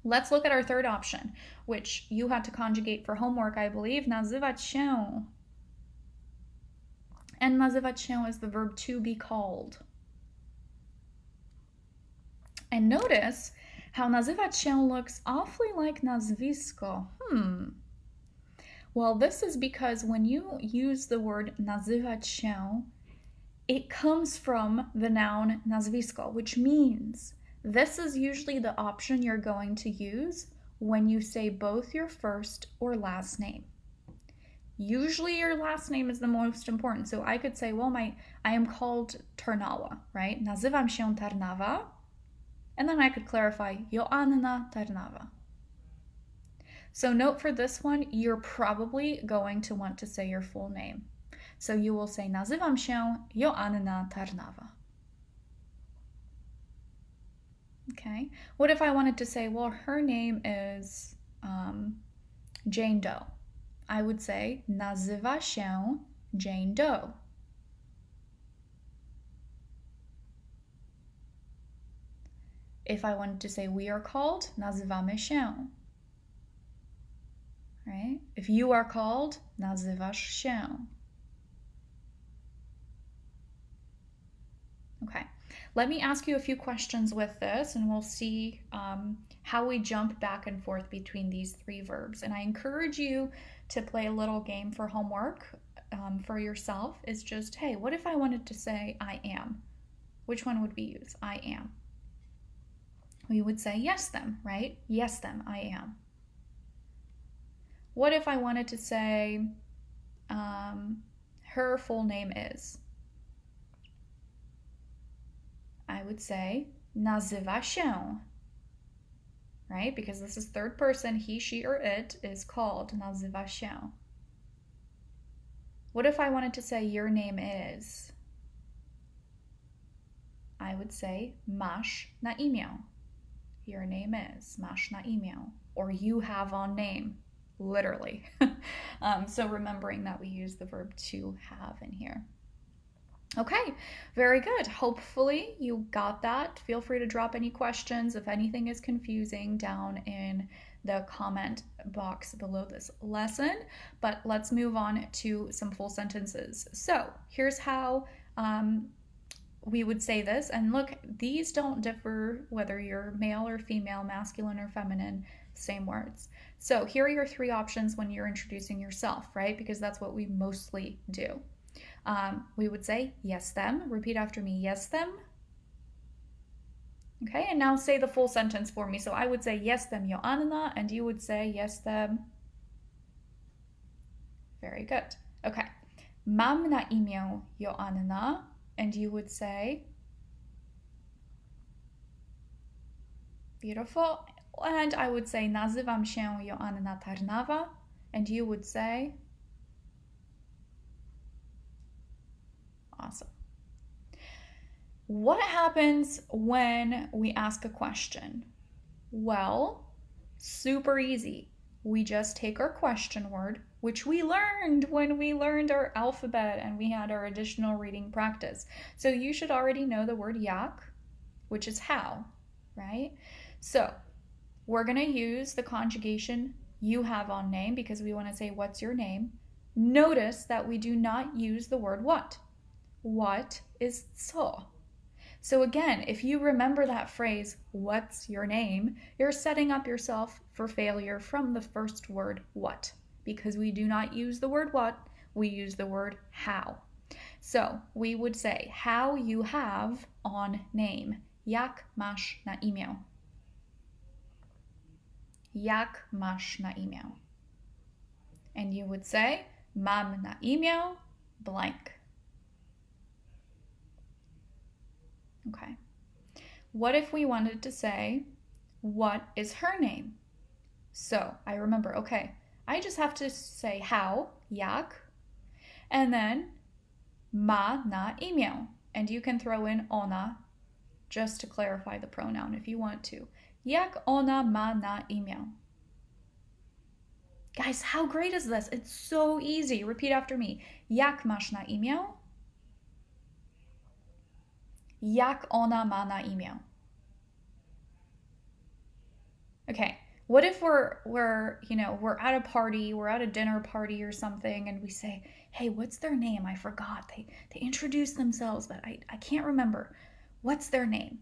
Let's look at our third option, which you had to conjugate for homework, I believe. Nazywać się. And nazywać się is the verb to be called. And notice how nazywać się looks awfully like nazwisko. Well, this is because when you use the word nazywać się, it comes from the noun nazwisko, which means this is usually the option you're going to use when you say both your first or last name. Usually your last name is the most important. So I could say, well, I am called Tarnawa, right? Nazywam się Tarnawa. And then I could clarify, Joanna Tarnawa. So note for this one, you're probably going to want to say your full name. So you will say, nazywam się Joanna Tarnawa. Okay. What if I wanted to say, well, her name is Jane Doe? I would say, nazywa się Jane Doe. If I wanted to say we are called, nazywamy się. Right? If you are called, nazywasz się. Okay. Let me ask you a few questions with this, and we'll see how we jump back and forth between these three verbs. And I encourage you to play a little game for homework for yourself. Is just, hey, what if I wanted to say I am? Which one would we use? I am. we would say yes them, right? Yes them, I am. What if I wanted to say her full name is? I would say nazywa się, right? Because this is third person, he, she, or it is called nazywa się. What if I wanted to say your name is? I would say masz na imię. Your name is masz na imię, or you have on name, literally. So remembering that we use the verb to have in here. Okay, very good. Hopefully you got that. Feel free to drop any questions if anything is confusing down in the comment box below this lesson. But let's move on to some full sentences. So here's how we would say this. And look, these don't differ whether you're male or female, masculine or feminine, same words. So here are your three options when you're introducing yourself, right? Because that's what we mostly do. We would say yes them. Repeat after me, yes them. Okay, and now say the full sentence for me. So I would say yes them Joanna, and you would say yes them. Very good. Okay. Mam na imię Joanna, and you would say. Beautiful. And I would say nazywam się Joanna Tarnawa, and you would say. Awesome. What happens when we ask a question? Well, super easy. We just take our question word, which we learned when we learned our alphabet and we had our additional reading practice. So you should already know the word jak, which is how, right? So we're going to use the conjugation you have on name because we want to say what's your name. Notice that we do not use the word what. What is co? So again, if you remember that phrase, what's your name, you're setting up yourself for failure from the first word what, because we do not use the word what, we use the word how. So we would say how you have on name. Jak masz na imię? Jak masz na imię? And you would say mam na imię blank. Okay. What if we wanted to say, what is her name? So I remember, okay, I just have to say how, jak, and then ma na imię. And you can throw in ona just to clarify the pronoun if you want to. Jak ona ma na imię? Guys, how great is this? It's so easy. Repeat after me. Jak masz na imię? Jak ona ma na imię? Okay, what if we're at a party, we're at a dinner party or something, and we say, hey, what's their name? I forgot. They introduced themselves, but I can't remember. What's their name?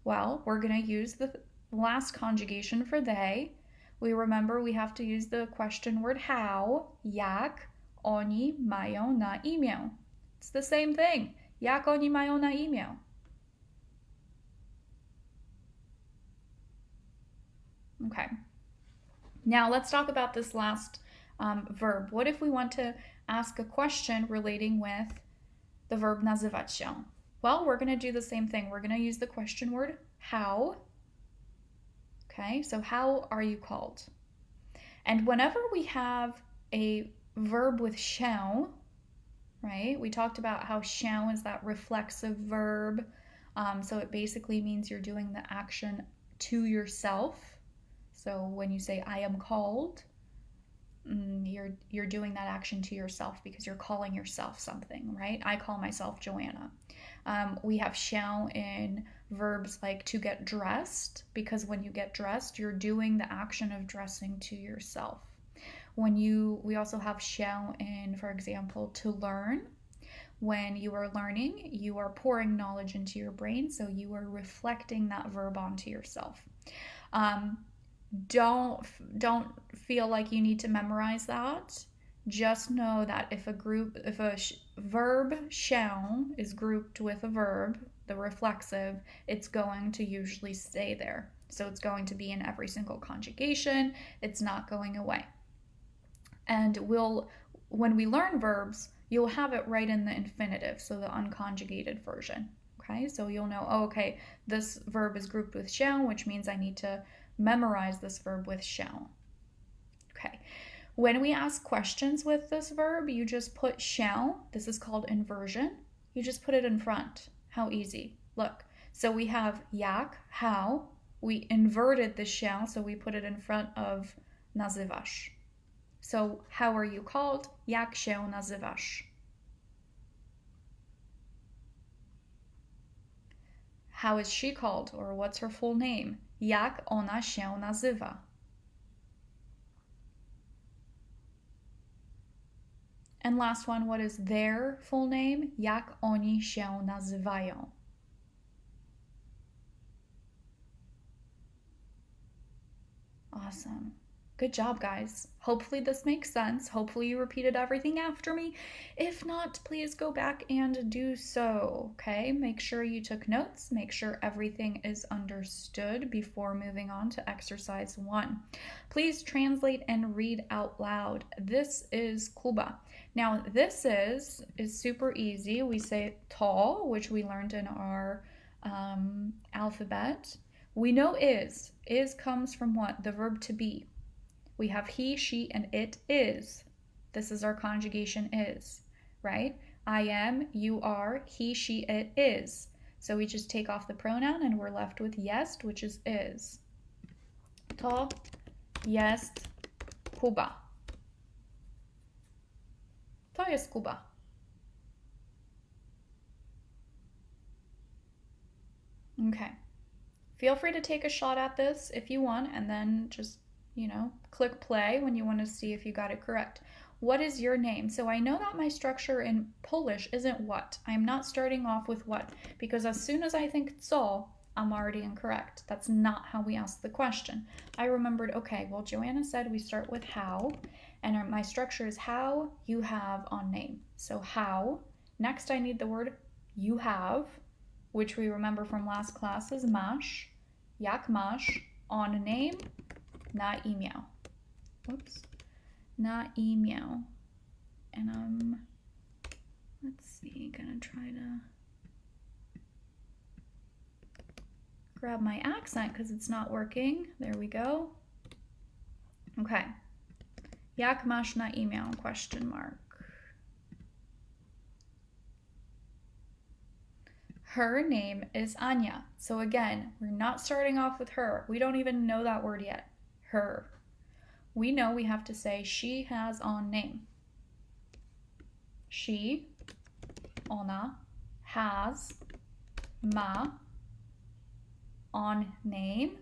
Well, we're going to use the last conjugation for they. We remember we have to use the question word how. Jak oni mają na imię? It's the same thing. Jak oni mają na imię? Okay. Now let's talk about this last verb. What if we want to ask a question relating with the verb nazywać się? Well, we're going to do the same thing. We're going to use the question word how. Okay, so how are you called? And whenever we have a verb with się, right, we talked about how się is that reflexive verb. So it basically means you're doing the action to yourself. So when you say I am called, you're doing that action to yourself because you're calling yourself something, right? I call myself Joanna. We have się in verbs like to get dressed, because when you get dressed, you're doing the action of dressing to yourself. We also have się in, for example, to learn. When you are learning, you are pouring knowledge into your brain, so you are reflecting that verb onto yourself. Don't feel like you need to memorize that. Just know that if a verb się is grouped with a verb, the reflexive, it's going to usually stay there. So it's going to be in every single conjugation. It's not going away. And when we learn verbs, you'll have it right in the infinitive, so the unconjugated version. Okay, so you'll know, oh, okay, this verb is grouped with shall, which means I need to memorize this verb with shall. Okay, when we ask questions with this verb, you just put shall. This is called inversion. You just put it in front. How easy. Look, so we have jak, how. We inverted the shall, so we put it in front of nazywasz. So how are you called? Jak się nazywasz? How is she called, or what's her full name? Jak ona się nazywa? And last one, what is their full name? Jak oni się nazywają? Awesome. Good job, guys. Hopefully this makes sense. Hopefully you repeated everything after me. If not, please go back and do so, okay? Make sure you took notes. Make sure everything is understood before moving on to exercise 1. Please translate and read out loud. This is Kuba. Now, this is super easy. We say to, which we learned in our alphabet. We know is. Is comes from what? The verb to be. We have he, she, and it is. This is our conjugation is, right? I am, you are, he, she, it is. So we just take off the pronoun and we're left with jest, which is is. To jest Kuba. To jest Kuba. Okay. Feel free to take a shot at this if you want, and then just click play when you want to see if you got it correct. What is your name? So I know that my structure in Polish isn't what. I'm not starting off with what, because as soon as I think co, I'm already incorrect. That's not how we ask the question. I remembered, okay, well, Joanna said we start with how, and my structure is how you have on name. So how. Next, I need the word you have, which we remember from last class is masz. Jak masz on name, na imię. Oops. Na imię. And let's see, gonna try to grab my accent because it's not working. There we go. Okay. Jak masz na imię? Question mark. Her name is Anya. So again, we're not starting off with her. We don't even know that word yet. Her. We know we have to say she has on name. She, ona, has, ma, on name.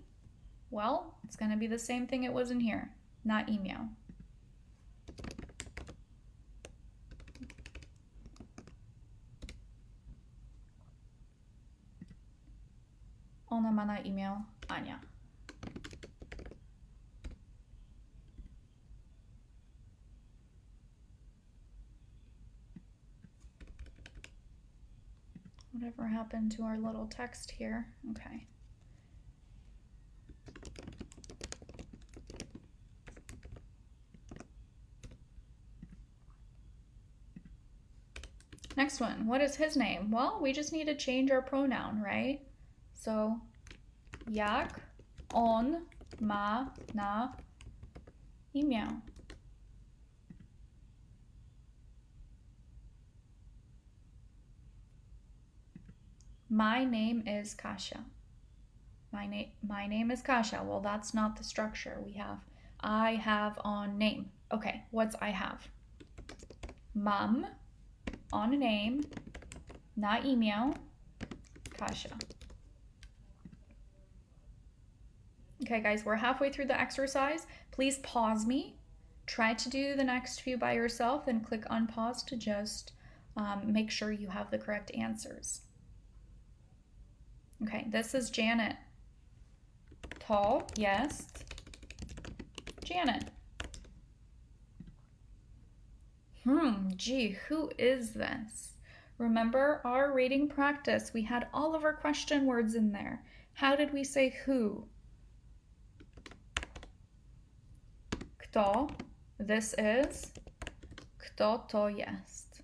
Well, it's going to be the same thing it was in here. Na imię. Ona ma na imię Ania. Whatever happened to our little text here? Okay. Next one, what is his name? Well, we just need to change our pronoun, right? So, jak on ma na imię? My name is Kasia. My name is Kasia. Well, that's not the structure. We have I have on name. Okay, what's I have? Mam on name, na imię, Kasia. Okay, guys, we're halfway through the exercise. Please pause me. Try to do the next few by yourself and click unpause to just make sure you have the correct answers. Okay, this is Janet. To jest Janet. Gee, who is this? Remember our reading practice? We had all of our question words in there. How did we say who? kto. This is kto to jest.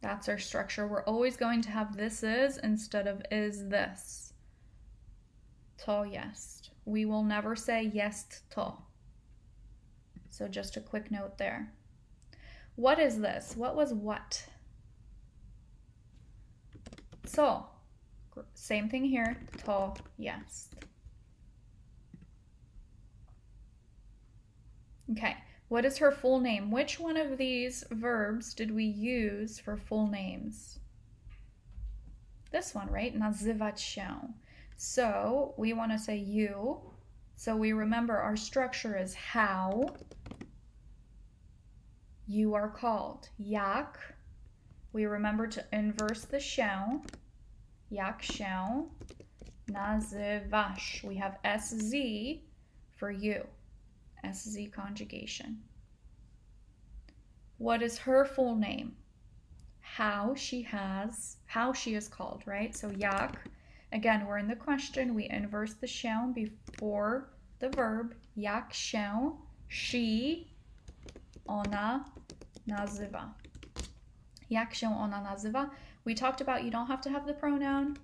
That's our structure. We're always going to have this is instead of is this. To jest. We will never say jest to. So just a quick note there. What is this? What was what? Co. Same thing here. To jest. Okay. What is her full name? Which one of these verbs did we use for full names? This one, right? Nazywać się. So we want to say you. So we remember our structure is how you are called. Jak. We remember to inverse the się. Jak się nazywasz. We have SZ for you. SZ conjugation. What is her full name? How she is called, right? So jak, again, we're in the question, we inverse the się before the verb. Jak się she, ona nazywa. Jak się ona nazywa. We talked about you don't have to have the pronoun.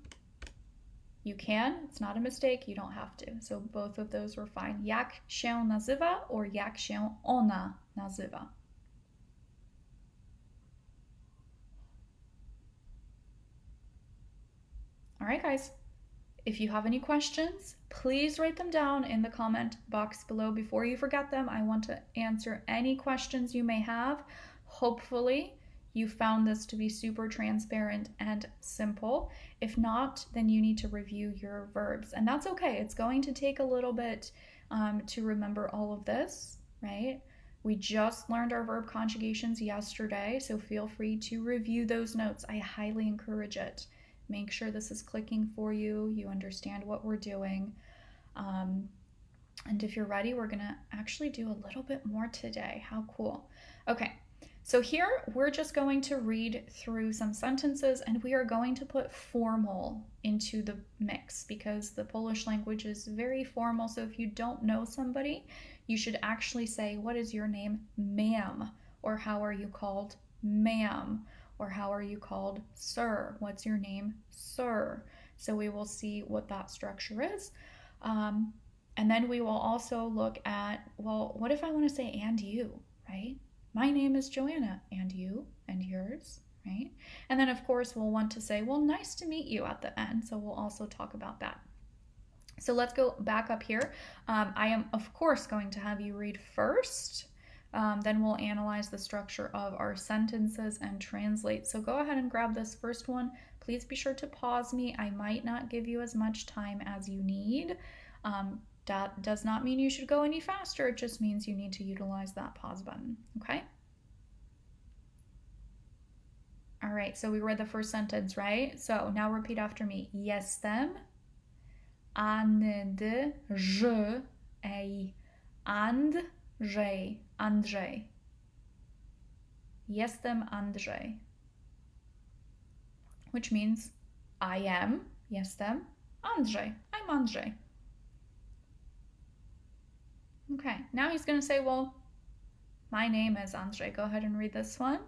You can, it's not a mistake, you don't have to. So both of those were fine. Jak się nazywa or jak się ona nazywa. All right, guys. If you have any questions, please write them down in the comment box below before you forget them. I want to answer any questions you may have. Hopefully, you found this to be super transparent and simple. If not, then you need to review your verbs. And that's okay. It's going to take a little bit to remember all of this, right? We just learned our verb conjugations yesterday, so feel free to review those notes. I highly encourage it. Make sure this is clicking for you. You understand what we're doing. And if you're ready, we're going to actually do a little bit more today. How cool. Okay. So here we're just going to read through some sentences and we are going to put formal into the mix because the Polish language is very formal. So if you don't know somebody, you should actually say, what is your name, ma'am? Or how are you called, ma'am? Or how are you called, sir? What's your name, sir? So we will see what that structure is. And then we will also look at, well, what if I want to say and you, right? My name is Joanna, and you, and yours, right? And then, of course, we'll want to say, well, nice to meet you at the end. So we'll also talk about that. So let's go back up here. I am, of course, going to have you read first. Then we'll analyze the structure of our sentences and translate. So go ahead and grab this first one. Please be sure to pause me. I might not give you as much time as you need. That does not mean you should go any faster. It just means you need to utilize that pause button, okay? All right, so we read the first sentence, right? So now repeat after me. Jestem Andrzej. Andrzej. Jestem Andrzej. Which means I am, jestem, Andrzej. I'm Andrzej. Okay, now he's going to say, well, my name is Andrzej. Go ahead and read this one.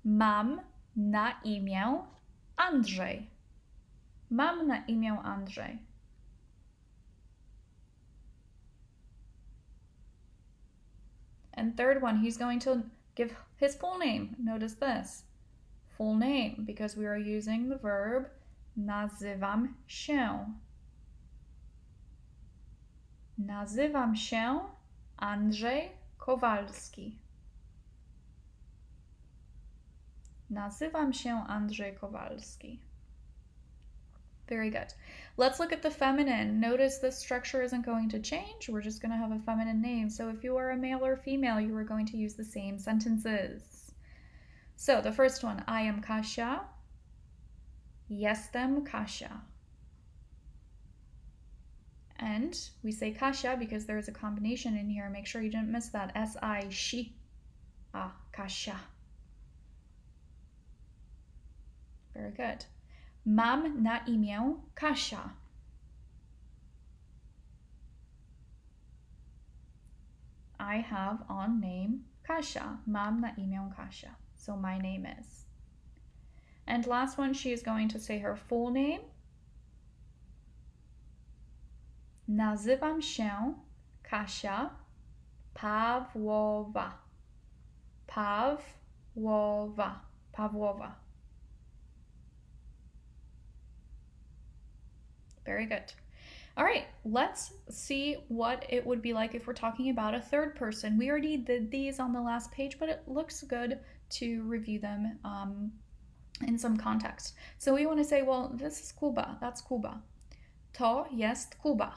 Mam na imię Andrzej. Mam na imię Andrzej. And third one, he's going to give his full name. Notice this. Full name, because we are using the verb nazywam się. Nazywam się Andrzej Kowalski. Nazywam się Andrzej Kowalski. Very good. Let's look at the feminine. Notice the structure isn't going to change. We're just going to have a feminine name. So if you are a male or female, you are going to use the same sentences. So the first one, I am Kasia. Jestem Kasia. And we say Kasia because there's a combination in here. Make sure you didn't miss that. S-I, she. Ah, Kasia. Very good. Mam na imię Kasia. I have on name Kasia. Mam na imię Kasia. So my name is. And last one, she is going to say her full name. Nazywam się Kasia Pawłowa. Pawłowa. Pawłowa. Very good. All right, let's see what it would be like if we're talking about a third person. We already did these on the last page, but it looks good to review them in some context. So we want to say, well, this is Kuba. That's Kuba. To jest Kuba.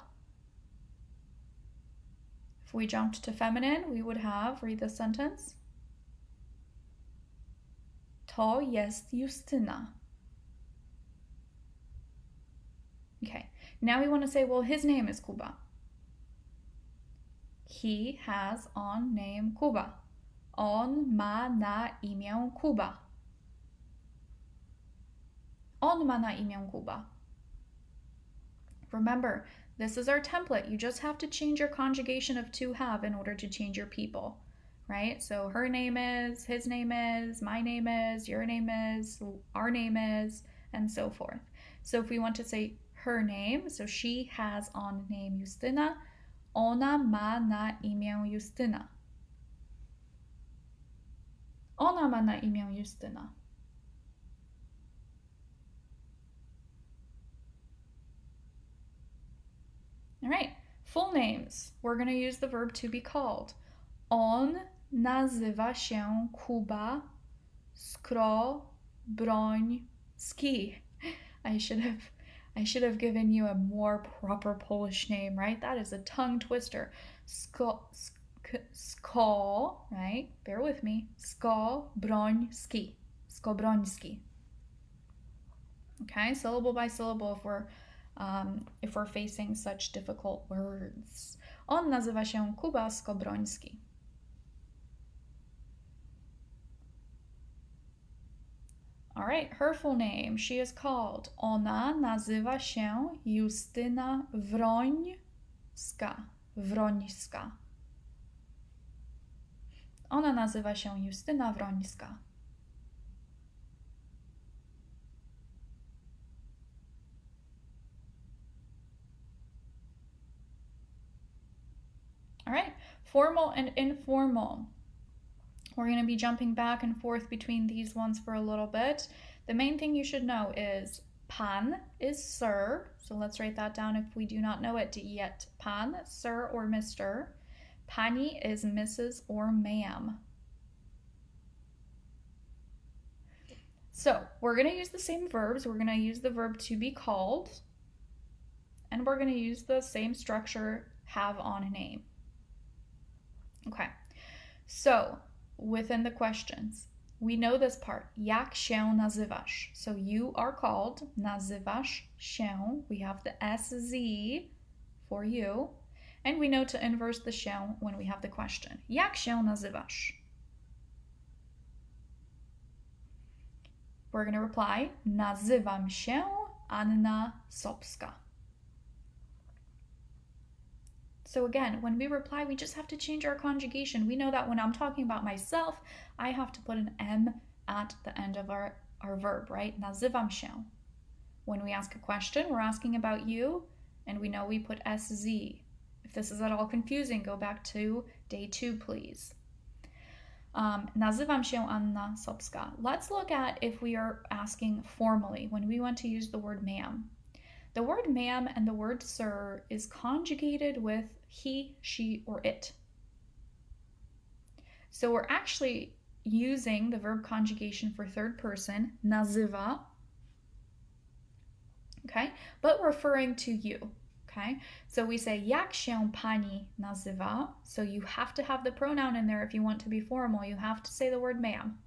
If we jumped to feminine, we would have, read this sentence. To jest Justyna. Okay, now we want to say, well, his name is Kuba. He has on name Kuba. On ma na imię Kuba. On ma na imię Kuba. Remember, this is our template. You just have to change your conjugation of to have in order to change your people, right? So her name is, his name is, my name is, your name is, our name is, and so forth. So if we want to say her name, so she has on name Justyna, ona ma na imię Justyna. Ona ma na imię Justyna. All right, full names. We're going to use the verb to be called. On nazywa się Kuba Skrobroński. I should have given you a more proper Polish name, right? That is a tongue twister. Right? Bear with me. Skobroński. Skobroński. Okay, syllable by syllable if we're facing such difficult words. On nazywa się Kuba Skobroński. All right, her full name, she is called. Ona nazywa się Justyna Wrońska. Wrońska. Ona nazywa się Justyna Wrońska. All right, formal and informal. We're going to be jumping back and forth between these ones for a little bit. The main thing you should know is pan is sir. So let's write that down if we do not know it yet. Pan, sir or Mr. Pani is Mrs. or ma'am. So we're going to use the same verbs. We're going to use the verb to be called. And we're going to use the same structure, have on name. Okay, so within the questions, we know this part. Jak się nazywasz? So you are called. Nazywasz się. We have the SZ for you. And we know to inverse the się when we have the question. Jak się nazywasz? We're going to reply. Nazywam się Anna Sobska. So again, when we reply, we just have to change our conjugation. We know that when I'm talking about myself, I have to put an M at the end of our verb, right? Nazywam się. When we ask a question, we're asking about you, and we know we put SZ. If this is at all confusing, go back to day 2, please. Nazywam się Anna Sobska. Let's look at if we are asking formally, when we want to use the word ma'am. The word ma'am and the word sir is conjugated with he, she, or it. So we're actually using the verb conjugation for third person, nazywa, okay, but referring to you, okay? So we say, jak się pani nazywa? So you have to have the pronoun in there if you want to be formal. You have to say the word ma'am.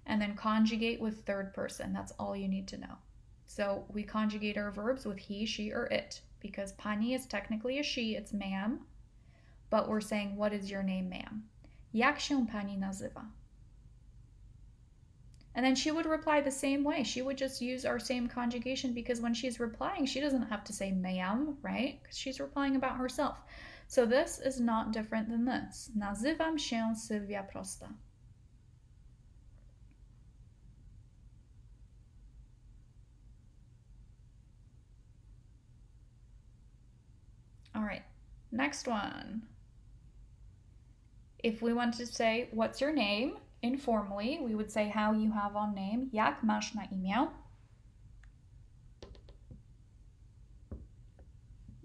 And then conjugate with third person. That's all you need to know. So we conjugate our verbs with he, she, or it, because pani is technically a she, it's ma'am, but we're saying, what is your name, ma'am? Jak się pani nazywa? And then she would reply the same way. She would just use our same conjugation because when she's replying, she doesn't have to say ma'am, right? Because she's replying about herself. So this is not different than this. Nazywam się Sylwia Prosta. All right, next one. If we want to say, what's your name? Informally, we would say how you have on name. Jak masz na imię?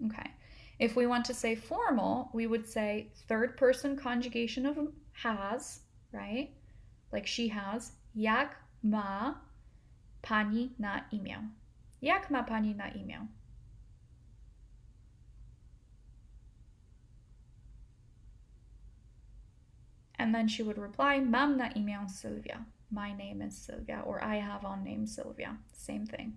Okay. If we want to say formal, we would say third person conjugation of has, right? Like she has. Jak ma pani na imię? Jak ma pani na imię? And then she would reply, mam na imię Sylwia. My name is Sylvia, or I have on name Sylvia. Same thing.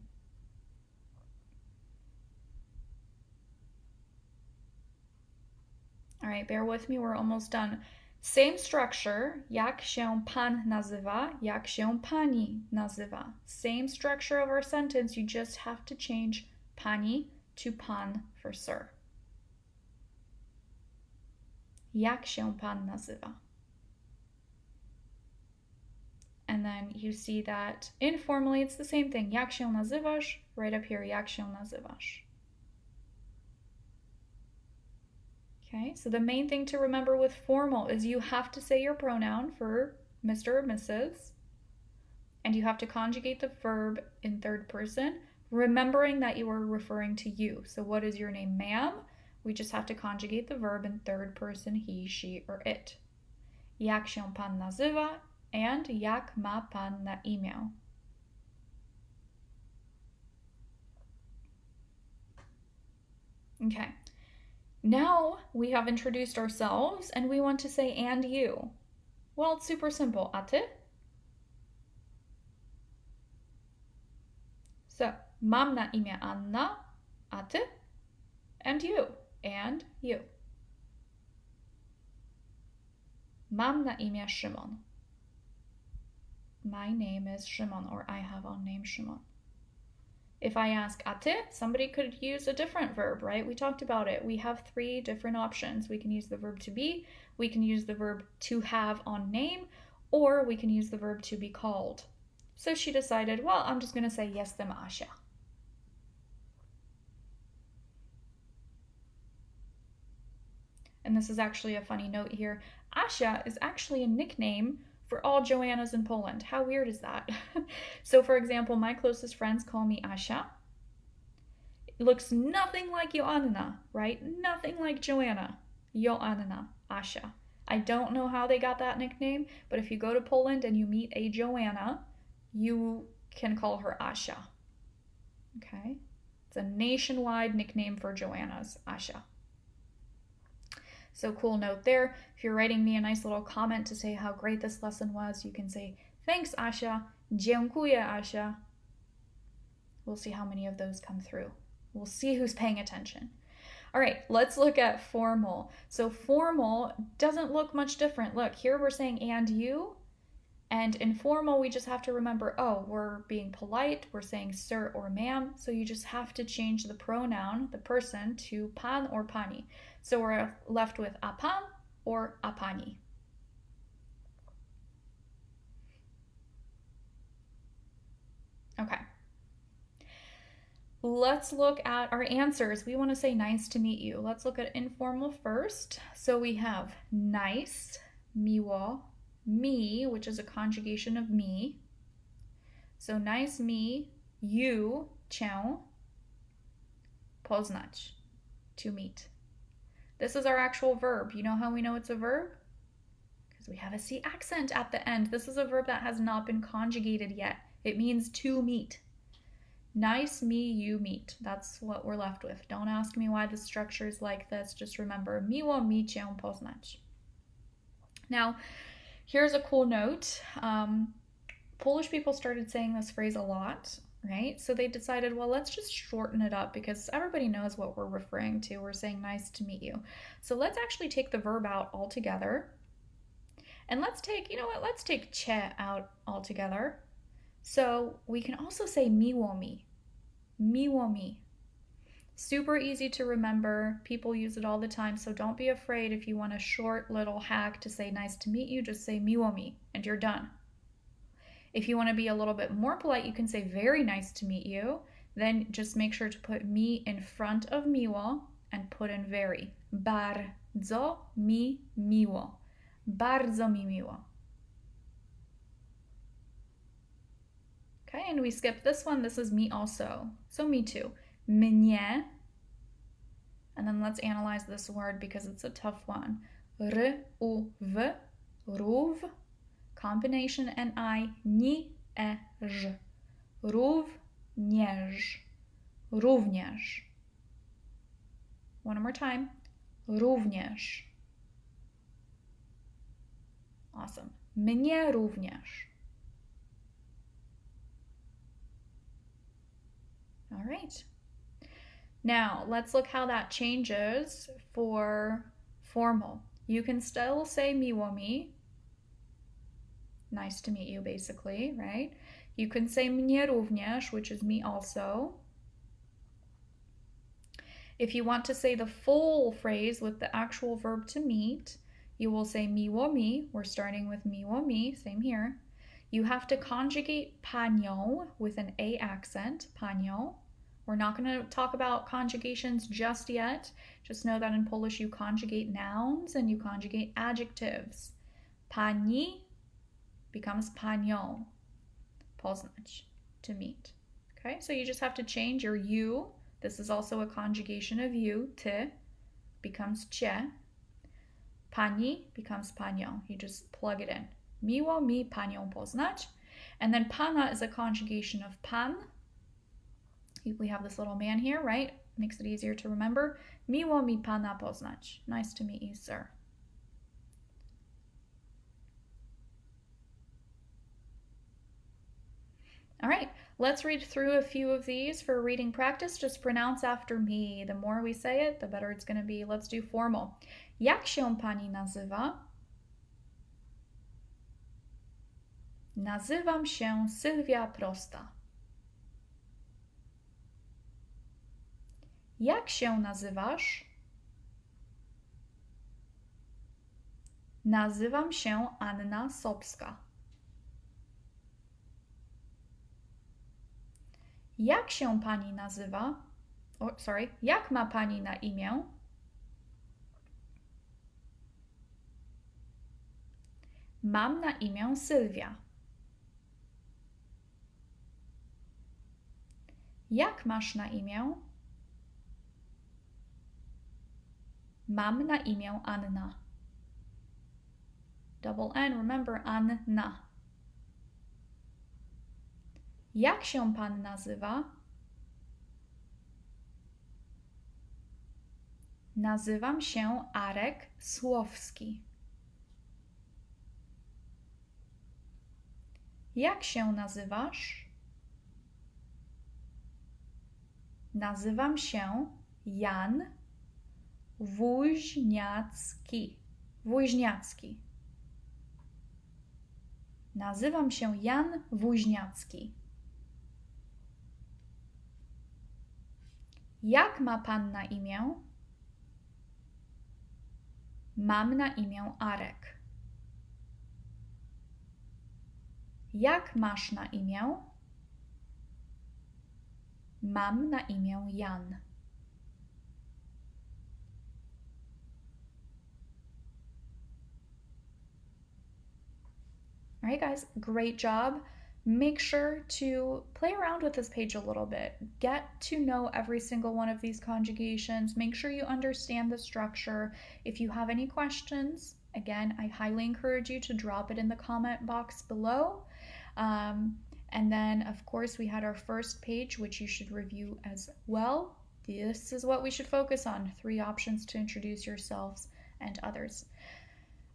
All right, bear with me, we're almost done. Same structure, jak się pan nazywa, jak się pani nazywa. Same structure of our sentence, you just have to change pani to pan for sir. Jak się pan nazywa? And then you see that informally it's the same thing. Jak się nazywasz? Right up here, jak się nazywasz. Okay, so the main thing to remember with formal is you have to say your pronoun for Mr. or Mrs. And you have to conjugate the verb in third person, remembering that you are referring to you. So what is your name, ma'am? We just have to conjugate the verb in third person, he, she, or it. Jak się pan nazywa? And jak ma pan na imię? Okay. Now we have introduced ourselves and we want to say and you. Well, it's super simple. A ty? So, mam na imię Anna, a ty? And you. And you. Mam na imię Szymon. My name is Shimon, or I have on name Shimon. If I ask a ty, somebody could use a different verb, right? We talked about it. We have 3 different options. We can use the verb to be, we can use the verb to have on name, or we can use the verb to be called. So she decided, well, I'm just going to say jestem Asia. And this is actually a funny note here. Asia is actually a nickname for all Joannas in Poland. How weird is that? So for example, my closest friends call me Asia. It looks nothing like Joanna, right? Nothing like Joanna. Joanna, Asia. I don't know how they got that nickname, but if you go to Poland and you meet a Joanna, you can call her Asia. Okay? It's a nationwide nickname for Joannas, Asia. So cool note there. If you're writing me a nice little comment to say how great this lesson was, you can say, thanks, Asia. Dziękuję, Asia. We'll see how many of those come through. We'll see who's paying attention. All right, let's look at formal. So formal doesn't look much different. Look, here we're saying and you. And informal, we just have to remember, oh, we're being polite. We're saying sir or ma'am. So you just have to change the pronoun, the person, to pan or pani. So we're left with a pan or a pani. Okay. Let's look at our answers. We want to say nice to meet you. Let's look at informal first. So we have nice, miło, me, which is a conjugation of me. So nice me, you, cię, poznać, to meet. This is our actual verb. You know how we know it's a verb? Because we have a C accent at the end. This is a verb that has not been conjugated yet. It means to meet. Nice, me, you, meet. That's what we're left with. Don't ask me why the structure is like this. Just remember, miło mi cię poznać. Now, here's a cool note. Polish people started saying this phrase a lot, right? So they decided, well, let's just shorten it up because everybody knows what we're referring to. We're saying nice to meet you. So let's actually take the verb out altogether. And let's take, let's take cię out altogether. So we can also say miło mi. Miło mi. Super easy to remember. People use it all the time, so don't be afraid if you want a short little hack to say nice to meet you, just say miło mi and you're done. If you want to be a little bit more polite, you can say very nice to meet you. Then just make sure to put mi in front of miło and put in very. Bardzo mi miło. Bardzo mi miło. Okay, and we skip this one. This is me also. So me too. Mnie. And then let's analyze this word because it's a tough one. R, u, w, rów. Combination ni, ni, e, ż. Również. Również. One more time. Również. Awesome. Mnie również. All right. Now, let's look how that changes for formal. You can still say miło mi. Nice to meet you, basically, right? You can say mnie również, which is me also. If you want to say the full phrase with the actual verb to meet, you will say miło mi. We're starting with miło mi, same here. You have to conjugate panią with an A accent, panią. We're not going to talk about conjugations just yet. Just know that in Polish you conjugate nouns and you conjugate adjectives. Pani becomes panią. Poznać, to meet. Okay, so you just have to change your you. This is also a conjugation of you. Ty becomes cię. Pani becomes panią. You just plug it in. Miło mi panią poznać. And then pana is a conjugation of pan. We have this little man here, right? Makes it easier to remember. Miło mi pana poznać. Nice to meet you, sir. All right, let's read through a few of these for reading practice. Just pronounce after me. The more we say it, the better it's going to be. Let's do formal. Jak się pani nazywa? Nazywam się Sylwia Prosta. Jak się nazywasz? Nazywam się Anna Sobska. Jak się pani nazywa? Jak ma pani na imię? Mam na imię Sylwia. Jak masz na imię? Mam na imię Anna. Double N, remember, Anna. Jak się pan nazywa? Nazywam się Arek Słowski. Jak się nazywasz? Nazywam się Jan Woźniacki. Woźniacki. Nazywam się Jan Woźniacki. Jak ma pan na imię? Mam na imię Arek. Jak masz na imię? Mam na imię Jan. All right, guys, great job. Make sure to play around with this page a little bit. Get to know every single one of these conjugations. Make sure you understand the structure. If you have any questions, again, I highly encourage you to drop it in the comment box below. And then, of course, we had our first page, which you should review as well. This is what we should focus on. 3 options to introduce yourselves and others.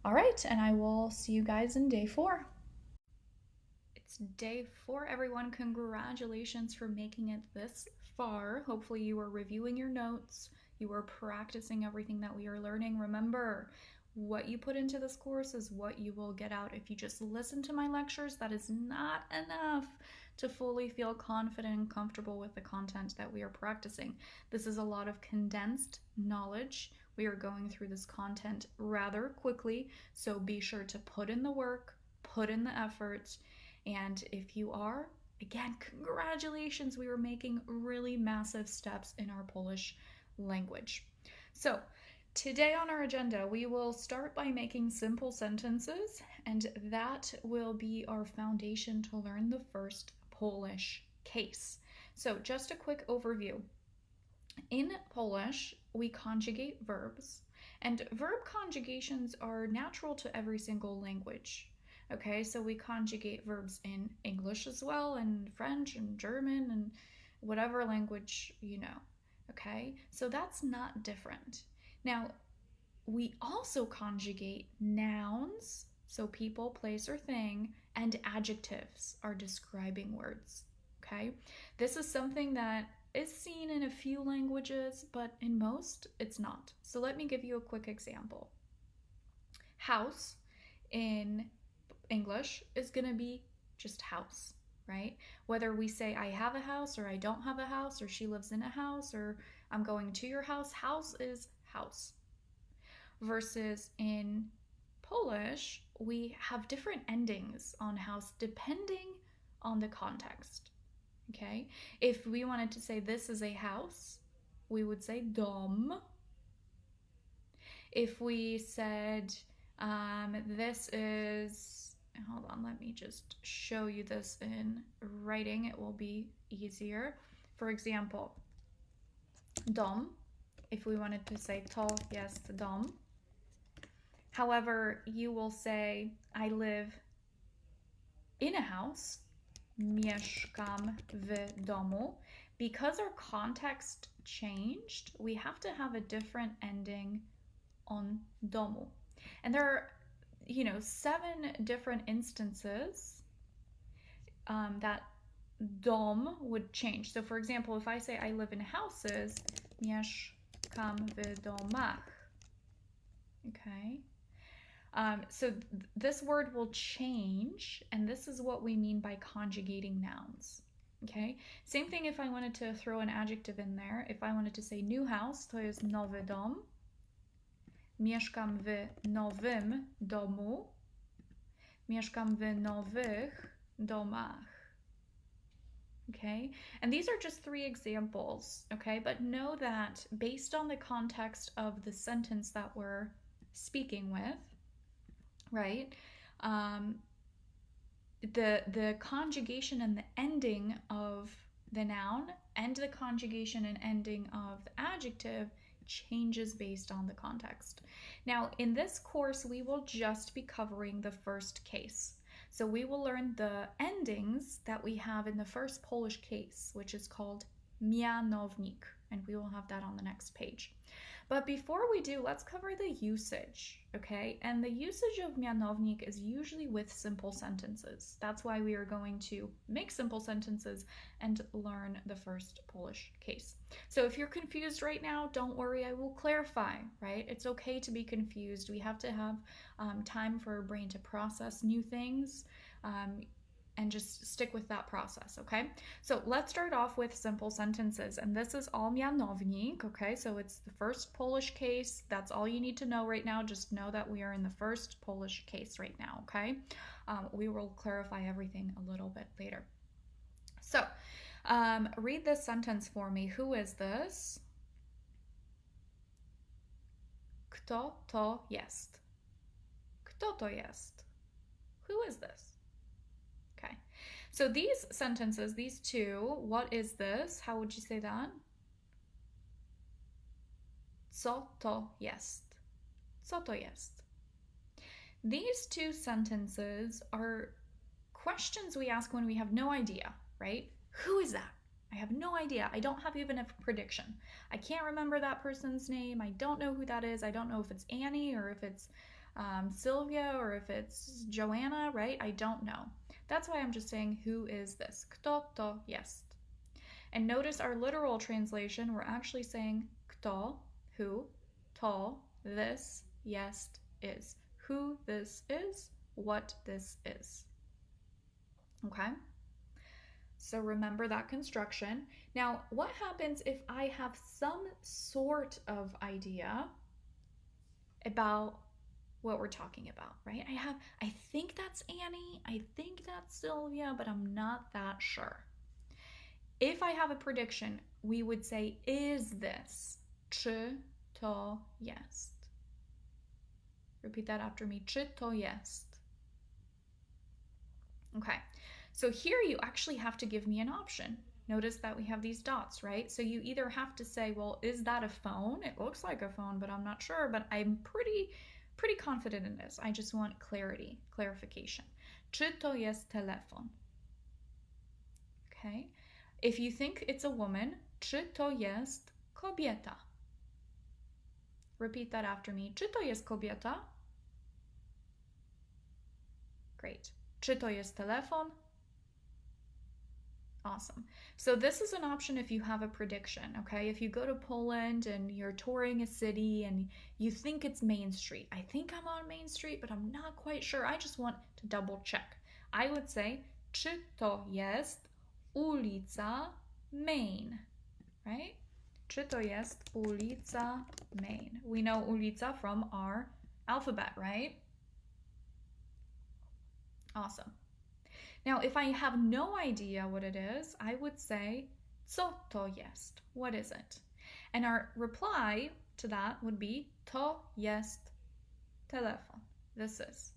All right, and I will see you guys in day 4. It's day 4, everyone. Congratulations for making it this far. Hopefully you are reviewing your notes. You are practicing everything that we are learning. Remember, what you put into this course is what you will get out. If you just listen to my lectures, that is not enough to fully feel confident and comfortable with the content that we are practicing. This is a lot of condensed knowledge. We are going through this content rather quickly, so be sure to put in the work, put in the effort, and if you are, again, congratulations, we were making really massive steps in our Polish language. So, today on our agenda, we will start by making simple sentences, and that will be our foundation to learn the first Polish case. So, just a quick overview. In Polish, we conjugate verbs, and verb conjugations are natural to every single language. Okay, so we conjugate verbs in English as well, and French and German and whatever language you know. Okay, so that's not different. Now, we also conjugate nouns, so people, place, or thing, and adjectives are describing words. Okay, this is something that is seen in a few languages, but in most, it's not. So let me give you a quick example. House in English is going to be just house, right? Whether we say I have a house or I don't have a house or she lives in a house or I'm going to your house, house is house. Versus in Polish, we have different endings on house depending on the context. Okay? If we wanted to say this is a house, we would say dom. If we said this is, hold on, let me just show you this in writing, it will be easier. For example, dom, if we wanted to say to jest dom. However, you will say I live in a house, mieszkam w domu. Because our context changed, we have to have a different ending on domu. And there are, 7 different instances that dom would change. So for example, if I say I live in houses, mieszkam w domach. Okay. So this word will change, and this is what we mean by conjugating nouns. Okay. Same thing if I wanted to throw an adjective in there. If I wanted to say new house, to jest nowy dom. Mieszkam w nowym domu. Mieszkam w nowych domach. Okay, and these are just 3 examples, okay? But know that based on the context of the sentence that we're speaking with, right, the conjugation and the ending of the noun and the conjugation and ending of the adjective changes based on the context. Now, in this course, we will just be covering the first case. So we will learn the endings that we have in the first Polish case, which is called mianownik, and we will have that on the next page. But before we do, let's cover the usage, okay? And the usage of mianownik is usually with simple sentences. That's why we are going to make simple sentences and learn the first Polish case. So if you're confused right now, don't worry, I will clarify, right? It's okay to be confused. We have to have time for our brain to process new things. And just stick with that process, okay? So let's start off with simple sentences, and this is all mianownik, okay? So it's the first Polish case. That's all you need to know right now. Just know that we are in the first Polish case right now, okay? We will clarify everything a little bit later. So read this sentence for me. Who is this? Kto to jest? Kto to jest? Who is this? Okay, so these sentences, these 2, what is this? How would you say that? Co to jest? Co to jest? These 2 sentences are questions we ask when we have no idea, right? Who is that? I have no idea. I don't have even a prediction. I can't remember that person's name. I don't know who that is. I don't know if it's Annie or if it's Sylvia or if it's Joanna, right? I don't know. That's why I'm just saying, who is this? Kto to jest? And notice our literal translation, we're actually saying kto, who, to, this, jest, is. Who this is, what this is. Okay? So remember that construction. Now, what happens if I have some sort of idea about what we're talking about, right? I think that's Annie, I think that's Sylvia, but I'm not that sure. If I have a prediction, we would say, is this? Czy to jest? Repeat that after me. Czy to jest? Okay, so here you actually have to give me an option. Notice that we have these dots, right? So you either have to say, well, is that a phone? It looks like a phone, but I'm not sure, but I'm pretty confident in this. I just want clarification. Czy to jest telefon? Okay. If you think it's a woman, czy to jest kobieta? Repeat that after me. Czy to jest kobieta? Great. Czy to jest telefon? Awesome. So this is an option if you have a prediction, okay? If you go to Poland and you're touring a city and you think it's Main Street. I think I'm on Main Street, but I'm not quite sure. I just want to double check. I would say, czy to jest ulica Main, right? Czy to jest ulica Main? We know ulica from our alphabet, right? Awesome. Now, if I have no idea what it is, I would say, co to jest? What is it? And our reply to that would be, to jest telefon. This is.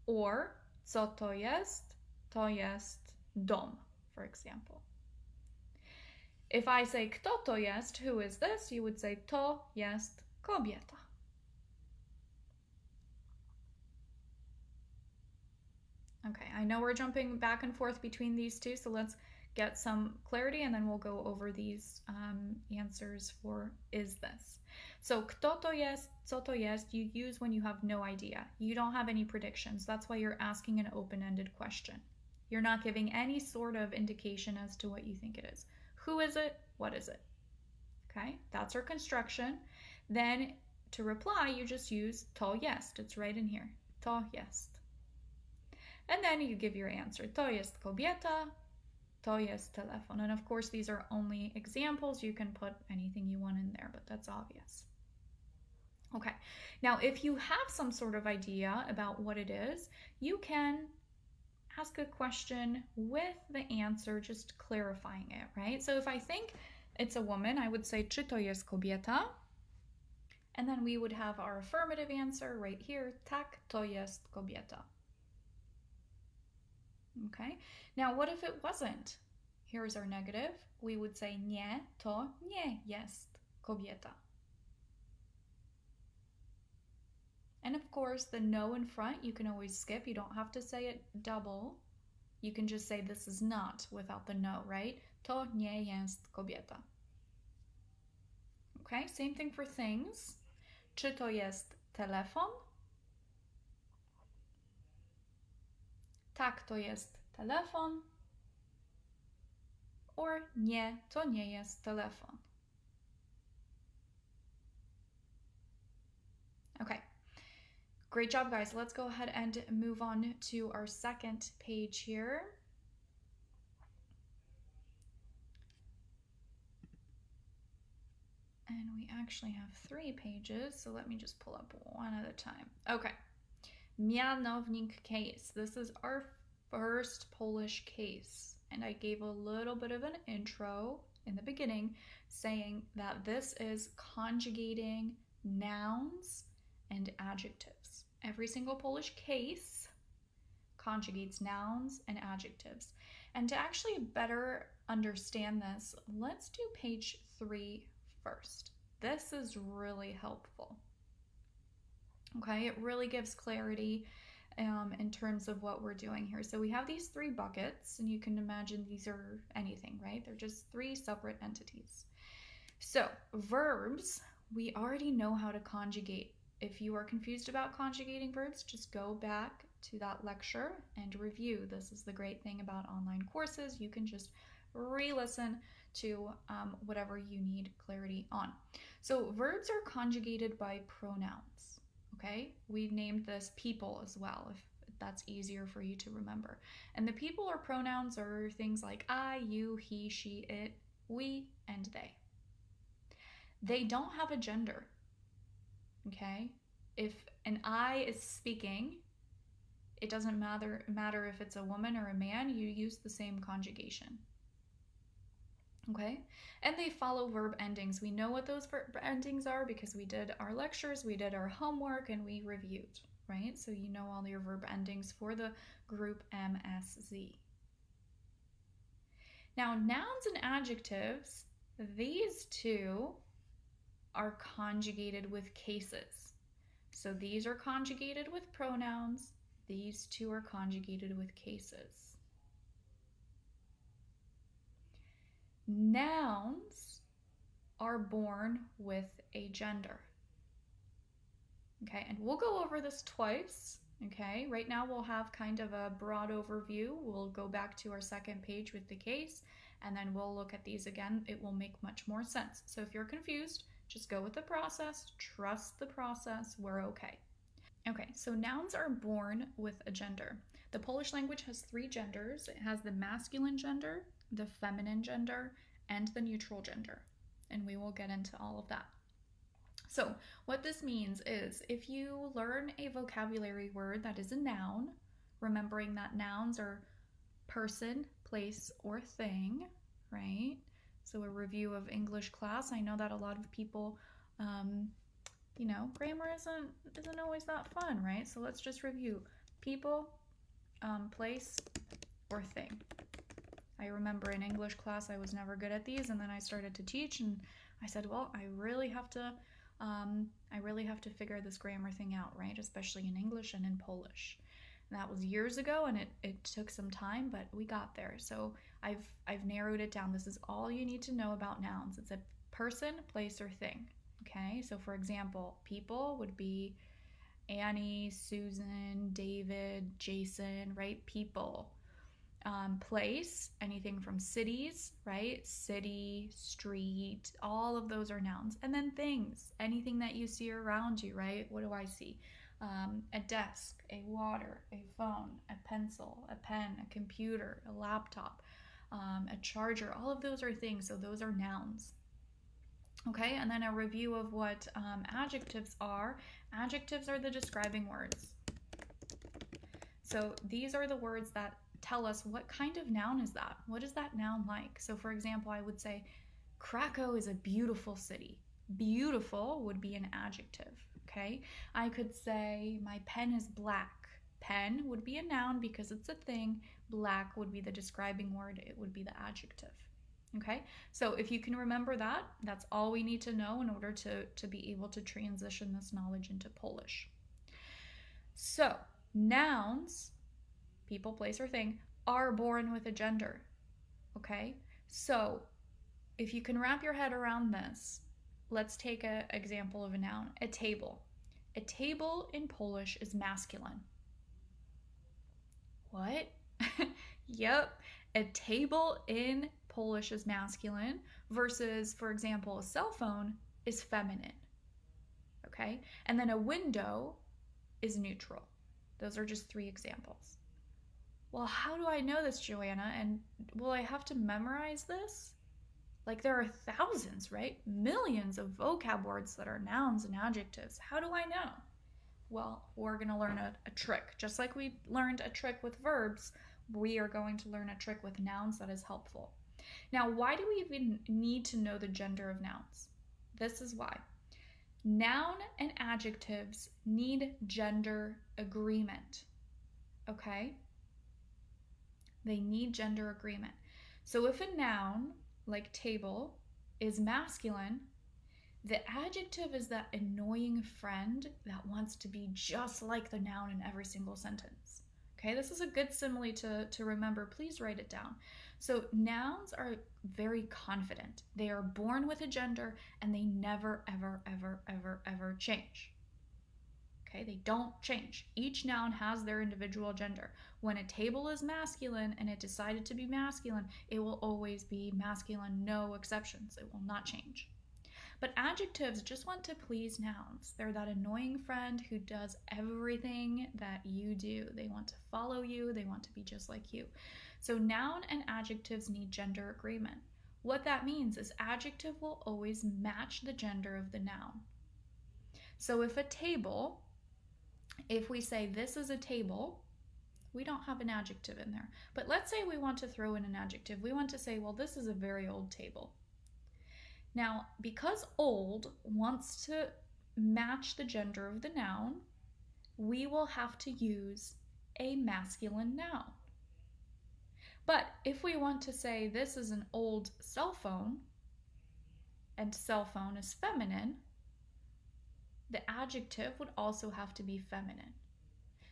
Or, co to jest? To jest dom, for example. If I say, kto to jest? Who is this? You would say, to jest kobieta. Okay, I know we're jumping back and forth between these two, so let's get some clarity and then we'll go over these answers for is this. So, kto to jest, co to jest, you use when you have no idea. You don't have any predictions. That's why you're asking an open-ended question. You're not giving any sort of indication as to what you think it is. Who is it? What is it? Okay, that's our construction. Then to reply, you just use to jest. It's right in here. To jest. And then you give your answer. To jest kobieta, to jest telefon. And of course, these are only examples. You can put anything you want in there, but that's obvious. Okay, now if you have some sort of idea about what it is, you can ask a question with the answer, just clarifying it, right? So if I think it's a woman, I would say, czy to jest kobieta? And then we would have our affirmative answer right here, tak, to jest kobieta. Okay, now what if it wasn't? Here's our negative. We would say, nie, to nie jest kobieta. And of course, the no in front, you can always skip. You don't have to say it double. You can just say this is not without the no, right? To nie jest kobieta. Okay, same thing for things. Czy to jest telefon? Tak, to jest telefon. Or nie, to nie jest telefon. Okay. Great job, guys. Let's go ahead and move on to our second page here. And we actually have 3 pages, so let me just pull up one at a time. Okay. Mianownik case. This is our first Polish case. And I gave a little bit of an intro in the beginning saying that this is conjugating nouns and adjectives. Every single Polish case conjugates nouns and adjectives. And to actually better understand this, let's do page 3 first. This is really helpful. Okay, it really gives clarity in terms of what we're doing here. So we have these 3 buckets, and you can imagine these are anything, right? They're just 3 separate entities. So verbs, we already know how to conjugate. If you are confused about conjugating verbs, just go back to that lecture and review. This is the great thing about online courses. You can just re-listen to whatever you need clarity on. So verbs are conjugated by pronouns, okay? We named this people as well. If that's easier for you to remember. And the people or pronouns are things like I, you, he, she, it, we, and they. They don't have a gender, okay? If an I is speaking, it doesn't matter if it's a woman or a man, you use the same conjugation. Okay? And they follow verb endings. We know what those verb endings are because we did our lectures, we did our homework, and we reviewed, right? So you know all your verb endings for the group MSZ. Now, nouns and adjectives, these two are conjugated with cases. So these are conjugated with pronouns. These two are conjugated with cases. Nouns are born with a gender. Okay, and we'll go over this twice. Okay, right now we'll have kind of a broad overview. We'll go back to our second page with the case, and then we'll look at these again. It will make much more sense. So if you're confused, just go with the process, trust the process, we're okay. Okay, so nouns are born with a gender. The Polish language has 3 genders. It has the masculine gender, the feminine gender, and the neutral gender. And we will get into all of that. So what this means is if you learn a vocabulary word that is a noun, remembering that nouns are person, place, or thing, right? So a review of English class. I know that a lot of people, grammar isn't always that fun, right? So let's just review people, place, or thing. I remember in English class I was never good at these, and then I started to teach, and I said, well, I really have to figure this grammar thing out, right? Especially in English and in Polish. And that was years ago, and it took some time, but we got there. So I've narrowed it down. This is all you need to know about nouns. It's a person, place, or thing. Okay, so for example, people would be Annie, Susan, David, Jason, right? People. Place, anything from cities, right? City, street, all of those are nouns. And then things, anything that you see around you, right? What do I see? A desk, a water, a phone, a pencil, a pen, a computer, a laptop, a charger. All of those are things, so those are nouns. Okay, and then a review of what adjectives are. Adjectives are the describing words. So these are the words that tell us what kind of noun is that? What is that noun like? So for example, I would say Krakow is a beautiful city. Beautiful would be an adjective, okay? I could say my pen is black. Pen would be a noun because it's a thing. Black would be the describing word. It would be the adjective. Okay, so if you can remember that, that's all we need to know in order to be able to transition this knowledge into Polish. So, nouns, people, place, or thing, are born with a gender. Okay, so if you can wrap your head around this, let's take an example of a noun, a table. A table in Polish is masculine. What? Yep, a table in Polish is masculine versus, for example, a cell phone is feminine. Okay? And then a window is neutral. Those are just 3 examples. Well, how do I know this, Joanna? And will I have to memorize this? Like there are thousands, right? Millions of vocab words that are nouns and adjectives. How do I know? Well, we're going to learn a trick. Just like we learned a trick with verbs, we are going to learn a trick with nouns that is helpful. Now, why do we even need to know the gender of nouns? This is why. Noun and adjectives need gender agreement. Okay? They need gender agreement. So if a noun, like table, is masculine, the adjective is that annoying friend that wants to be just like the noun in every single sentence. Okay, this is a good simile to remember. Please write it down. So nouns are very confident. They are born with a gender and they never, ever, ever, ever, ever change. Okay, they don't change. Each noun has their individual gender. When a table is masculine and it decided to be masculine, it will always be masculine, no exceptions. It will not change. But adjectives just want to please nouns. They're that annoying friend who does everything that you do. They want to follow you, they want to be just like you. So noun and adjectives need gender agreement. What that means is adjective will always match the gender of the noun. So if we say this is a table, we don't have an adjective in there. But let's say we want to throw in an adjective. We want to say, well, this is a very old table. Now, because old wants to match the gender of the noun, we will have to use a masculine noun. But if we want to say this is an old cell phone, and cell phone is feminine, the adjective would also have to be feminine.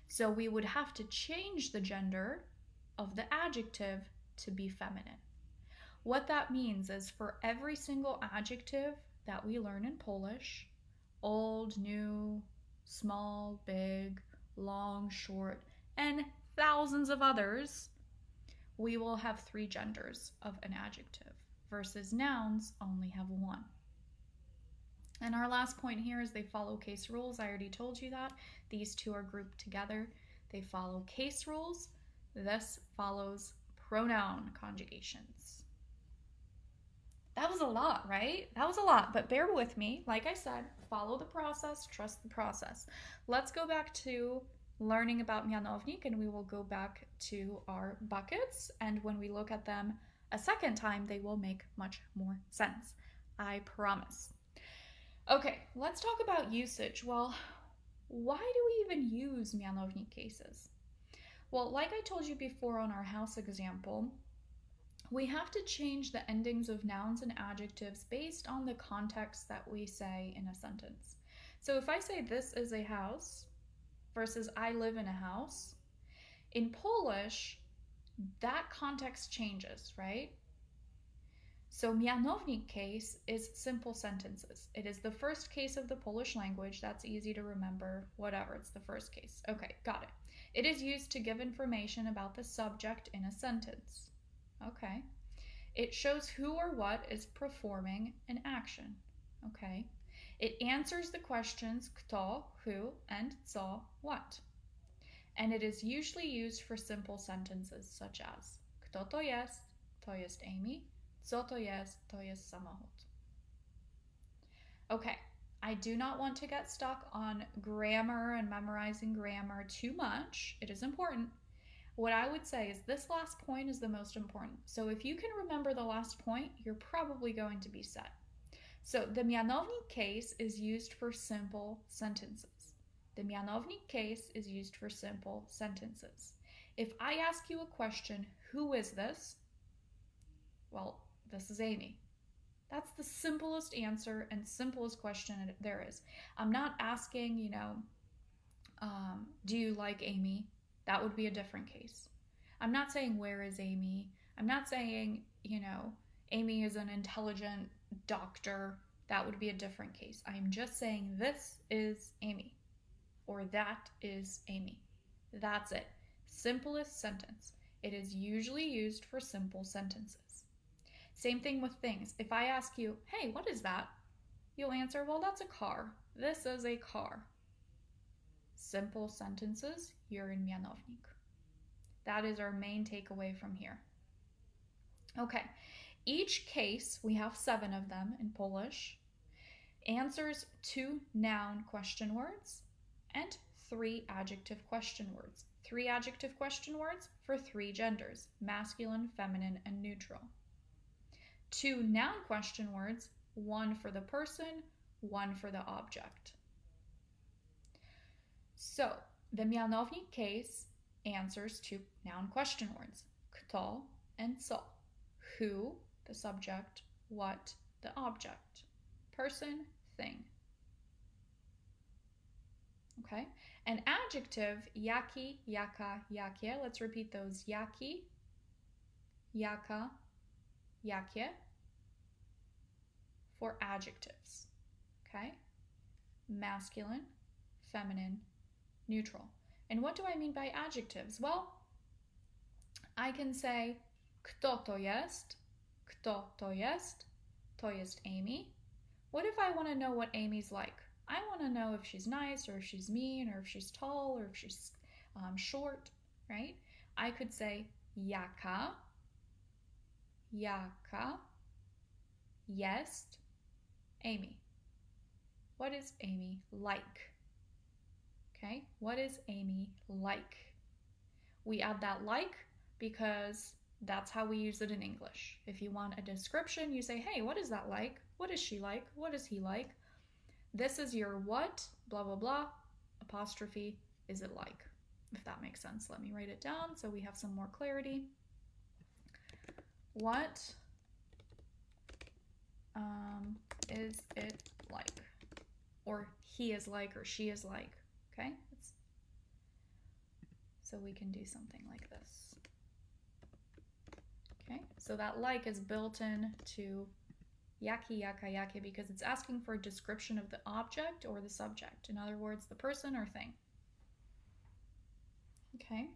So we would have to change the gender of the adjective to be feminine. What that means is for every single adjective that we learn in Polish, old, new, small, big, long, short, and thousands of others, we will have 3 genders of an adjective versus nouns only have 1. And our last point here is they follow case rules. I already told you that. These two are grouped together. They follow case rules. This follows pronoun conjugations. That was a lot, right? That was a lot, but bear with me. Like I said, follow the process, trust the process. Let's go back to learning about mianownik, and we will go back to our buckets, and when we look at them a second time, they will make much more sense. I promise. Okay, let's talk about usage. Well, why do we even use mianownik cases? Well, like I told you before on our house example, we have to change the endings of nouns and adjectives based on the context that we say in a sentence. So if I say this is a house versus I live in a house, in Polish, that context changes, right? So mianownik case is simple sentences. It is the first case of the Polish language. That's easy to remember. Whatever, it's the first case. Okay, got it. It is used to give information about the subject in a sentence. Okay. It shows who or what is performing an action. Okay. It answers the questions kto, who, and co, what. And it is usually used for simple sentences such as kto to jest Amy, co to jest samochód. Okay, I do not want to get stuck on grammar and memorizing grammar too much. It is important. What I would say is this last point is the most important. So if you can remember the last point, you're probably going to be set. So the mianownik case is used for simple sentences. The mianownik case is used for simple sentences. If I ask you a question, who is this? Well, this is Amy. That's the simplest answer and simplest question there is. I'm not asking, do you like Amy? That would be a different case. I'm not saying, where is Amy? I'm not saying, Amy is an intelligent doctor. That would be a different case. I'm just saying, this is Amy, or that is Amy. That's it. Simplest sentence. It is usually used for simple sentences. Same thing with things. If I ask you, hey, what is that? You'll answer, well, that's a car. This is a car. Simple sentences, you're in mianownik. That is our main takeaway from here. Okay, each case, we have 7 of them in Polish, answers 2 noun question words and 3 adjective question words. 3 adjective question words for 3 genders, masculine, feminine, and neutral. 2 noun question words, 1 for the person, 1 for the object. So, the mianownik case answers 2 noun question words, kto and co. Who, the subject, what, the object. Person, thing. Okay? An adjective, jaki, jaka, jakie. Let's repeat those. Jaki, jaka, jakie. For adjectives. Okay? Masculine, feminine, neutral. And what do I mean by adjectives? Well, I can say kto to jest, to jest Amy, What if I want to know what Amy's like? I want to know if she's nice or if she's mean or if she's tall or if she's short, right? I could say jaka, jaka jest Amy. What is Amy like? Okay, what is Amy like? We add that like because that's how we use it in English. If you want a description, you say, hey, what is that like? What is she like? What is he like? This is your what, blah, blah, blah, apostrophe, is it like? If that makes sense, let me write it down so we have some more clarity. What is it like? Or he is like, or she is like, okay? So we can do something like this. Okay, so that like is built in to yaki, yaka, yake because it's asking for a description of the object or the subject. In other words, the person or thing. Okay,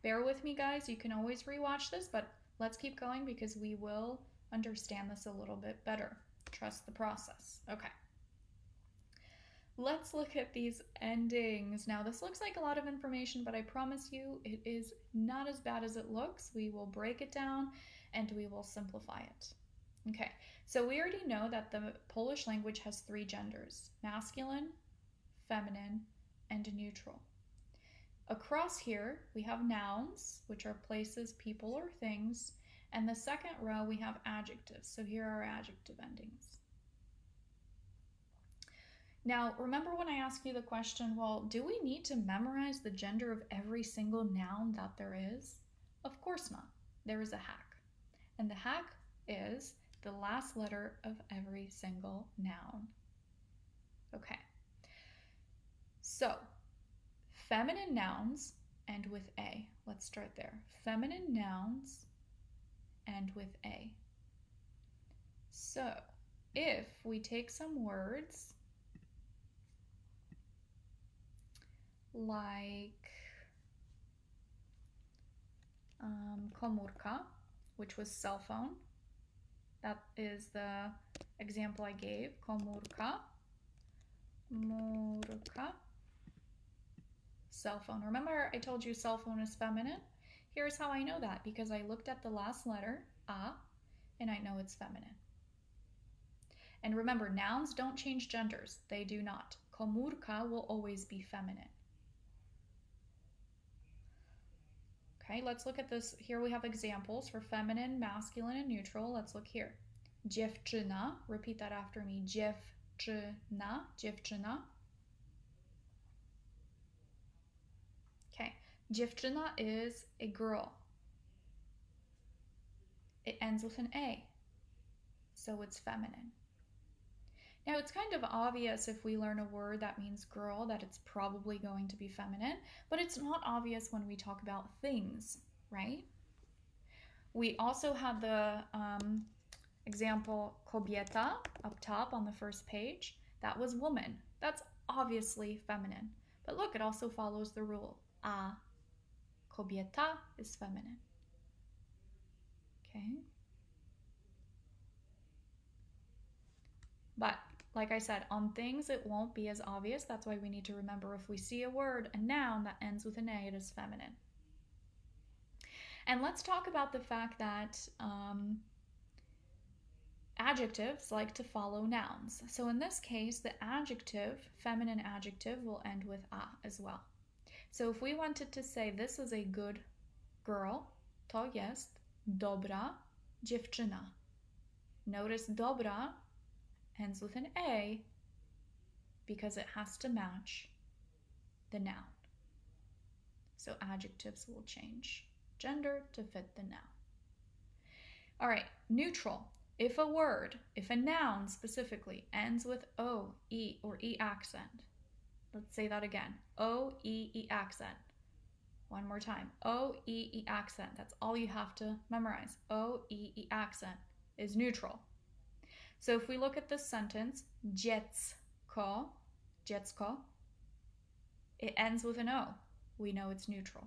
bear with me, guys. You can always rewatch this, but let's keep going because we will understand this a little bit better. Trust the process. Okay. Let's look at these endings. Now, this looks like a lot of information, but I promise you it is not as bad as it looks. We will break it down and we will simplify it. Okay, so we already know that the Polish language has 3 genders: masculine, feminine, and neutral. Across here, we have nouns, which are places, people, or things, and the second row we have adjectives. So here are adjective endings. Now, remember when I asked you the question, well, do we need to memorize the gender of every single noun that there is? Of course not. There is a hack. And the hack is the last letter of every single noun. Okay. So, feminine nouns end with A. Let's start there. Feminine nouns end with A. So, if we take some words like komórka, which was cell phone. That is the example I gave. Komórka, komórka, cell phone. Remember I told you cell phone is feminine? Here's how I know that, because I looked at the last letter, a, and I know it's feminine. And remember, nouns don't change genders. They do not. Komórka will always be feminine. Okay, let's look at this. Here we have examples for feminine, masculine, and neutral. Let's look here. Dziewczyna. Repeat that after me. Dziewczyna. Dziewczyna. Okay. Dziewczyna is a girl. It ends with an A, so it's feminine. Now, it's kind of obvious if we learn a word that means girl that it's probably going to be feminine, but it's not obvious when we talk about things, right? We also had the example kobieta up top on the first page. That was woman. That's obviously feminine. But look, it also follows the rule. A kobieta is feminine. Okay. But like I said, on things it won't be as obvious. That's why we need to remember if we see a word, a noun that ends with an A, it is feminine. And let's talk about the fact that adjectives like to follow nouns. So in this case, the adjective, feminine adjective, will end with a as well. So if we wanted to say this is a good girl, to jest dobra dziewczyna. Notice dobra ends with an A because it has to match the noun. So adjectives will change gender to fit the noun. All right, neutral. If a word, if a noun specifically ends with O, E, or E accent, let's say that again. O, E, E accent. One more time. O, E, E accent. That's all you have to memorize. O, E, E accent is neutral. So if we look at this sentence, dziecko, dziecko, it ends with an O. We know it's neutral.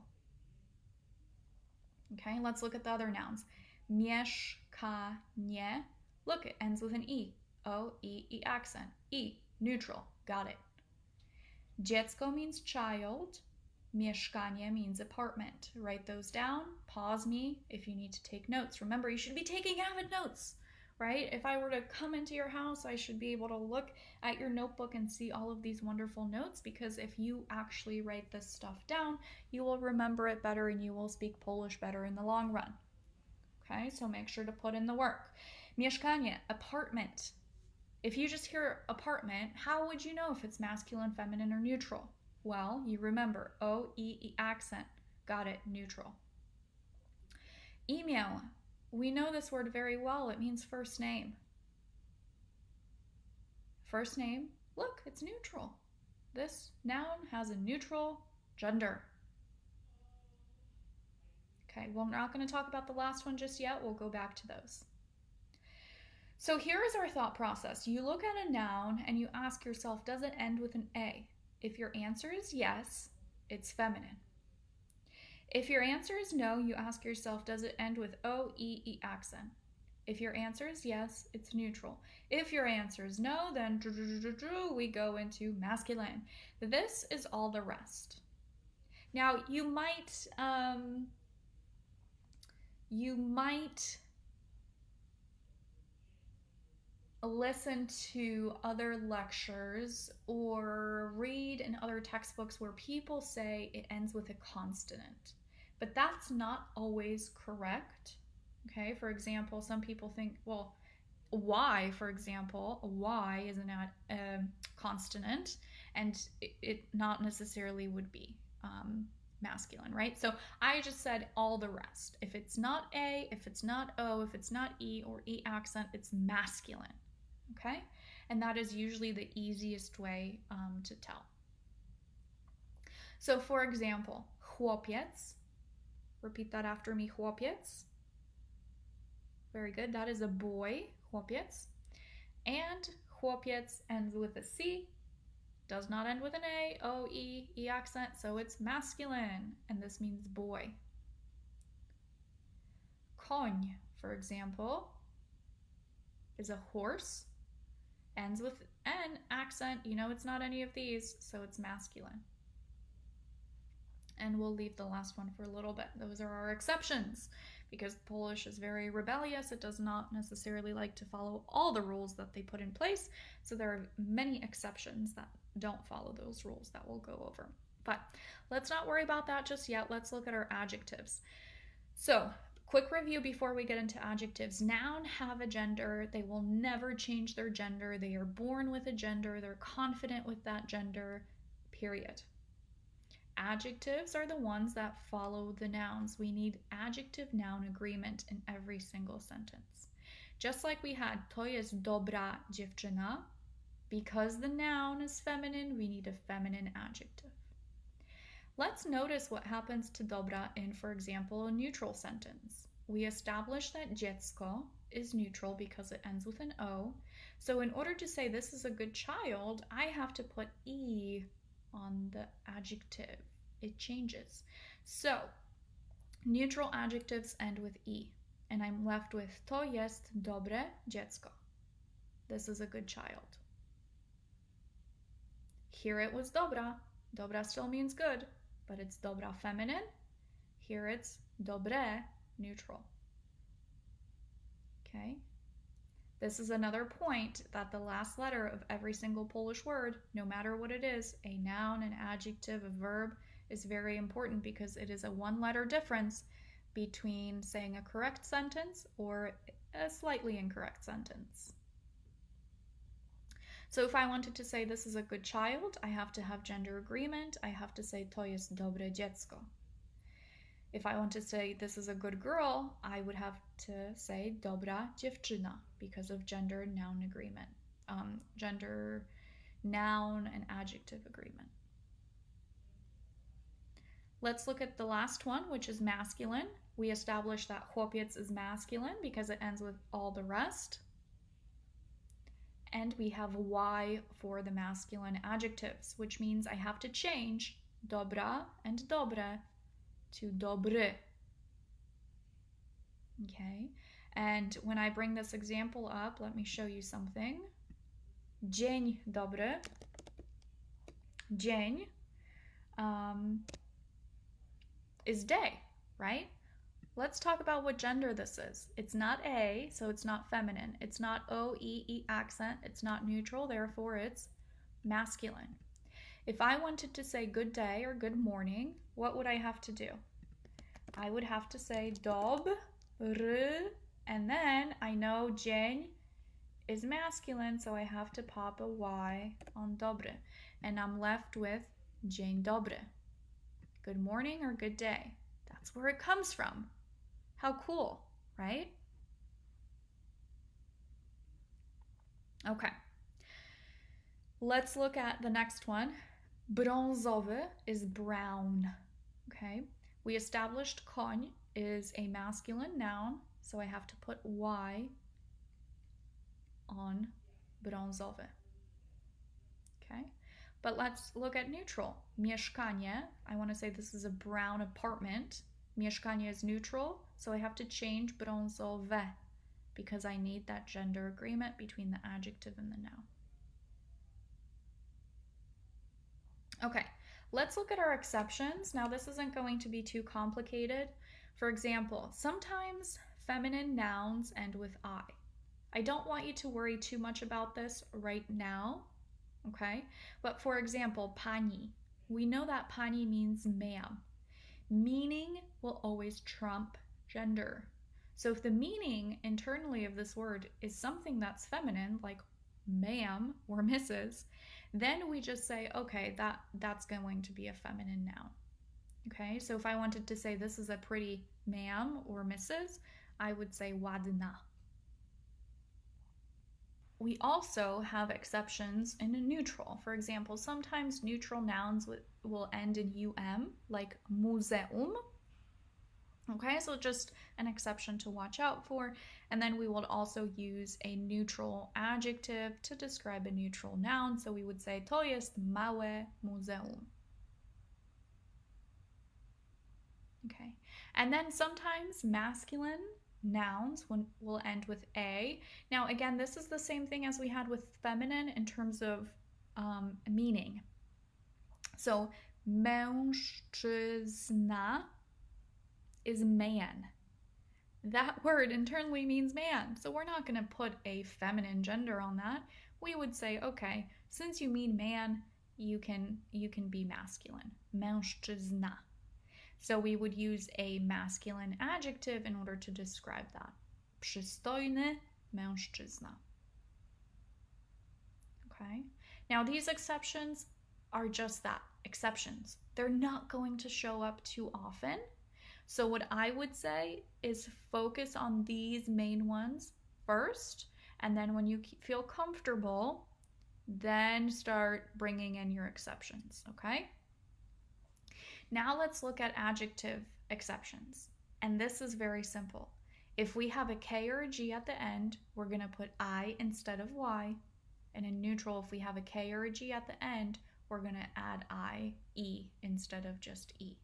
Okay, let's look at the other nouns. Mieszkanie, look, it ends with an E. O-E-E accent. E, neutral. Got it. Dziecko means child. Mieszkanie means apartment. Write those down. Pause me if you need to take notes. Remember, you should be taking avid notes, right? If I were to come into your house, I should be able to look at your notebook and see all of these wonderful notes, because if you actually write this stuff down, you will remember it better and you will speak Polish better in the long run. Okay, so make sure to put in the work. Mieszkanie, apartment. If you just hear apartment, how would you know if it's masculine, feminine, or neutral? Well, you remember O-E-E accent. Got it, neutral. Email. We know this word very well. It means first name. First name, look, it's neutral. This noun has a neutral gender. Okay, well, we're not going to talk about the last one just yet. We'll go back to those. So here is our thought process. You look at a noun and you ask yourself, does it end with an A? If your answer is yes, it's feminine. If your answer is no, you ask yourself, does it end with O-E-E accent? If your answer is yes, it's neutral. If your answer is no, then we go into masculine. This is all the rest. Now, you might listen to other lectures or read in other textbooks where people say it ends with a consonant, but that's not always correct. Okay, for example, some people think, well, Y, for example, a Y is not a consonant, and it not necessarily would be masculine, right? So I just said all the rest. If it's not A, if it's not O, if it's not E or E accent, it's masculine, okay? And that is usually the easiest way to tell. So for example, chłopiec, repeat that after me, chłopiec. Very good, that is a boy, chłopiec. And chłopiec ends with a C, does not end with an A, O, E, E accent, so it's masculine, and this means boy. Koń, for example, is a horse, ends with N accent, you know it's not any of these, so it's masculine. And we'll leave the last one for a little bit. Those are our exceptions, because Polish is very rebellious. It does not necessarily like to follow all the rules that they put in place, so there are many exceptions that don't follow those rules that we'll go over. But let's not worry about that just yet. Let's look at our adjectives. So, quick review before we get into adjectives. Noun have a gender. They will never change their gender. They are born with a gender. They're confident with that gender, period. Adjectives are the ones that follow the nouns. We need adjective-noun agreement in every single sentence. Just like we had to jest dobra dziewczyna, because the noun is feminine, we need a feminine adjective. Let's notice what happens to dobra in, for example, a neutral sentence. We establish that dziecko is neutral because it ends with an O. So in order to say this is a good child, I have to put E on the adjective. It changes. So neutral adjectives end with E, and I'm left with to jest dobre dziecko. This is a good child. Here it was dobra. Dobra still means good, but it's dobra feminine. Here it's dobre neutral. Okay? This is another point that the last letter of every single Polish word, no matter what it is, a noun, an adjective, a verb, is very important because it is a one-letter difference between saying a correct sentence or a slightly incorrect sentence. So if I wanted to say this is a good child, I have to have gender agreement. I have to say to jest dobre dziecko. If I want to say this is a good girl, I would have to say dobra dziewczyna because of gender noun agreement, gender noun and adjective agreement. Let's look at the last one, which is masculine. We established that chłopiec is masculine because it ends with all the rest. And we have Y for the masculine adjectives, which means I have to change dobra and dobre to dobry. Okay, And when I bring this example up, let me show you something. Dzień dobry. Dzień is day, right? Let's talk about what gender this is. It's not A, so it's not feminine. It's not O-E-E accent. It's not neutral, therefore it's masculine. If I wanted to say good day or good morning, what would I have to do? I would have to say dobry, and then I know dzień is masculine, so I have to pop a Y on dobry. And I'm left with dzień dobry. Good morning or good day. That's where it comes from. How cool, right? Okay. Let's look at the next one. Brązowy is brown. Okay. We established koń is a masculine noun, so I have to put Y on brązowy. Okay. But let's look at neutral. Mieszkanie, I want to say this is a brown apartment. Mieszkanie is neutral, so I have to change brązowe because I need that gender agreement between the adjective and the noun. Okay, let's look at our exceptions. Now, this isn't going to be too complicated. For example, sometimes feminine nouns end with I. I don't want you to worry too much about this right now, okay? But for example, pani. We know that pani means ma'am. Meaning will always trump gender. So if the meaning internally of this word is something that's feminine, like ma'am or Mrs., then we just say, okay, that's going to be a feminine noun. Okay, so if I wanted to say this is a pretty ma'am or Mrs., I would say ładna. We also have exceptions in a neutral. For example, sometimes neutral nouns will end in um, like muzeum. Okay, so just an exception to watch out for. And then we will also use a neutral adjective to describe a neutral noun. So we would say to jest małe muzeum. Okay, and then sometimes masculine nouns will end with A. Now, again, this is the same thing as we had with feminine in terms of meaning. So, mężczyzna is man. That word internally means man, so we're not going to put a feminine gender on that. We would say, okay, since you mean man, you can be masculine. Mężczyzna. So we would use a masculine adjective in order to describe that. Przystojny mężczyzna. Okay? Now these exceptions are just that, exceptions. They're not going to show up too often. So what I would say is focus on these main ones first, and then when you feel comfortable, then start bringing in your exceptions, okay? Now let's look at adjective exceptions. And this is very simple. If we have a K or a G at the end, we're going to put I instead of Y. And in neutral, if we have a K or a G at the end, we're going to add I, E, instead of just E.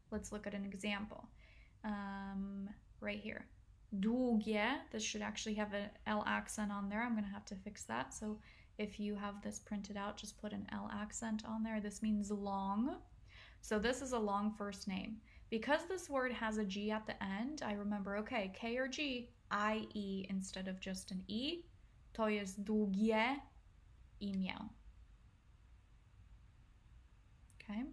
Let's look at an example. Right here. Długie, this should actually have an L accent on there. I'm going to have to fix that. So if you have this printed out, just put an L accent on there. This means long. So this is a long first name. Because this word has a G at the end, I remember, okay, K or G, I-E instead of just an E. To jest długie imię. Okay.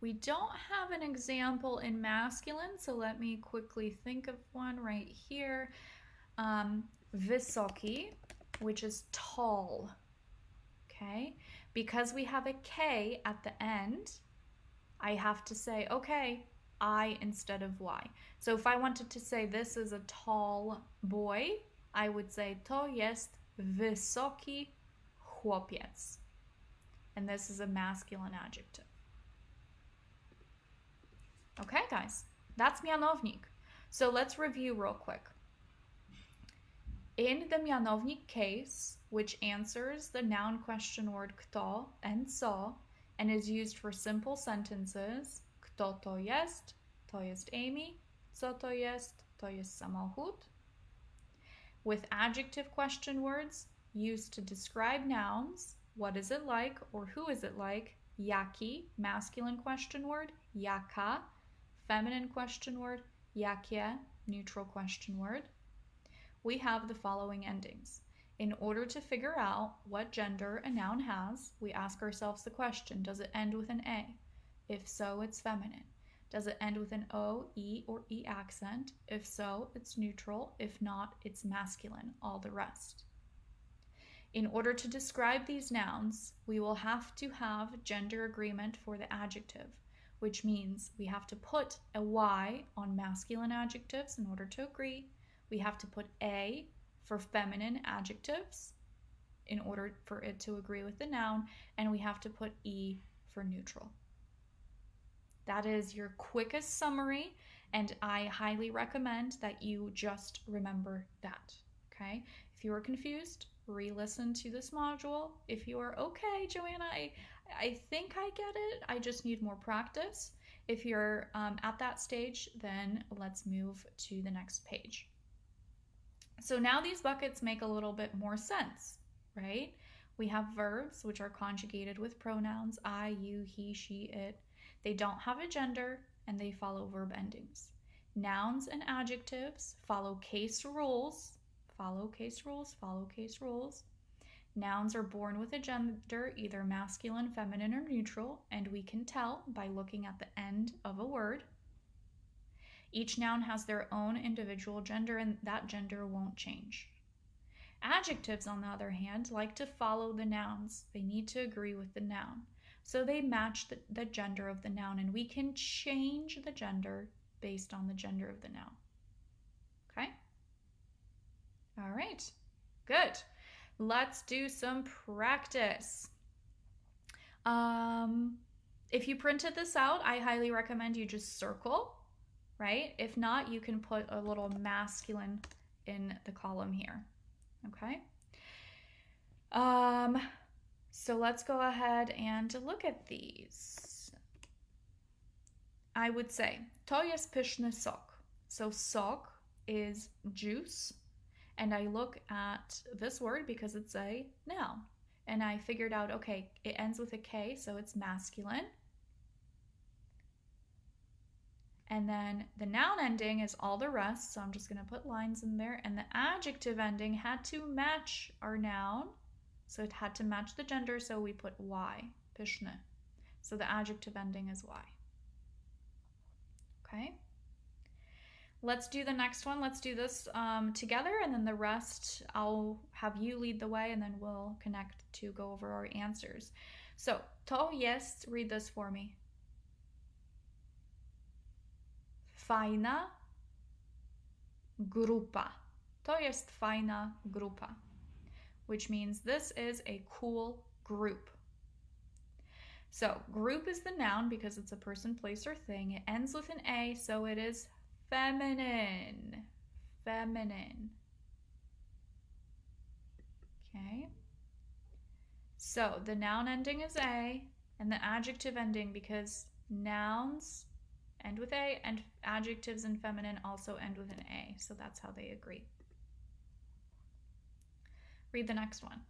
We don't have an example in masculine, so let me quickly think of one right here. Wysoki, which is tall. Okay. Because we have a K at the end, I have to say, okay, I instead of Y. So if I wanted to say this is a tall boy, I would say to jest wysoki chłopiec. And this is a masculine adjective. Okay, guys, that's mianownik. So let's review real quick. In the mianownik case, which answers the noun question word kto and co, and is used for simple sentences, kto to jest Amy, co to jest To jest samochód. With adjective question words used to describe nouns, what is it like or who is it like? Jaki, masculine question word, jaka, feminine question word, jakie, neutral question word. We have the following endings. In order to figure out what gender a noun has, we ask ourselves the question, does it end with an A? If so, it's feminine. Does it end with an O, E, or E accent? If so, it's neutral. If not, it's masculine, all the rest. In order to describe these nouns, we will have to have gender agreement for the adjective, which means we have to put a Y on masculine adjectives in order to agree. We have to put A for feminine adjectives in order for it to agree with the noun, and we have to put E for neutral. That is your quickest summary, and I highly recommend that you just remember that, okay? If you are confused, re-listen to this module. If you are okay, Joanna, I think I get it. I just need more practice. If you're at that stage, then let's move to the next page. So now these buckets make a little bit more sense, right? We have verbs, which are conjugated with pronouns, I, you, he, she, it. They don't have a gender, and they follow verb endings. Nouns and adjectives follow case rules. Follow case rules, follow case rules. Nouns are born with a gender, either masculine, feminine, or neutral, and we can tell by looking at the end of a word. Each noun has their own individual gender, and that gender won't change. Adjectives, on the other hand, like to follow the nouns. They need to agree with the noun. So they match the gender of the noun, and we can change the gender based on the gender of the noun. Okay? All right. Good. Let's do some practice. If you printed this out, I highly recommend you just circle, right? If not, you can put a little masculine in the column here. Okay? So let's go ahead and look at these. I would say, to jest pyszny sok. So sok is juice. And I look at this word because it's a noun. And I figured out, okay, it ends with a K, so it's masculine. And then the noun ending is all the rest, so I'm just going to put lines in there. And the adjective ending had to match our noun. So it had to match the gender, so we put Y, pyszny. So the adjective ending is Y. Okay? Let's do the next one. Let's do this together, and then the rest I'll have you lead the way, and then we'll connect to go over our answers. So, to jest, read this for me. Fajna grupa. To jest fajna grupa, which means this is a cool group. So, group is the noun because it's a person, place, or thing. It ends with an A, so it is feminine. Feminine. Okay. So the noun ending is A, and the adjective ending, because nouns end with A and adjectives in feminine also end with an A. So that's how they agree. Read the next one.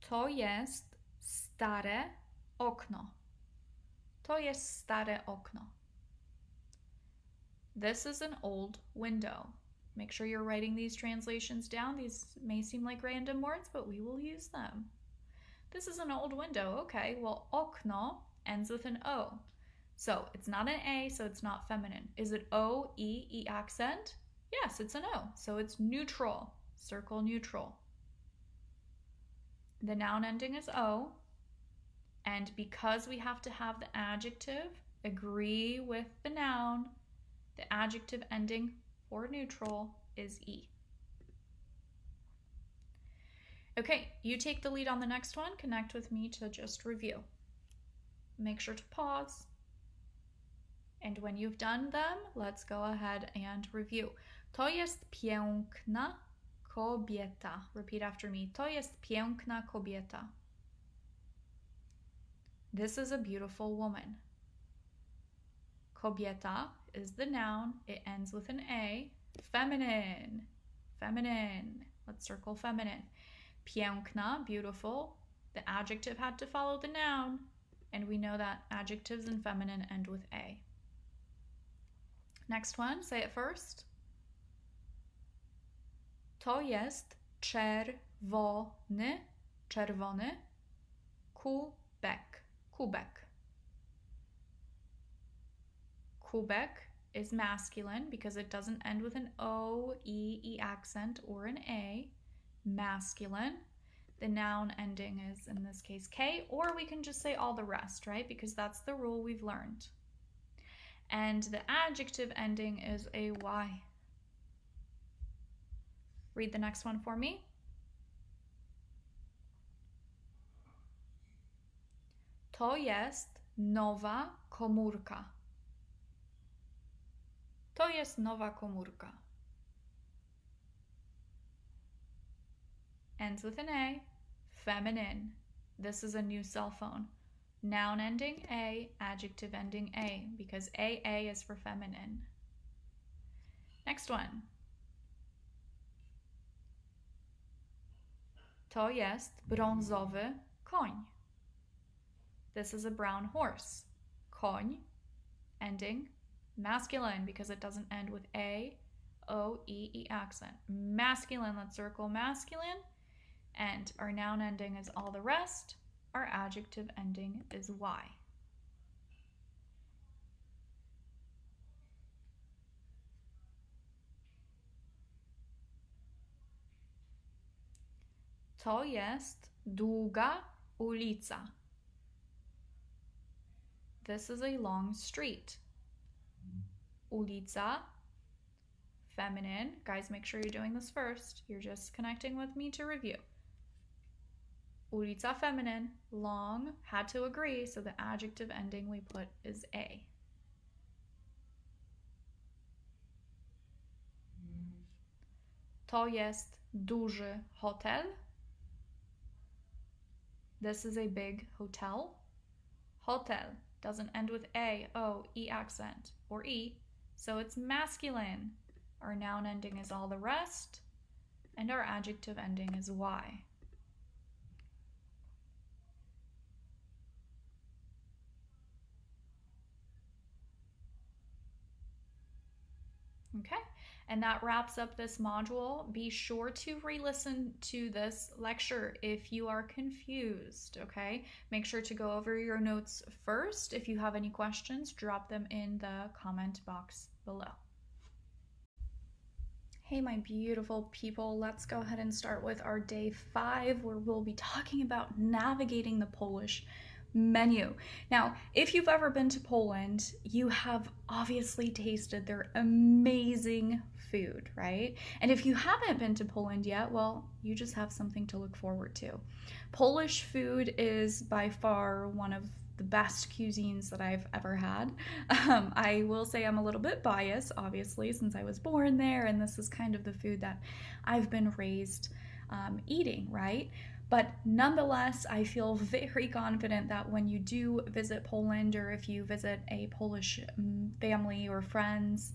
To jest stare okno. To jest stare okno. This is an old window. Make sure you're writing these translations down. These may seem like random words, but we will use them. This is an old window. Okay, well, okno ends with an O. So it's not an A, so it's not feminine. Is it O, E, E accent? Yes, it's an O. So it's neutral. Circle neutral. The noun ending is O. And because we have to have the adjective agree with the noun, the adjective ending for neutral is E. Okay, you take the lead on the next one. Connect with me to just review. Make sure to pause. And when you've done them, let's go ahead and review. To jest piękna kobieta. Repeat after me. To jest piękna kobieta. This is a beautiful woman. Kobieta is the noun. It ends with an A. Feminine. Feminine. Let's circle feminine. Piękna, beautiful. The adjective had to follow the noun. And we know that adjectives in feminine end with A. Next one, say it first. To jest czerwony, czerwony kubek, kubek. Kubek is masculine because it doesn't end with an O, E accent or an A. Masculine. The noun ending is, in this case, K, or we can just say all the rest, right? Because that's the rule we've learned. And the adjective ending is a Y. Read the next one for me. To jest nowa komórka. To jest nowa komórka. Ends with an A. Feminine. This is a new cell phone. Noun ending A, adjective ending A, because AA is for feminine. Next one. To jest brązowy koń. This is a brown horse. Koń, ending masculine because it doesn't end with A, O, E accent. Masculine, let's circle masculine. And our noun ending is all the rest. Our adjective ending is Y. To jest długa ulica. This is a long street. Ulica, feminine. Guys, make sure you're doing this first. You're just connecting with me to review. Ulica, feminine, long, had to agree, so the adjective ending we put is A. To jest duży hotel. This is a big hotel. Hotel doesn't end with A, O, E accent, or E, so it's masculine. Our noun ending is all the rest, and our adjective ending is Y. Okay, and that wraps up this module. Be sure to re-listen to this lecture if you are confused, okay? Make sure to go over your notes first. If you have any questions, drop them in the comment box below. Hey, my beautiful people, let's go ahead and start with our day 5, where we'll be talking about navigating the Polish menu. Now, if you've ever been to Poland, you have obviously tasted their amazing food, right? And if you haven't been to Poland yet, well, you just have something to look forward to. Polish food is by far one of the best cuisines that I've ever had. I will say I'm a little bit biased, obviously, since I was born there, and this is kind of the food that I've been raised eating, right? But nonetheless, I feel very confident that when you do visit Poland, or if you visit a Polish family or friends,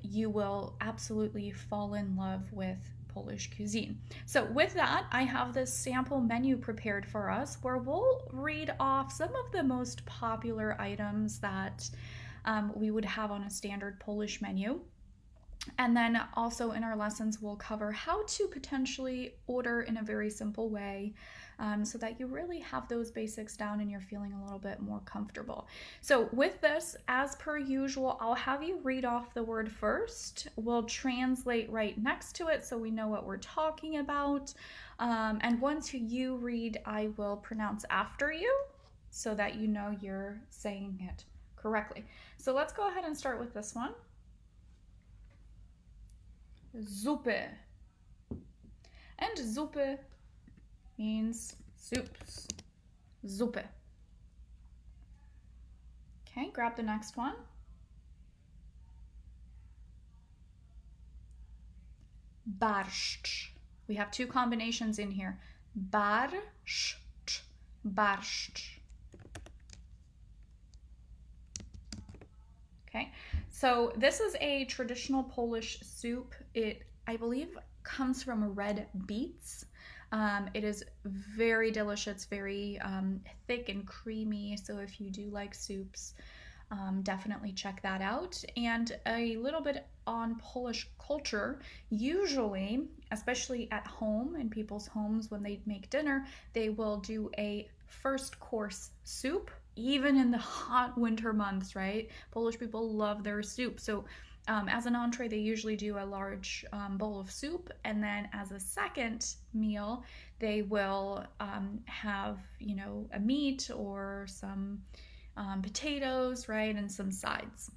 you will absolutely fall in love with Polish cuisine. So with that, I have this sample menu prepared for us where we'll read off some of the most popular items that we would have on a standard Polish menu. And then also in our lessons, we'll cover how to potentially order in a very simple way so that you really have those basics down and you're feeling a little bit more comfortable. So with this, as per usual, I'll have you read off the word first. We'll translate right next to it so we know what we're talking about. And once you read, I will pronounce after you so that you know you're saying it correctly. So let's go ahead and start with this one. Zuppe. And Zuppe means soups. Zuppe. Okay, grab the next one. Barszcz. We have two combinations in here. Barszcz. Barszcz. Okay, so this is a traditional Polish soup. It, I believe, comes from red beets. It is very delicious. It's very thick and creamy. So if you do like soups, definitely check that out. And a little bit on Polish culture. Usually, especially at home, in people's homes when they make dinner, they will do a first course soup, even in the hot winter months, right? Polish people love their soup. So as an entree, they usually do a large bowl of soup, and then as a second meal, they will have, a meat or some potatoes, right, and some sides.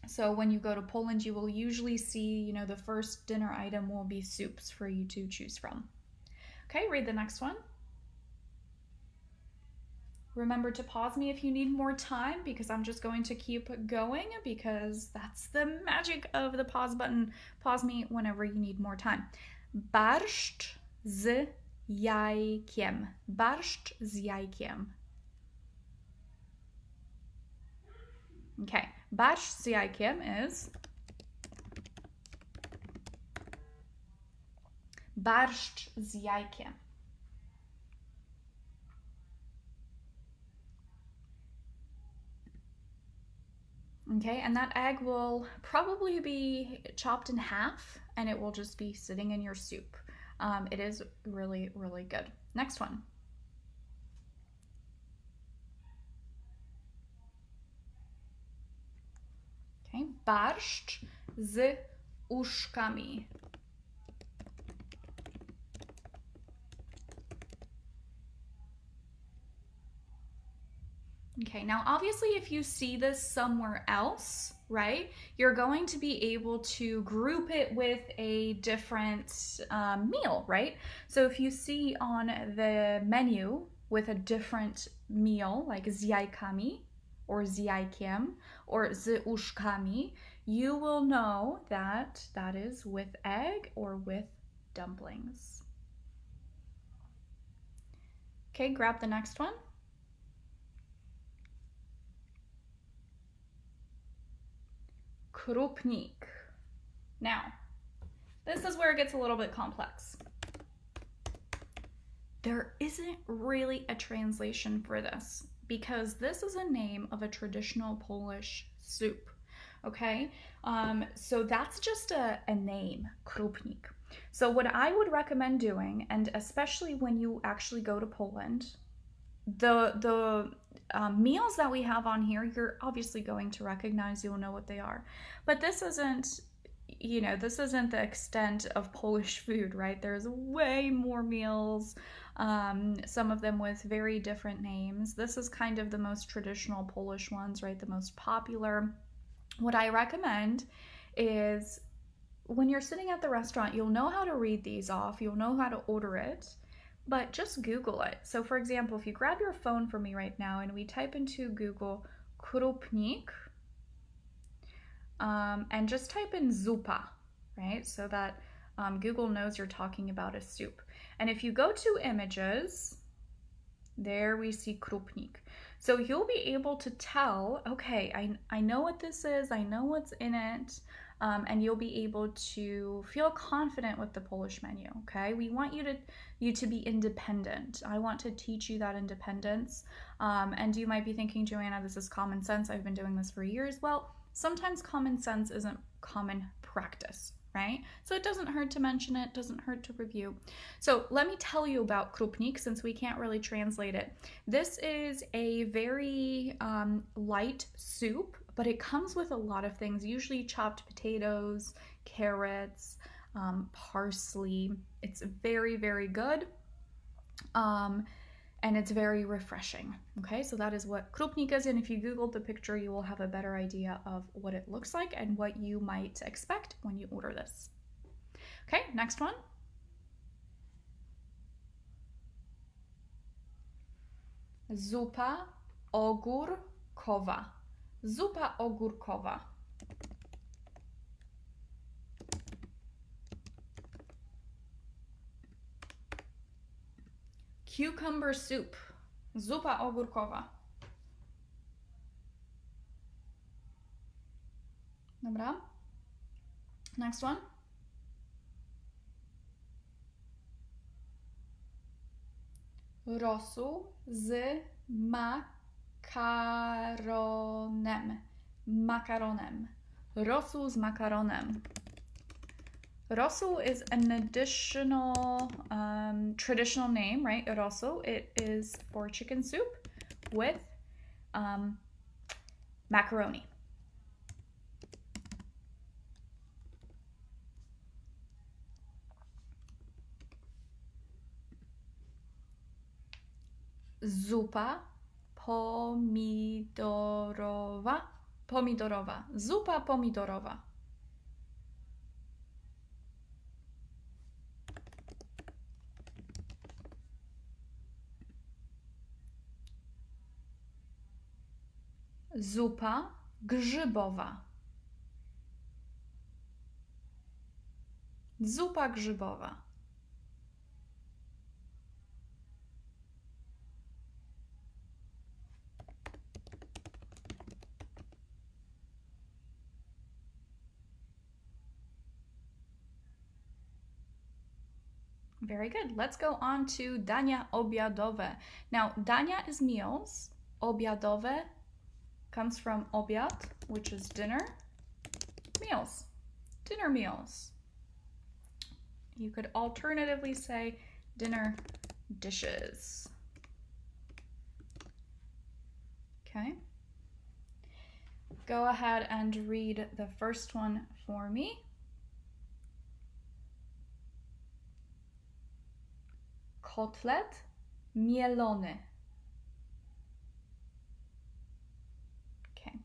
So when you go to Poland, you will usually see, the first dinner item will be soups for you to choose from. Okay, read the next one. Remember to pause me if you need more time, because I'm just going to keep going, because that's the magic of the pause button. Pause me whenever you need more time. Barszcz z jajkiem. Barszcz z jajkiem. Okay, barszcz z jajkiem is barszcz z jajkiem. Okay, and that egg will probably be chopped in half, and it will just be sitting in your soup. It is really, really good. Next one. Okay, barszcz z uszkami. Okay, now obviously if you see this somewhere else, right, you're going to be able to group it with a different meal, right? So if you see on the menu with a different meal, like z jajkami or z jajkiem or z uszkami, you will know that that is with egg or with dumplings. Okay, grab the next one. Krupnik. Now, this is where it gets a little bit complex. There isn't really a translation for this, because this is a name of a traditional Polish soup, okay? So that's just a name, krupnik. So what I would recommend doing, and especially when you actually go to Poland, the meals that we have on here, you're obviously going to recognize, you'll know what they are. But this isn't, this isn't the extent of Polish food, right? There's way more meals, some of them with very different names. This is kind of the most traditional Polish ones, right? The most popular. What I recommend is when you're sitting at the restaurant, you'll know how to read these off, you'll know how to order it, but just Google it. So for example, if you grab your phone for me right now and we type into Google krupnik, and just type in zupa, right? So that Google knows you're talking about a soup. And if you go to images, there we see krupnik. So you'll be able to tell, okay, I know what this is, I know what's in it, and you'll be able to feel confident with the Polish menu, okay? We want you to be independent. I want to teach you that independence. And you might be thinking, Joanna, this is common sense. I've been doing this for years. Well, sometimes common sense isn't common practice, right? So it doesn't hurt to mention it, doesn't hurt to review. So let me tell you about krupnik, since we can't really translate it. This is a very light soup, but it comes with a lot of things, usually chopped potatoes, carrots, parsley. It's very, very good. And it's very refreshing. Okay, so that is what krupnik is, and if you Google the picture, you will have a better idea of what it looks like and what you might expect when you order this. Okay, next one. Zupa ogórkowa. Zupa ogórkowa. Cucumber soup. Zupa ogórkowa. Dobra. Next one. Rosół z makaronem. Makaronem. Rosół z makaronem. Rosół is an additional traditional name, right? Rosół. It is for chicken soup with macaroni. Zupa pomidorowa. Pomidorowa. Zupa pomidorowa. Zupa grzybowa. Zupa grzybowa. Very good. Let's go on to dania obiadowe. Now, dania is meals. Obiadowe comes from obiad, which is dinner. Meals. Dinner meals. You could alternatively say dinner dishes. Okay. Go ahead and read the first one for me. Kotlet mielony. Okay.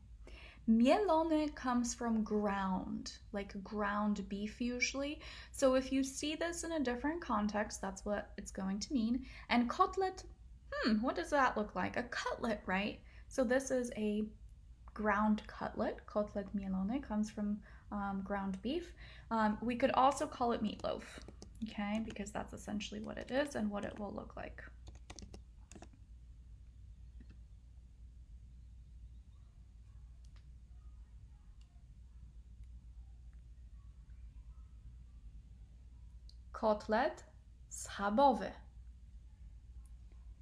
Mielony comes from ground, like ground beef usually. So if you see this in a different context, that's what it's going to mean. And kotlet, what does that look like? A cutlet, right? So this is a ground cutlet. Kotlet mielony comes from ground beef. We could also call it meatloaf. Okay, because that's essentially what it is and what it will look like. Kotlet schabowy.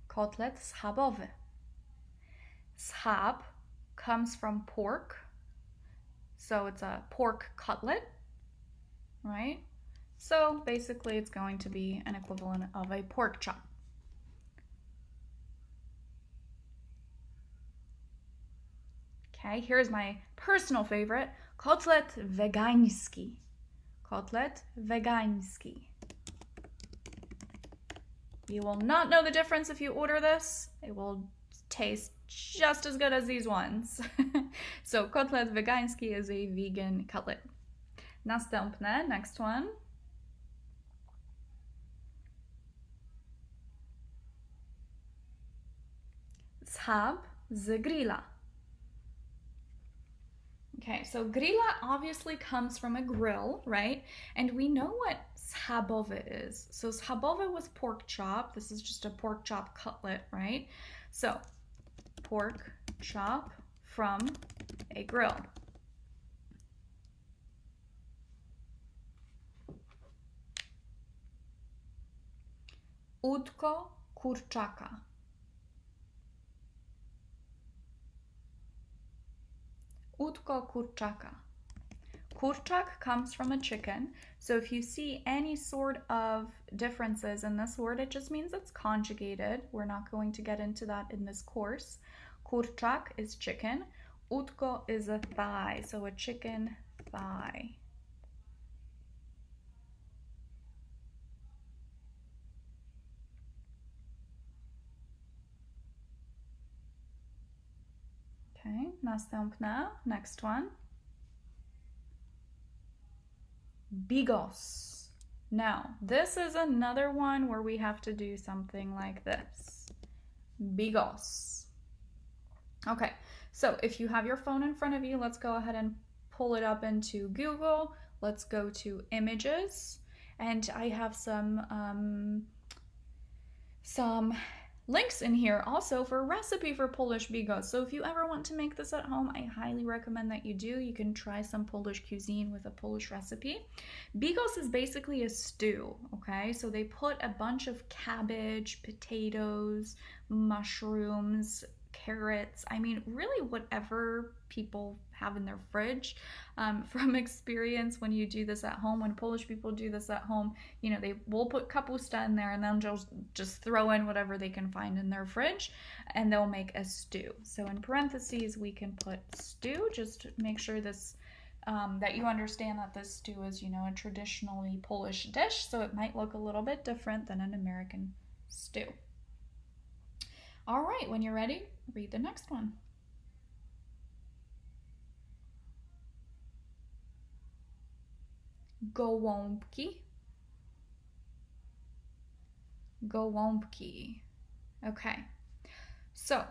Kotlet schabowy. Schab comes from pork, so it's a pork cutlet, right? So basically it's going to be an equivalent of a pork chop. Okay, here's my personal favorite, kotlet wegański. Kotlet wegański. You will not know the difference if you order this. It will taste just as good as these ones. So kotlet wegański is a vegan cutlet. Następne, next one. Schab z grilla. Okay, so grilla obviously comes from a grill, right? And we know what schabowy is. So schabowy was pork chop. This is just a pork chop cutlet, right? So pork chop from a grill. Udko kurczaka. Udko kurczaka. Kurczak comes from a chicken. So if you see any sort of differences in this word, it just means it's conjugated. We're not going to get into that in this course. Kurczak is chicken. Udko is a thigh, so a chicken thigh. Okay, następna, next one. Bigos. Now, this is another one where we have to do something like this. Bigos. Okay, so if you have your phone in front of you, let's go ahead and pull it up into Google. Let's go to images, and I have some links in here also for a recipe for Polish bigos. So if you ever want to make this at home, I highly recommend that you do. You can try some Polish cuisine with a Polish recipe. Bigos is basically a stew, okay? So they put a bunch of cabbage, potatoes, mushrooms, carrots. I mean, really whatever people have in their fridge. From experience, when you do this at home, when Polish people do this at home, you know, they will put kapusta in there and then just throw in whatever they can find in their fridge and they'll make a stew. So in parentheses, we can put stew, just to make sure this that you understand that this stew is, you know, a traditionally Polish dish, so it might look a little bit different than an American stew. All right, when you're ready, read the next one. Gołąbki. Gołąbki. Okay, so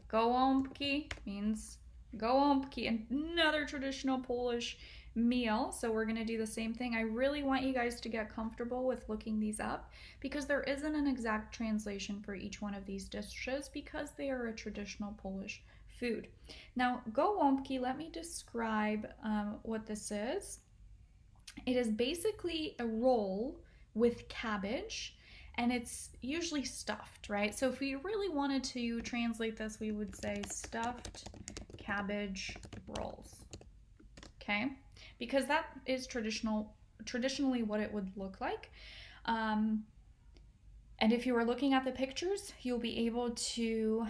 gołąbki means gołąbki, another traditional Polish meal. So we're going to do the same thing. I really want you guys to get comfortable with looking these up because there isn't an exact translation for each one of these dishes because they are a traditional Polish food. Now, gołąbki, let me describe what this is. It is basically a roll with cabbage, and it's usually stuffed, right? So if we really wanted to translate this, we would say stuffed cabbage rolls, okay? Because that is traditionally what it would look like. And if you are looking at the pictures, you'll be able to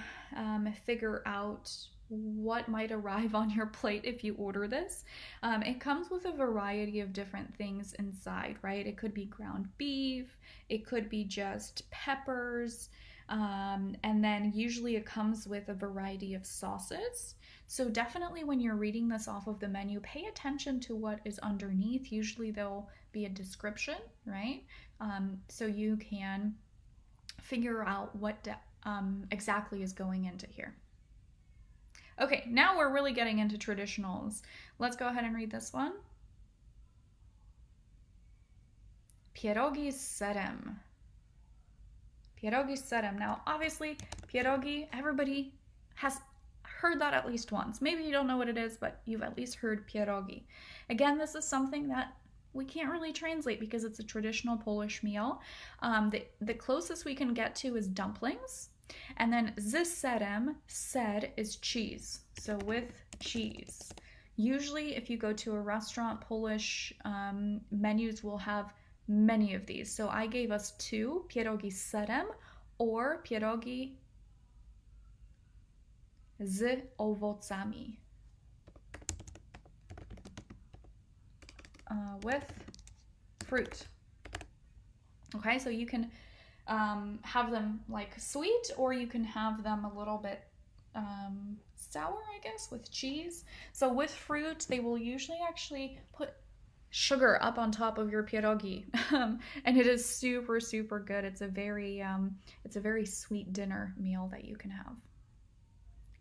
figure out what might arrive on your plate if you order this. It comes with a variety of different things inside, right? It could be ground beef, it could be just peppers, and then usually it comes with a variety of sauces. So definitely when you're reading this off of the menu, pay attention to what is underneath. Usually there'll be a description, right? So you can figure out what exactly is going into here. Okay, now we're really getting into traditionals. Let's go ahead and read this one. Pierogi z serem. Pierogi z serem. Now, obviously, pierogi, everybody has heard that at least once. Maybe you don't know what it is, but you've at least heard pierogi. Again, this is something that we can't really translate because it's a traditional Polish meal. The closest we can get to is dumplings. And then z serem, ser is cheese, so with cheese. Usually if you go to a restaurant, Polish menus will have many of these. So I gave us two, pierogi z serem or pierogi z owocami. With fruit. Okay, so you can have them like sweet, or you can have them a little bit sour, I guess, with cheese. So with fruit, they will usually actually put sugar up on top of your pierogi, and it is super, super good. It's a very sweet dinner meal that you can have.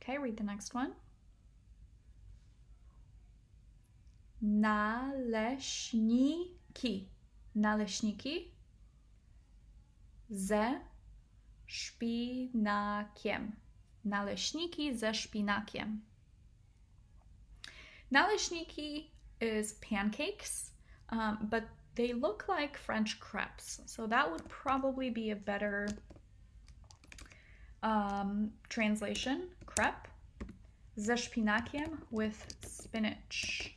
Okay, read the next one. Naleśniki. Naleśniki ze szpinakiem. Naleśniki ze szpinakiem. Naleśniki is pancakes, but they look like French crepes. So that would probably be a better translation. Crepe ze szpinakiem with spinach.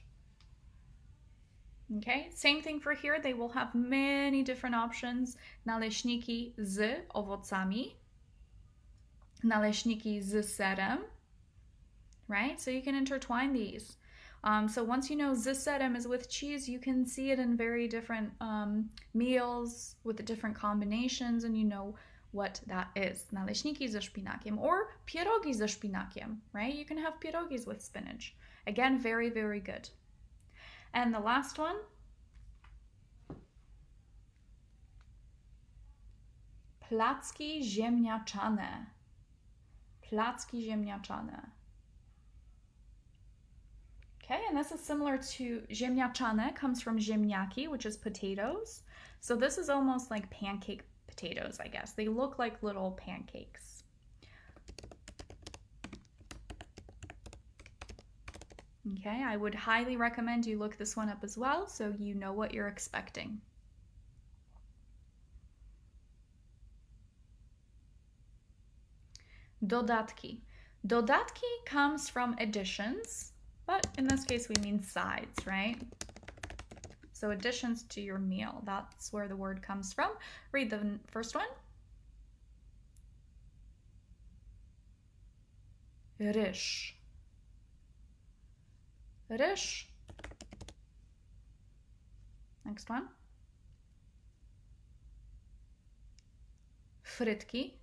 Okay, same thing for here. They will have many different options. Naleśniki z owocami. Naleśniki z serem. Right? So you can intertwine these. So once you know z serem is with cheese, you can see it in very different meals with the different combinations, and you know what that is. Naleśniki ze szpinakiem or pierogi ze szpinakiem, right? You can have pierogis with spinach. Again, very, very good. And the last one, placki ziemniaczane. Placki ziemniaczane. Okay, and this is similar to ziemniaczane, comes from ziemniaki, which is potatoes. So this is almost like pancake potatoes, I guess. They look like little pancakes. Okay, I would highly recommend you look this one up as well so you know what you're expecting. Dodatki. Dodatki comes from additions, but in this case we mean sides, right? So additions to your meal, that's where the word comes from. Read the first one. Ryż. Ryż. Next one. Frytki.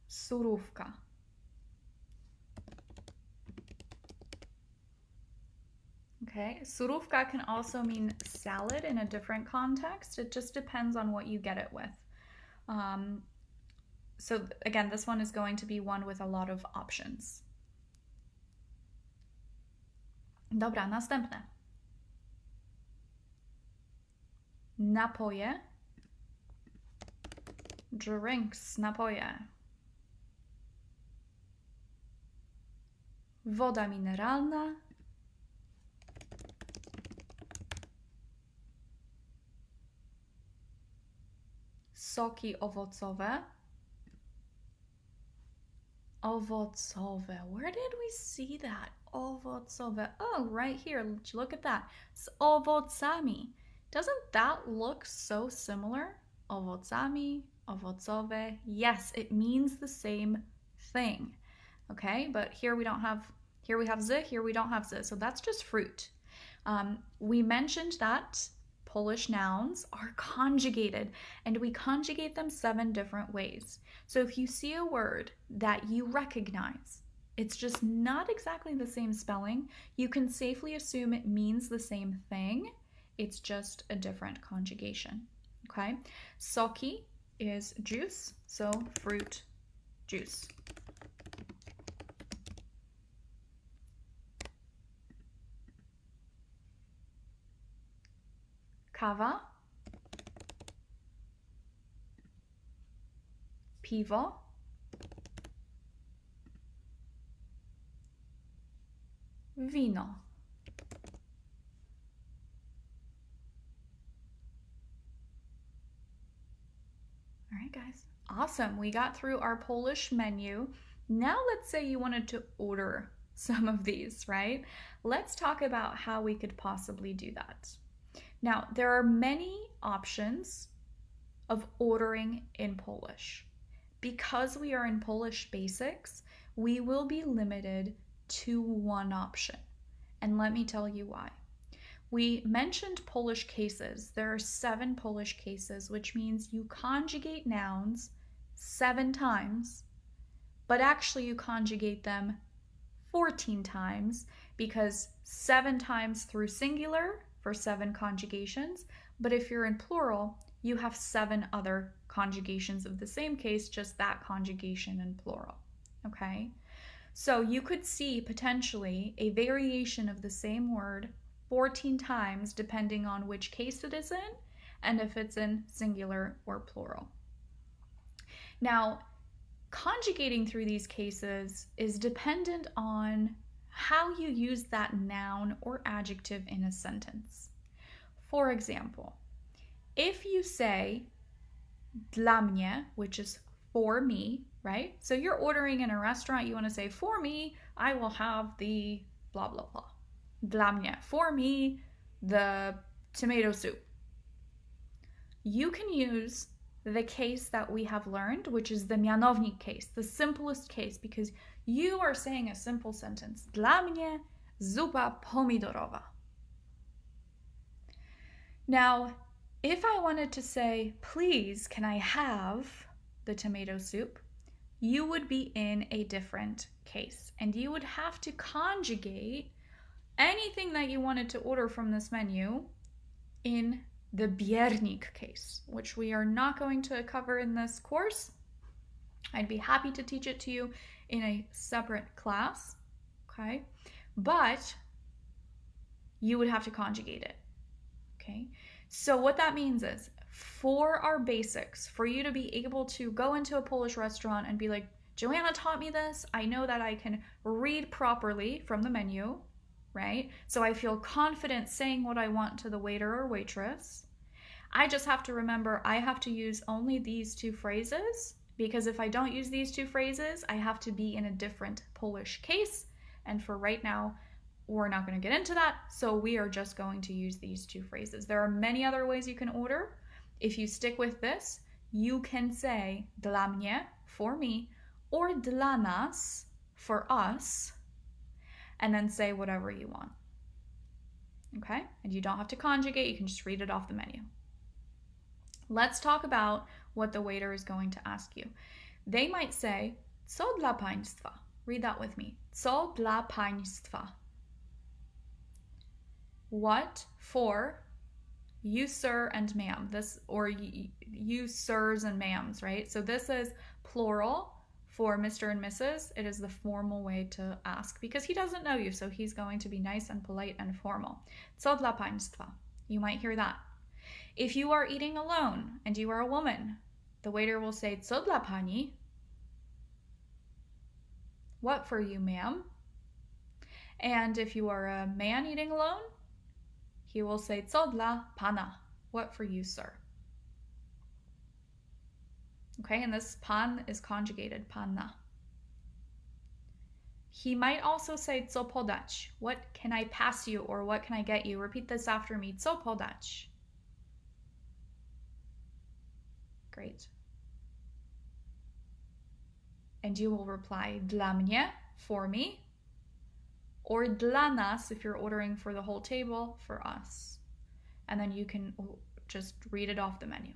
Surówka. Okay, surówka can also mean salad in a different context. It just depends on what you get it with. So again, this one is going to be one with a lot of options. Dobra, następne. Napoje. Drinks, napoje. Woda mineralna. Soki owocowe. Owocowe. Where did we see that? Owocowe. Oh, right here. Look at that. It's owocami. Doesn't that look so similar? Owocami, owocowe. Yes, it means the same thing. Okay, but here we have z, here we don't have z. So that's just fruit. We mentioned that Polish nouns are conjugated, and we conjugate them 7 different ways. So if you see a word that you recognize, it's just not exactly the same spelling, you can safely assume it means the same thing. It's just a different conjugation. Okay? Soki is juice, so fruit juice. Kawa, piwo, wino. All right, guys. Awesome. We got through our Polish menu. Now let's say you wanted to order some of these, right? Let's talk about how we could possibly do that. Now, there are many options of ordering in Polish. Because we are in Polish Basics, we will be limited to one option. And let me tell you why. We mentioned Polish cases. There are 7 Polish cases, which means you conjugate nouns 7 times, but actually you conjugate them 14 times because 7 times through singular for 7 conjugations, but if you're in plural, you have 7 other conjugations of the same case, just that conjugation in plural, okay? So you could see potentially a variation of the same word 14 times depending on which case it is in and if it's in singular or plural. Now, conjugating through these cases is dependent on how you use that noun or adjective in a sentence. For example, if you say dla mnie, which is for me, right? So you're ordering in a restaurant, you want to say, for me, I will have the blah, blah, blah. Dla mnie, for me, the tomato soup. You can use the case that we have learned, which is the mianownik case, the simplest case, because you are saying a simple sentence. Dla mnie zupa pomidorowa. Now, if I wanted to say, please, can I have the tomato soup? You would be in a different case, and you would have to conjugate anything that you wanted to order from this menu in the biernik case, which we are not going to cover in this course. I'd be happy to teach it to you in a separate class, okay? But you would have to conjugate it. Okay? So what that means is, for our basics, for you to be able to go into a Polish restaurant and be like, Joanna taught me this, I know that I can read properly from the menu, right? So I feel confident saying what I want to the waiter or waitress. I just have to remember I have to use only these two phrases, because if I don't use these two phrases, I have to be in a different Polish case. And for right now, we're not going to get into that, so we are just going to use these two phrases. There are many other ways you can order. If you stick with this, you can say dla mnie, for me, or dla nas, for us, and then say whatever you want. Okay? And you don't have to conjugate, you can just read it off the menu. Let's talk about what the waiter is going to ask you. They might say, co dla państwa? Read that with me. Co dla państwa? What for you, sir, and ma'am. This, or you, sirs, and ma'ams, right? So this is plural for Mr. and Mrs. It is the formal way to ask because he doesn't know you, so he's going to be nice and polite and formal. Co dla państwa? You might hear that. If you are eating alone and you are a woman, the waiter will say, co dla pani? What for you, ma'am? And if you are a man eating alone, he will say, co dla pana? What for you, sir? Okay, and this pan is conjugated, panna. He might also say, co podać? What can I pass you, or what can I get you? Repeat this after me, co podać? Great. And you will reply, dla mnie, for me, or dla nas, if you're ordering for the whole table, for us. And then you can just read it off the menu.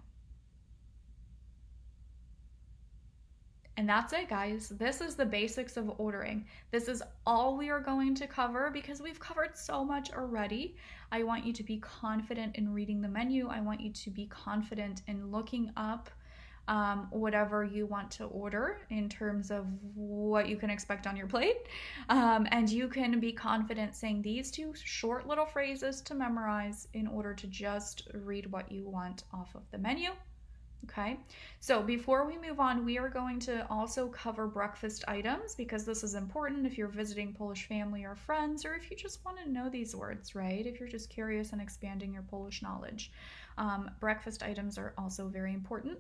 And that's it, guys. This is the basics of ordering. This is all we are going to cover because we've covered so much already. I want you to be confident in reading the menu. I want you to be confident in looking up whatever you want to order in terms of what you can expect on your plate. And you can be confident saying these two short little phrases to memorize in order to just read what you want off of the menu. Okay, so before we move on, we are going to also cover breakfast items because this is important if you're visiting Polish family or friends, or if you just want to know these words, right? If you're just curious and expanding your Polish knowledge. Breakfast items are also very important.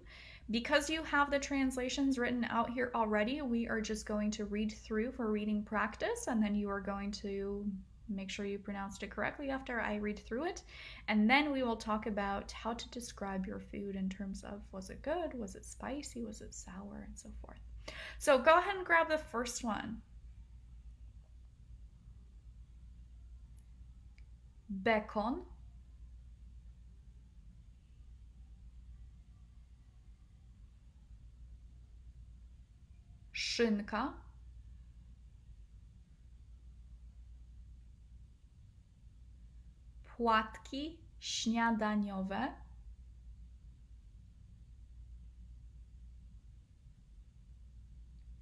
Because you have the translations written out here already, we are just going to read through for reading practice, and then you are going to make sure you pronounced it correctly after I read through it. And then we will talk about how to describe your food in terms of, was it good? Was it spicy? Was it sour? And so forth. So go ahead and grab the first one. Bekon. Szynka. Płatki śniadaniowe.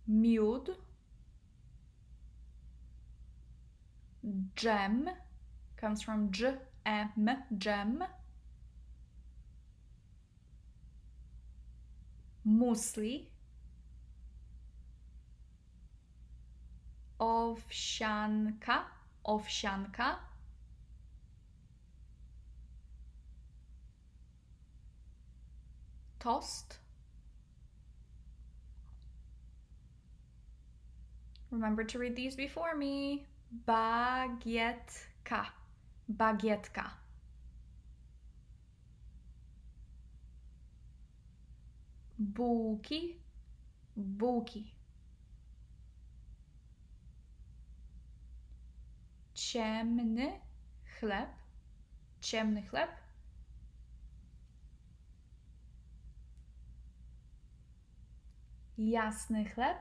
Miód. Dżem. Comes from dż-em, dżem. Musli. Owsianka. Owsianka. Tost. Remember to read these before me. Bagietka. Bagietka. Bułki. Bułki. Ciemny chleb. Ciemny chleb. Jasny chleb.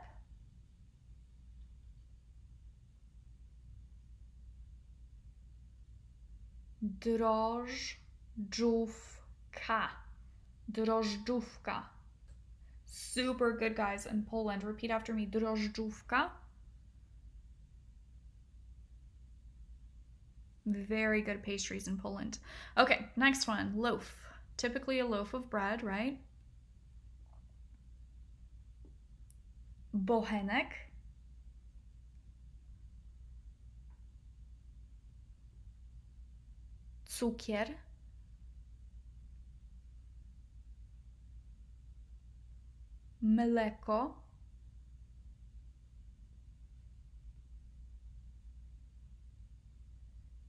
Drożdżówka. Drożdżówka. Super good, guys. In Poland, repeat after me. Drożdżówka. Very good pastries in Poland. Okay, next one, loaf. Typically a loaf of bread, right? Bochenek. Cukier. Mleko.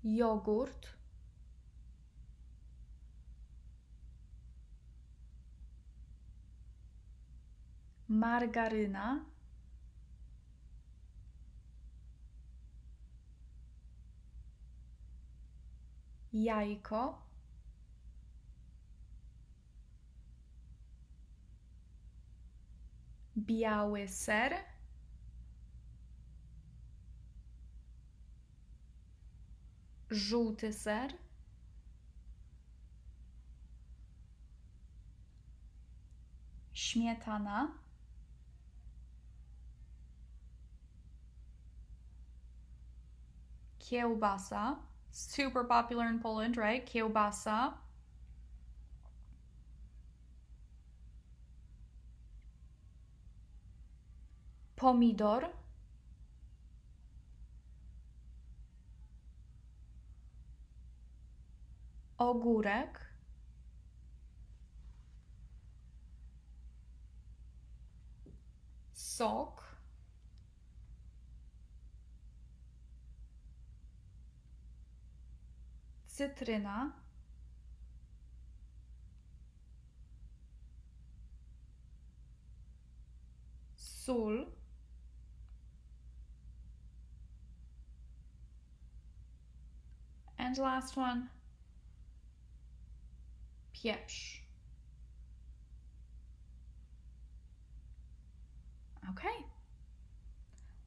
Jogurt. Margaryna. Jajko. Biały ser. Żółty ser. Śmietana. Kiełbasa. Super popular in Poland, right? Kiełbasa. Pomidor. Ogórek. Sok. Cytryna. Sól. And last one, pieprz. Okay.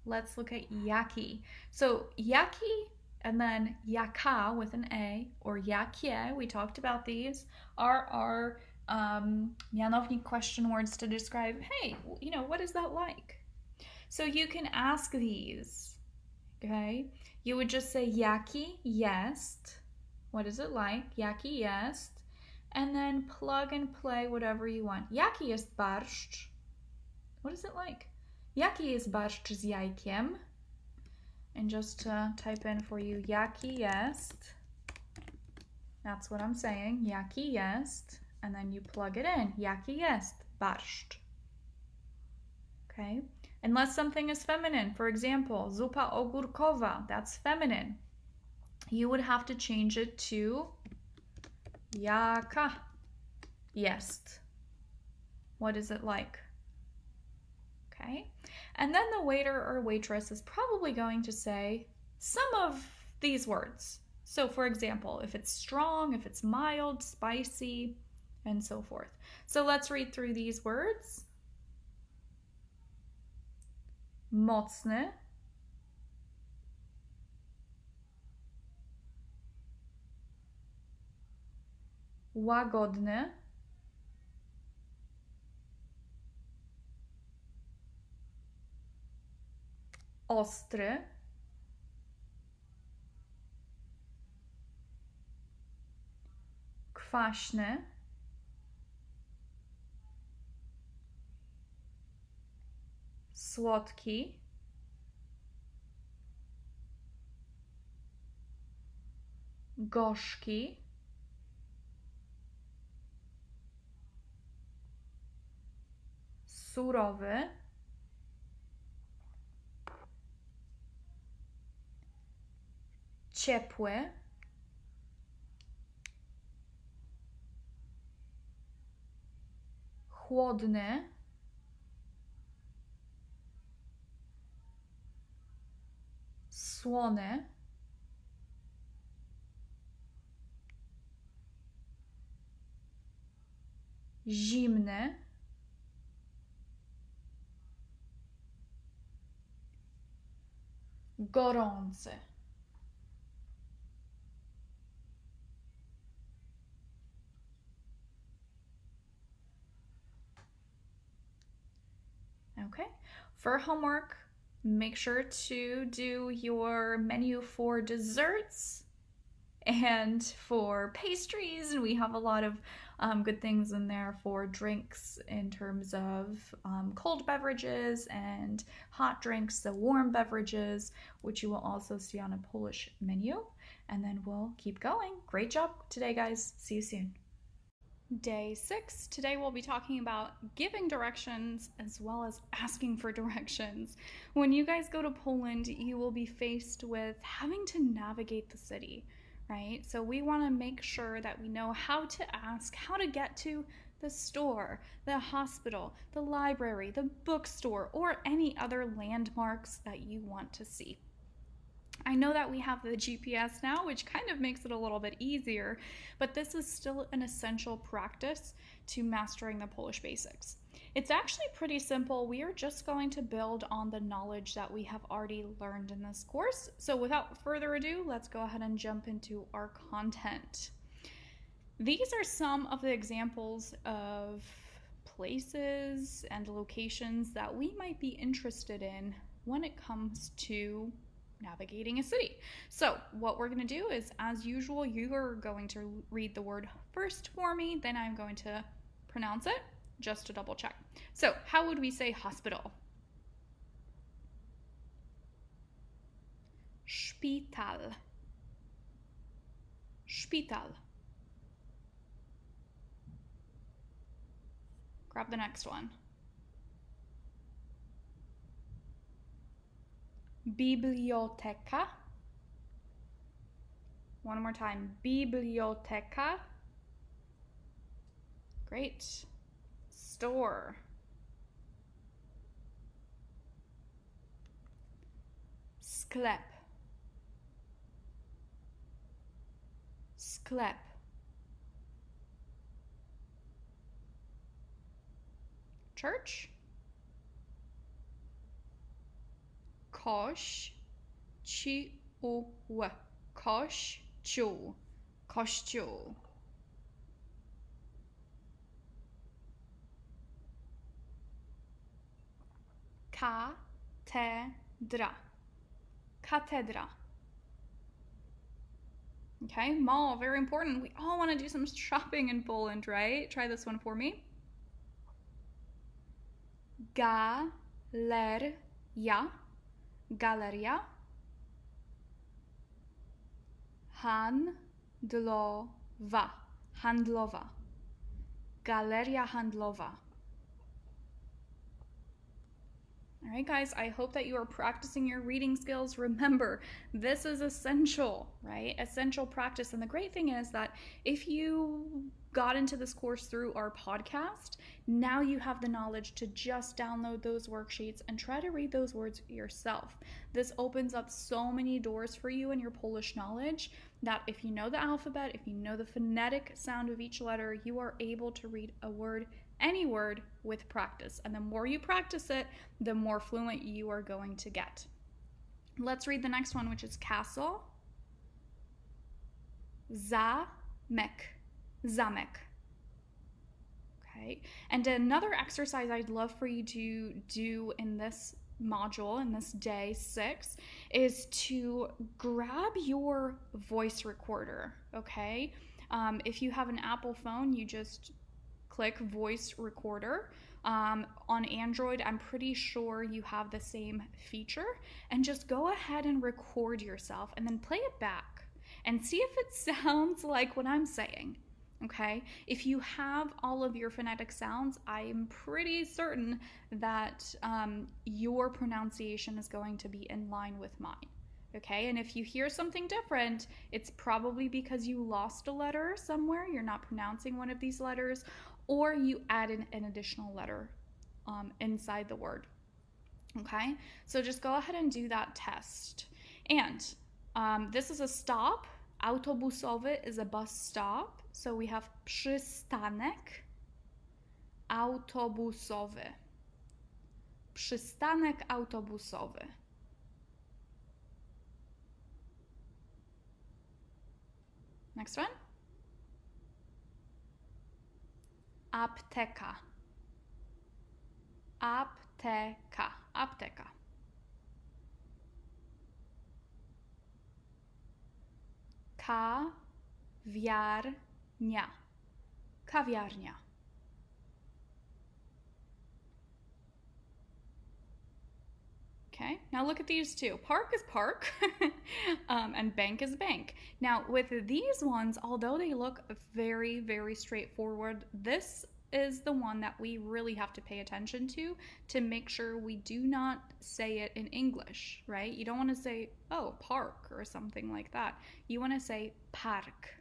Let's look at jaki. So jaki and then jaka with an A or jakie, we talked about these, are our mianownik question words to describe, hey, what is that like? So you can ask these, okay? You would just say jaki jest. What is it like? Jaki jest. And then plug and play whatever you want. Jaki jest barszcz? What is it like? Jaki jest barszcz z jajkiem? And just to type in for you, jaki jest. That's what I'm saying. Jaki jest. And then you plug it in. Jaki jest barszcz. Okay? Unless something is feminine. For example, zupa ogórkowa. That's feminine. You would have to change it to jaka jest. What is it like? Okay? And then the waiter or waitress is probably going to say some of these words. So for example, if it's strong, if it's mild, spicy, and so forth. So let's read through these words. Mocny. Łagodny. Ostry. Kwaśny. Słodki. Gorzki. Surowy. Ciepły. Chłodny. Słony. Zimny. Gorący. Okay, for homework, make sure to do your menu for desserts and for pastries, and we have a lot of good things in there for drinks in terms of cold beverages and hot drinks, so warm beverages, which you will also see on a Polish menu. And then we'll keep going. Great job today, guys. See you soon. Day 6. Today we'll be talking about giving directions as well as asking for directions. When you guys go to Poland, you will be faced with having to navigate the city, right? So we want to make sure that we know how to ask, how to get to the store, the hospital, the library, the bookstore, or any other landmarks that you want to see. I know that we have the GPS now, which kind of makes it a little bit easier, but this is still an essential practice to mastering the Polish basics. It's actually pretty simple. We are just going to build on the knowledge that we have already learned in this course. So without further ado, let's go ahead and jump into our content. These are some of the examples of places and locations that we might be interested in when it comes to navigating a city. So what we're going to do is, as usual, you are going to read the word first for me, then I'm going to pronounce it just to double check. So how would we say hospital? Szpital. Szpital. Grab the next one. Biblioteka. One more time. Biblioteka. Great. Store. Sklep. Sklep. Church. Kościół. Kościół. Kościół. Katedra. Katedra. Okay, mall, very important. We all want to do some shopping in Poland, right? Try this one for me. Galeria. Galeria. Handlowa. Handlowa. Galeria handlowa. All right, guys, I hope that you are practicing your reading skills. Remember, this is essential, right? Essential practice. And the great thing is that if you got into this course through our podcast, now you have the knowledge to just download those worksheets and try to read those words yourself. This opens up so many doors for you in your Polish knowledge that if you know the alphabet, if you know the phonetic sound of each letter, you are able to read a word, any word, with practice. And the more you practice it, the more fluent you are going to get. Let's read the next one, which is castle. Zamek. Zamek. Okay. And another exercise I'd love for you to do in this module, in this day 6, is to grab your voice recorder, okay? If you have an Apple phone, you just click voice recorder. On Android, I'm pretty sure you have the same feature, and just go ahead and record yourself and then play it back and see if it sounds like what I'm saying. Okay, if you have all of your phonetic sounds, I'm pretty certain that your pronunciation is going to be in line with mine. Okay, and if you hear something different, it's probably because you lost a letter somewhere, you're not pronouncing one of these letters, or you add an additional letter inside the word. Okay, so just go ahead and do that test. And this is a stop. Autobusowy is a bus stop. So we have przystanek autobusowy. Przystanek autobusowy. Next one. Apteka. Apteka. Kawiarnia. Kawiarnia. Okay, now look at these two. Park is park, and bank is bank. Now, with these ones, although they look very, very straightforward, this is the one that we really have to pay attention to make sure we do not say it in English, right? You don't want to say, oh, park or something like that. You want to say park.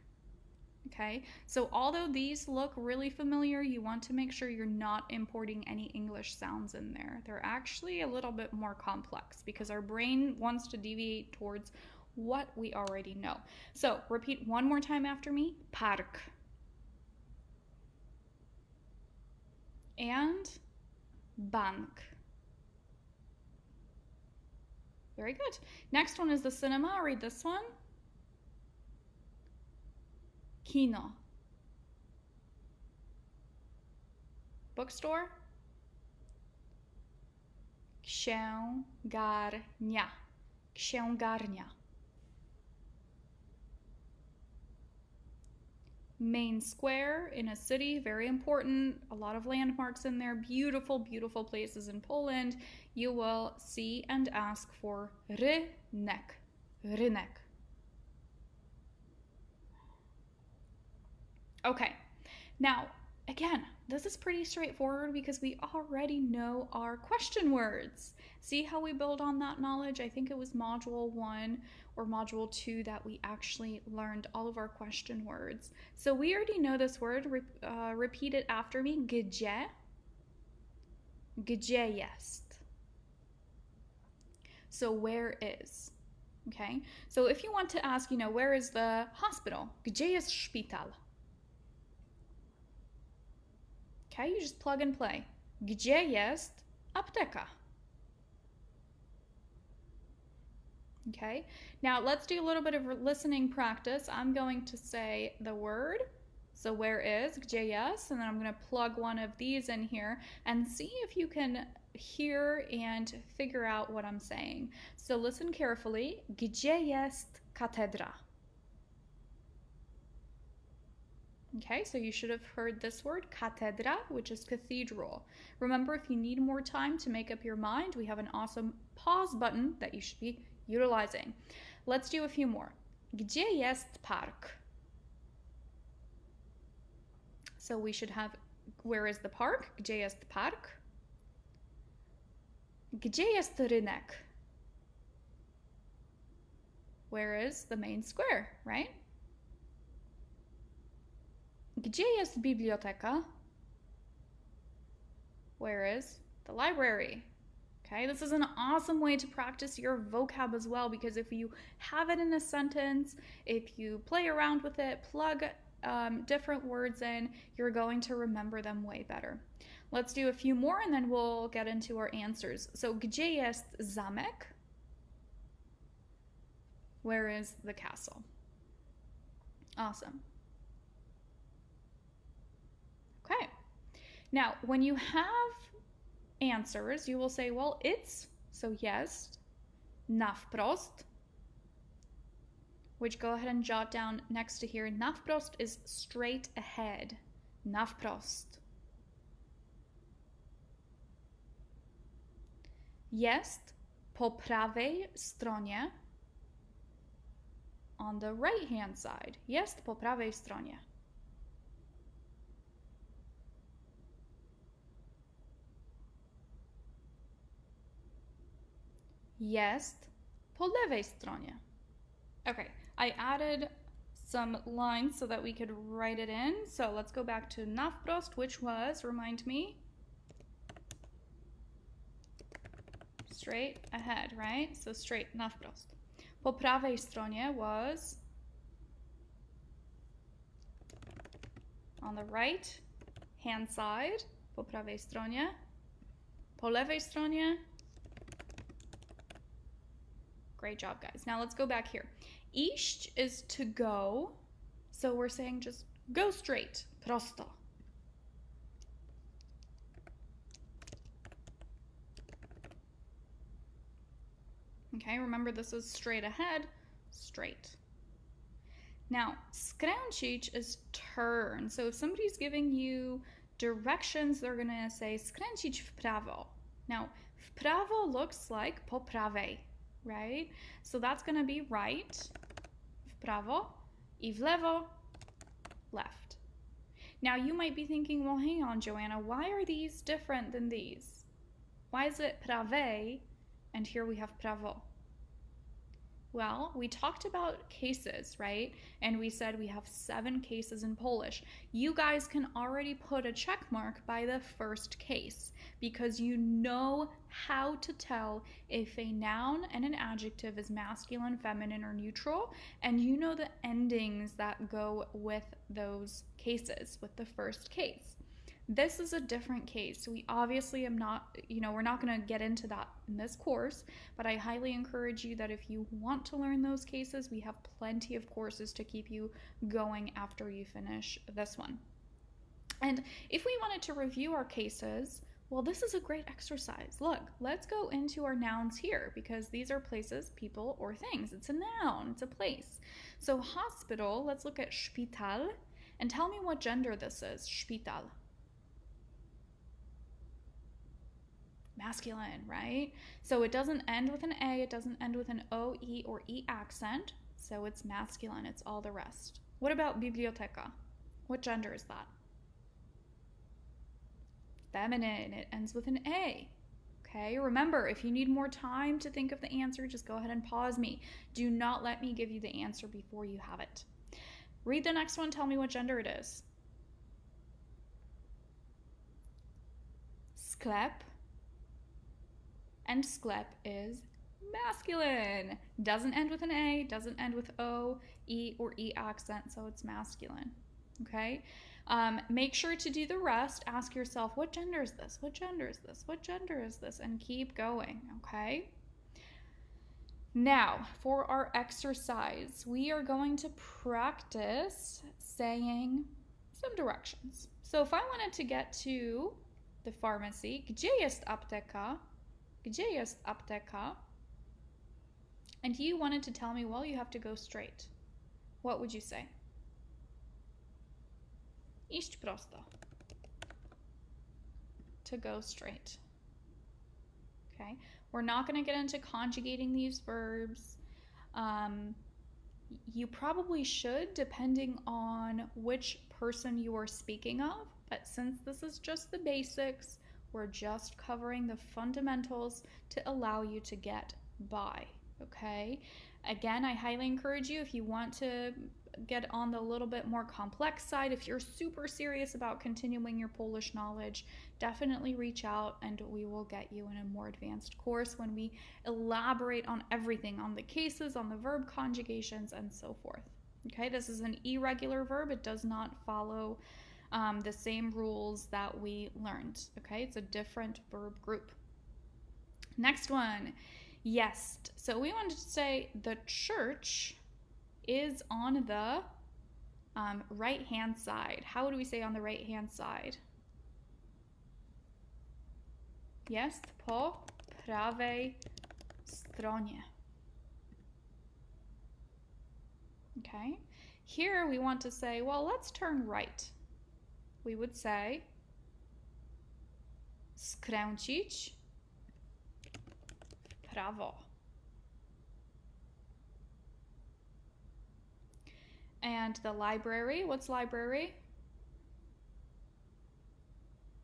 Okay, so although these look really familiar, you want to make sure you're not importing any English sounds in there. They're actually a little bit more complex because our brain wants to deviate towards what we already know. So repeat one more time after me, park. And bank. Very good. Next one is the cinema. I'll read this one. Kino. Bookstore. Księgarnia. Księgarnia. Main square in a city, very important. A lot of landmarks in there. Beautiful, beautiful places in Poland. You will see and ask for rynek. Rynek. Okay, now, again, this is pretty straightforward because we already know our question words. See how we build on that knowledge? I think it was module 1 or module 2 that we actually learned all of our question words. So we already know this word. Repeat it after me. Gdzie? Gdzie jest? So where is? Okay, so if you want to ask, where is the hospital? Gdzie jest szpital? Okay, you just plug and play. Gdzie jest apteka? Okay, now let's do a little bit of listening practice. I'm going to say the word. So where is, gdzie jest, and then I'm going to plug one of these in here and see if you can hear and figure out what I'm saying. So listen carefully. Gdzie jest katedra? Okay, so you should have heard this word, katedra, which is cathedral. Remember, if you need more time to make up your mind, we have an awesome pause button that you should be utilizing. Let's do a few more. Gdzie jest park? So we should have, where is the park? Gdzie jest park? Gdzie jest rynek? Where is the main square, right? Gdzie jest biblioteka? Where is the library? Okay, this is an awesome way to practice your vocab as well, because if you have it in a sentence, if you play around with it, plug different words in, you're going to remember them way better. Let's do a few more and then we'll get into our answers. So, gdzie jest zamek? Where is the castle? Awesome. Okay. Now, when you have answers, you will say, well, it's, so yes, nawprost, which go ahead and jot down next to here. Nawprost is straight ahead. Nawprost. Jest po prawej stronie. On the right hand side. Jest po prawej stronie. Jest po lewej stronie. Okay, I added some lines so that we could write it in. So let's go back to nawprost, which was, remind me, straight ahead, right? So straight, nawprost. Po prawej stronie was on the right hand side, po prawej stronie. Po lewej stronie. Great job, guys. Now let's go back here. Iść is to go. So we're saying just go straight. Prosto. Okay, remember this is straight ahead. Straight. Now, skręcić is turn. So if somebody's giving you directions, they're going to say skręcić w prawo. Now, w prawo looks like po prawej, right? So that's going to be right, w prawo, I w lewo, left. Now, you might be thinking, well, hang on, Joanna, why are these different than these? Why is it prawej and here we have prawo? Well, we talked about cases, right? And we said we have 7 cases in Polish. You guys can already put a check mark by the first case because you know how to tell if a noun and an adjective is masculine, feminine, or neutral, and you know the endings that go with those cases, with the first case. This is a different case. We obviously we're not going to get into that in this course, but I highly encourage you that if you want to learn those cases, we have plenty of courses to keep you going after you finish this one. And if we wanted to review our cases, well, this is a great exercise. Look, let's go into our nouns here because these are places, people, or things. It's a noun, it's a place. So hospital, let's look at Spital, and tell me what gender this is, Spital. Masculine, right? So it doesn't end with an A, it doesn't end with an O, E, or E accent, so it's masculine, it's all the rest. What about biblioteca? What gender is that? Feminine, it ends with an A. Okay, remember, if you need more time to think of the answer, just go ahead and pause me. Do not let me give you the answer before you have it. Read the next one, tell me what gender it is. Sklep. And sklep is masculine. Doesn't end with an A, doesn't end with O, E, or E accent, so it's masculine. Okay? Make sure to do the rest. Ask yourself, what gender is this? What gender is this? What gender is this? And keep going, okay? Now, for our exercise, we are going to practice saying some directions. So if I wanted to get to the pharmacy, gdzie jest apteka? Gdzie jest apteka? And you wanted to tell me, well, you have to go straight. What would you say? Iść prosto. To go straight. Okay? We're not going to get into conjugating these verbs. You probably should, depending on which person you are speaking of. But since this is just the basics, we're just covering the fundamentals to allow you to get by, okay? Again, I highly encourage you, if you want to get on the little bit more complex side, if you're super serious about continuing your Polish knowledge, definitely reach out and we will get you in a more advanced course when we elaborate on everything, on the cases, on the verb conjugations, and so forth. Okay, this is an irregular verb. It does not follow the same rules that we learned. Okay, it's a different verb group. Next one, jest. So we wanted to say the church is on the right-hand side. How do we say on the right-hand side? Jest po prawej stronie. Okay, here we want to say, well, let's turn right. We would say skręcić w prawo. And the library, what's library?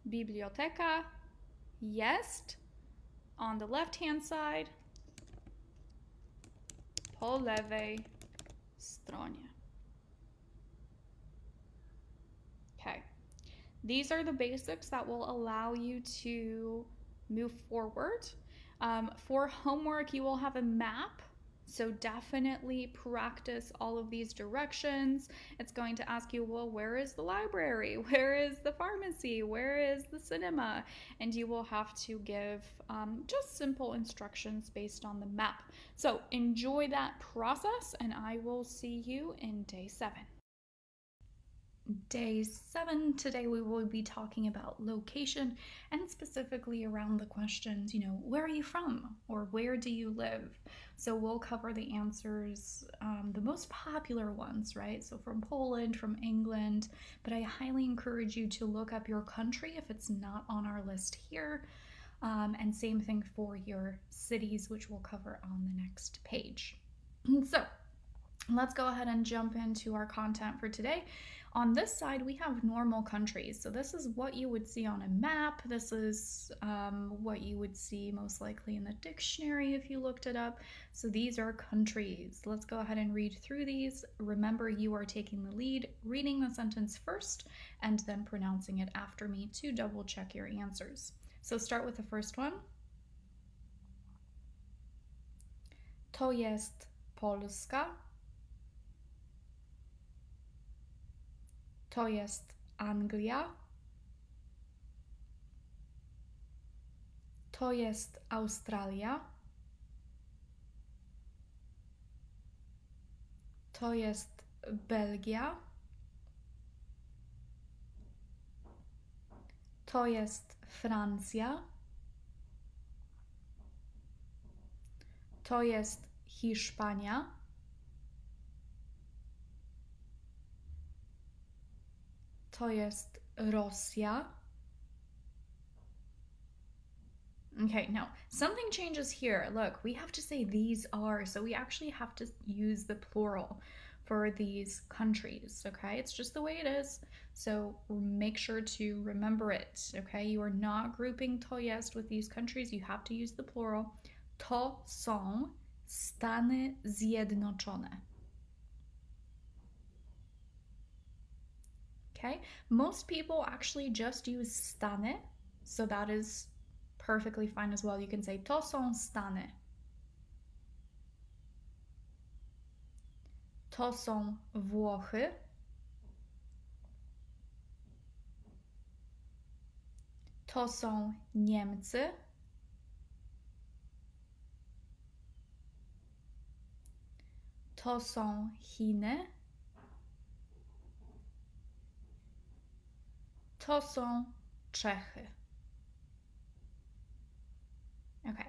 Biblioteka jest on the left-hand side, po lewej stronie. Okay. These are the basics that will allow you to move forward. For homework, you will have a map, so definitely practice all of these directions. It's going to ask you, well, where is the library? Where is the pharmacy? Where is the cinema? And you will have to give just simple instructions based on the map. So enjoy that process, and I will see you in day 7. Day 7. Today we will be talking about location and specifically around the questions, where are you from or where do you live? So we'll cover the answers, the most popular ones, right? So from Poland, from England, but I highly encourage you to look up your country if it's not on our list here. And same thing for your cities, which we'll cover on the next page. So let's go ahead and jump into our content for today. On this side, we have normal countries. So this is what you would see on a map. This is what you would see most likely in the dictionary if you looked it up. So these are countries. Let's go ahead and read through these. Remember, you are taking the lead, reading the sentence first, and then pronouncing it after me to double check your answers. So start with the first one. To jest Polska. To jest Anglia. To jest Australia. To jest Belgia. To jest Francja. To jest Hiszpania. To jest Rosja. Okay, now something changes here. Look, we have to say these are, so we actually have to use the plural for these countries, okay? It's just the way it is, so make sure to remember it, okay? You are not grouping to jest with these countries, you have to use the plural. To są Stany Zjednoczone. Okay, most people actually just use Stany, so that is perfectly fine as well. You can say to są Stany. To są Włochy. To są Niemcy. To są Chiny. To są Czechy. Okay,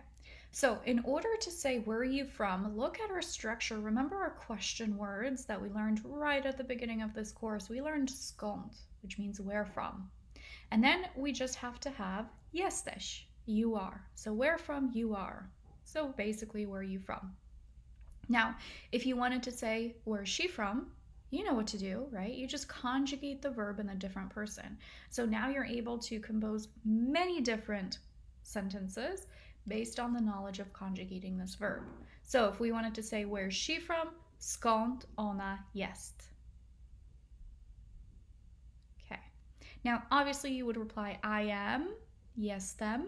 so in order to say where are you from, look at our structure. Remember our question words that we learned right at the beginning of this course. We learned skąd, which means where from. And then we just have to have jesteś, you are. So where from, you are. So basically, where are you from? Now, if you wanted to say, where's she from? You know what to do, right? You just conjugate the verb in a different person. So now you're able to compose many different sentences based on the knowledge of conjugating this verb. So if we wanted to say, where's she from? Skąd ona jest? Okay. Now, obviously, you would reply, I am, jestem.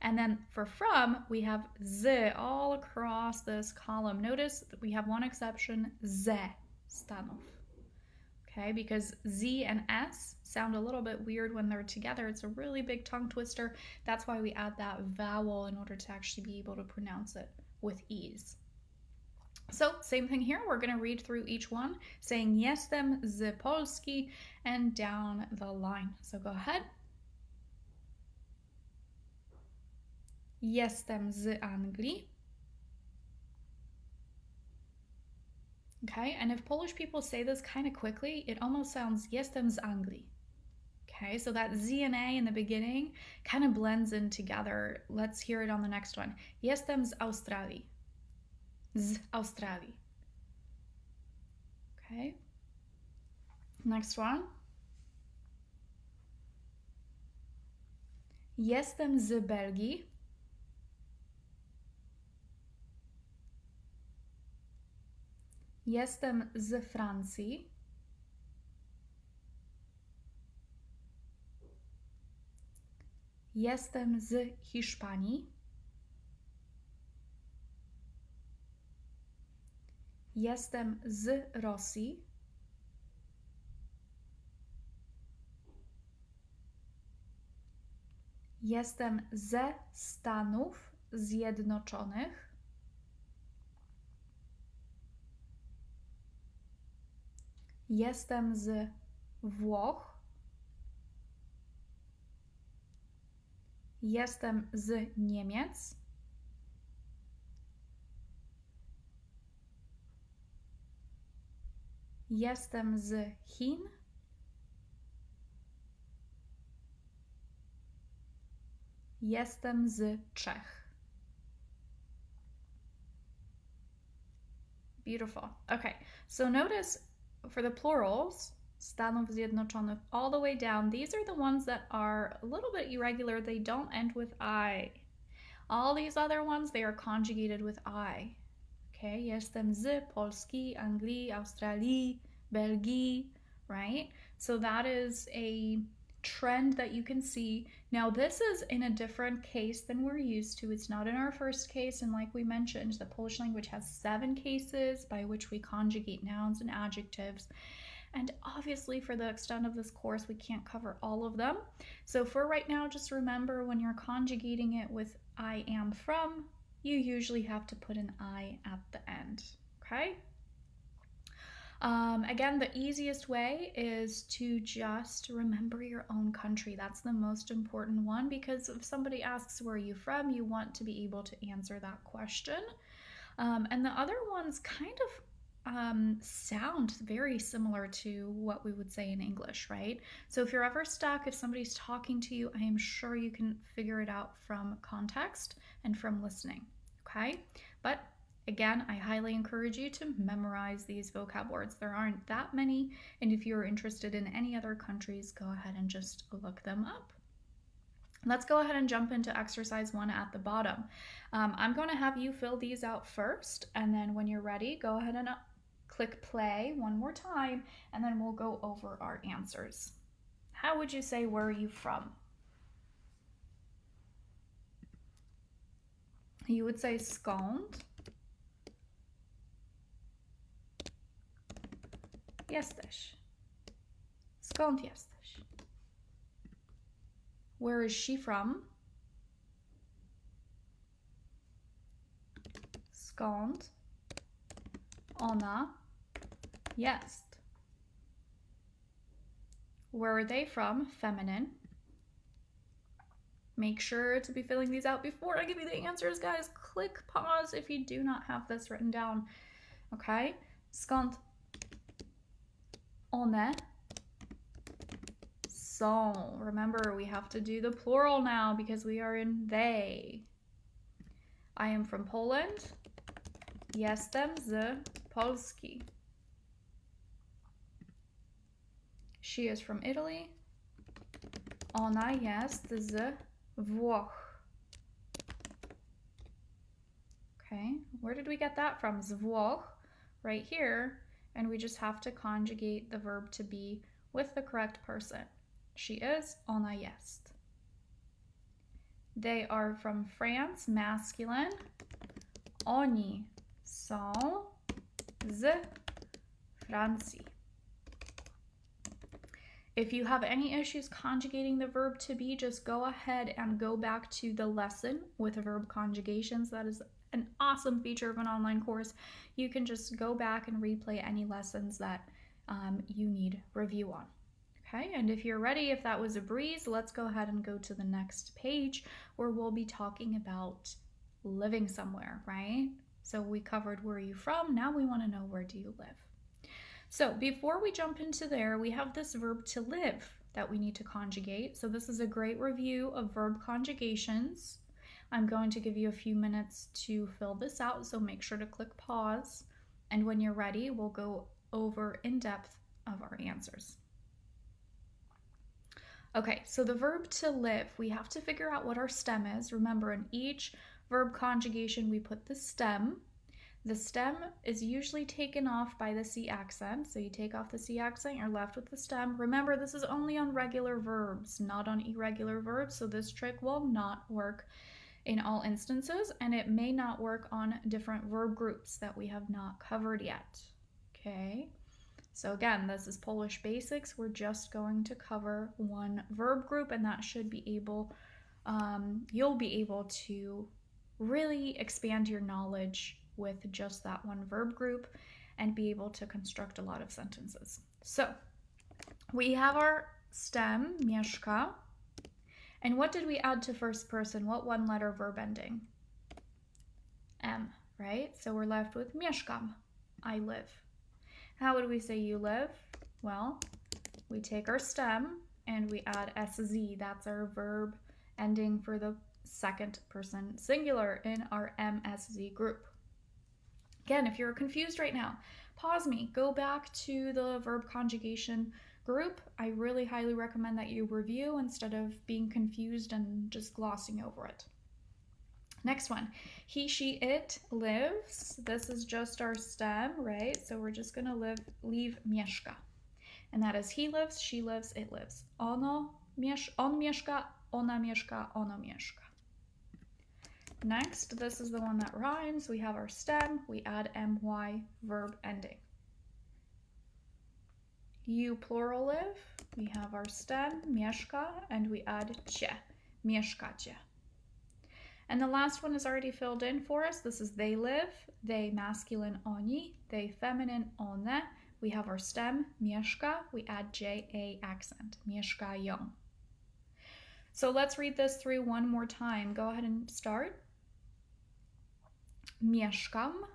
And then for from, we have z all across this column. Notice that we have one exception, ze Stanów. Okay, because Z and S sound a little bit weird when they're together. It's a really big tongue twister. That's why we add that vowel in order to actually be able to pronounce it with ease. So same thing here. We're going to read through each one, saying jestem z Polski and down the line. So go ahead. Jestem z Anglii. Okay, and if Polish people say this kind of quickly, it almost sounds jestem z Anglii. Okay, so that Z and A in the beginning kind of blends in together. Let's hear it on the next one. Jestem z Australii. Z Australii. Okay. Next one. Jestem z Belgii. Jestem z Francji. Jestem z Hiszpanii. Jestem z Rosji. Jestem ze Stanów Zjednoczonych. Jestem z Włoch. Jestem z Niemiec. Jestem z Chin. Jestem z Czech. Beautiful. Okay, so notice for the plurals, Stanów Zjednoczonych, all the way down, these are the ones that are a little bit irregular. They don't end with I. All these other ones, they are conjugated with I. Okay, jestem z Polski, Anglii, Australii, Belgii, right? So that is a trend that you can see. Now this is in a different case than we're used to. It's not in our first case, and like we mentioned, the Polish language has 7 cases by which we conjugate nouns and adjectives. And obviously for the extent of this course, we can't cover all of them. So for right now, just remember when you're conjugating it with I am from, you usually have to put an I at the end, okay? Again, the easiest way is to just remember your own country. That's the most important one, because if somebody asks where are you from, you want to be able to answer that question. And the other ones kind of sound very similar to what we would say in English, right? So if you're ever stuck, if somebody's talking to you, I am sure you can figure it out from context and from listening, okay? But again, I highly encourage you to memorize these vocab words. There aren't that many, and if you're interested in any other countries, go ahead and just look them up. Let's go ahead and jump into exercise 1 at the bottom. I'm going to have you fill these out first, and then when you're ready, go ahead and click play one more time, and then we'll go over our answers. How would you say, where are you from? You would say skąd jesteś? Skąd jesteś? Where is she from? Skąd ona jest? Where are they from? Feminine. Make sure to be filling these out before I give you the answers, guys. Click pause if you do not have this written down. Okay? Skąd one są. Remember, we have to do the plural now because we are in they. I am from Poland. Jestem z Polski. She is from Italy. Ona jest z Włoch. Okay, where did we get that from? Z Włoch, right here, and we just have to conjugate the verb to be with the correct person. She is, ona jest. They are from France, masculine. Oni są z Francji. If you have any issues conjugating the verb to be, just go ahead and go back to the lesson with verb conjugations. That is an awesome feature of an online course. You can just go back and replay any lessons that you need review on. Okay, and if you're ready, if that was a breeze, let's go ahead and go to the next page where we'll be talking about living somewhere, right? So we covered where are you from. Now we want to know, where do you live? So before we jump into there, we have this verb to live that we need to conjugate. So this is a great review of verb conjugations. I'm going to give you a few minutes to fill this out, so make sure to click pause. And when you're ready, we'll go over in depth of our answers. Okay, so the verb to live, we have to figure out what our stem is. Remember, in each verb conjugation, we put the stem. The stem is usually taken off by the C accent. So you take off the C accent, you're left with the stem. Remember, this is only on regular verbs, not on irregular verbs. So this trick will not work in all instances, and it may not work on different verb groups that we have not covered yet. Okay, so again, this is Polish basics. We're just going to cover one verb group, and that should be able, you'll be able to really expand your knowledge with just that one verb group and be able to construct a lot of sentences. So we have our stem, mieszka. And what did we add to first person? What one letter verb ending? M, right? So we're left with mieszkam, I live. How would we say you live? Well, we take our stem and we add sz. That's our verb ending for the second person singular in our MSZ group. Again, if you're confused right now, pause me, go back to the verb conjugation group. I really highly recommend that you review instead of being confused and just glossing over it. Next one, he, she, it lives. This is just our stem, right? So we're just going to leave mieszka. And that is he lives, she lives, it lives. On mieszka, ona mieszka, ono mieszka. Next, this is the one that rhymes. We have our stem, we add my, verb ending. You plural live, we have our stem, mieszka, and we add cie, mieszkacie. And the last one is already filled in for us. This is they live, they masculine oni, they feminine one. We have our stem, mieszka, we add JA accent, mieszkają. So let's read this through one more time. Go ahead and start. Mieszkam,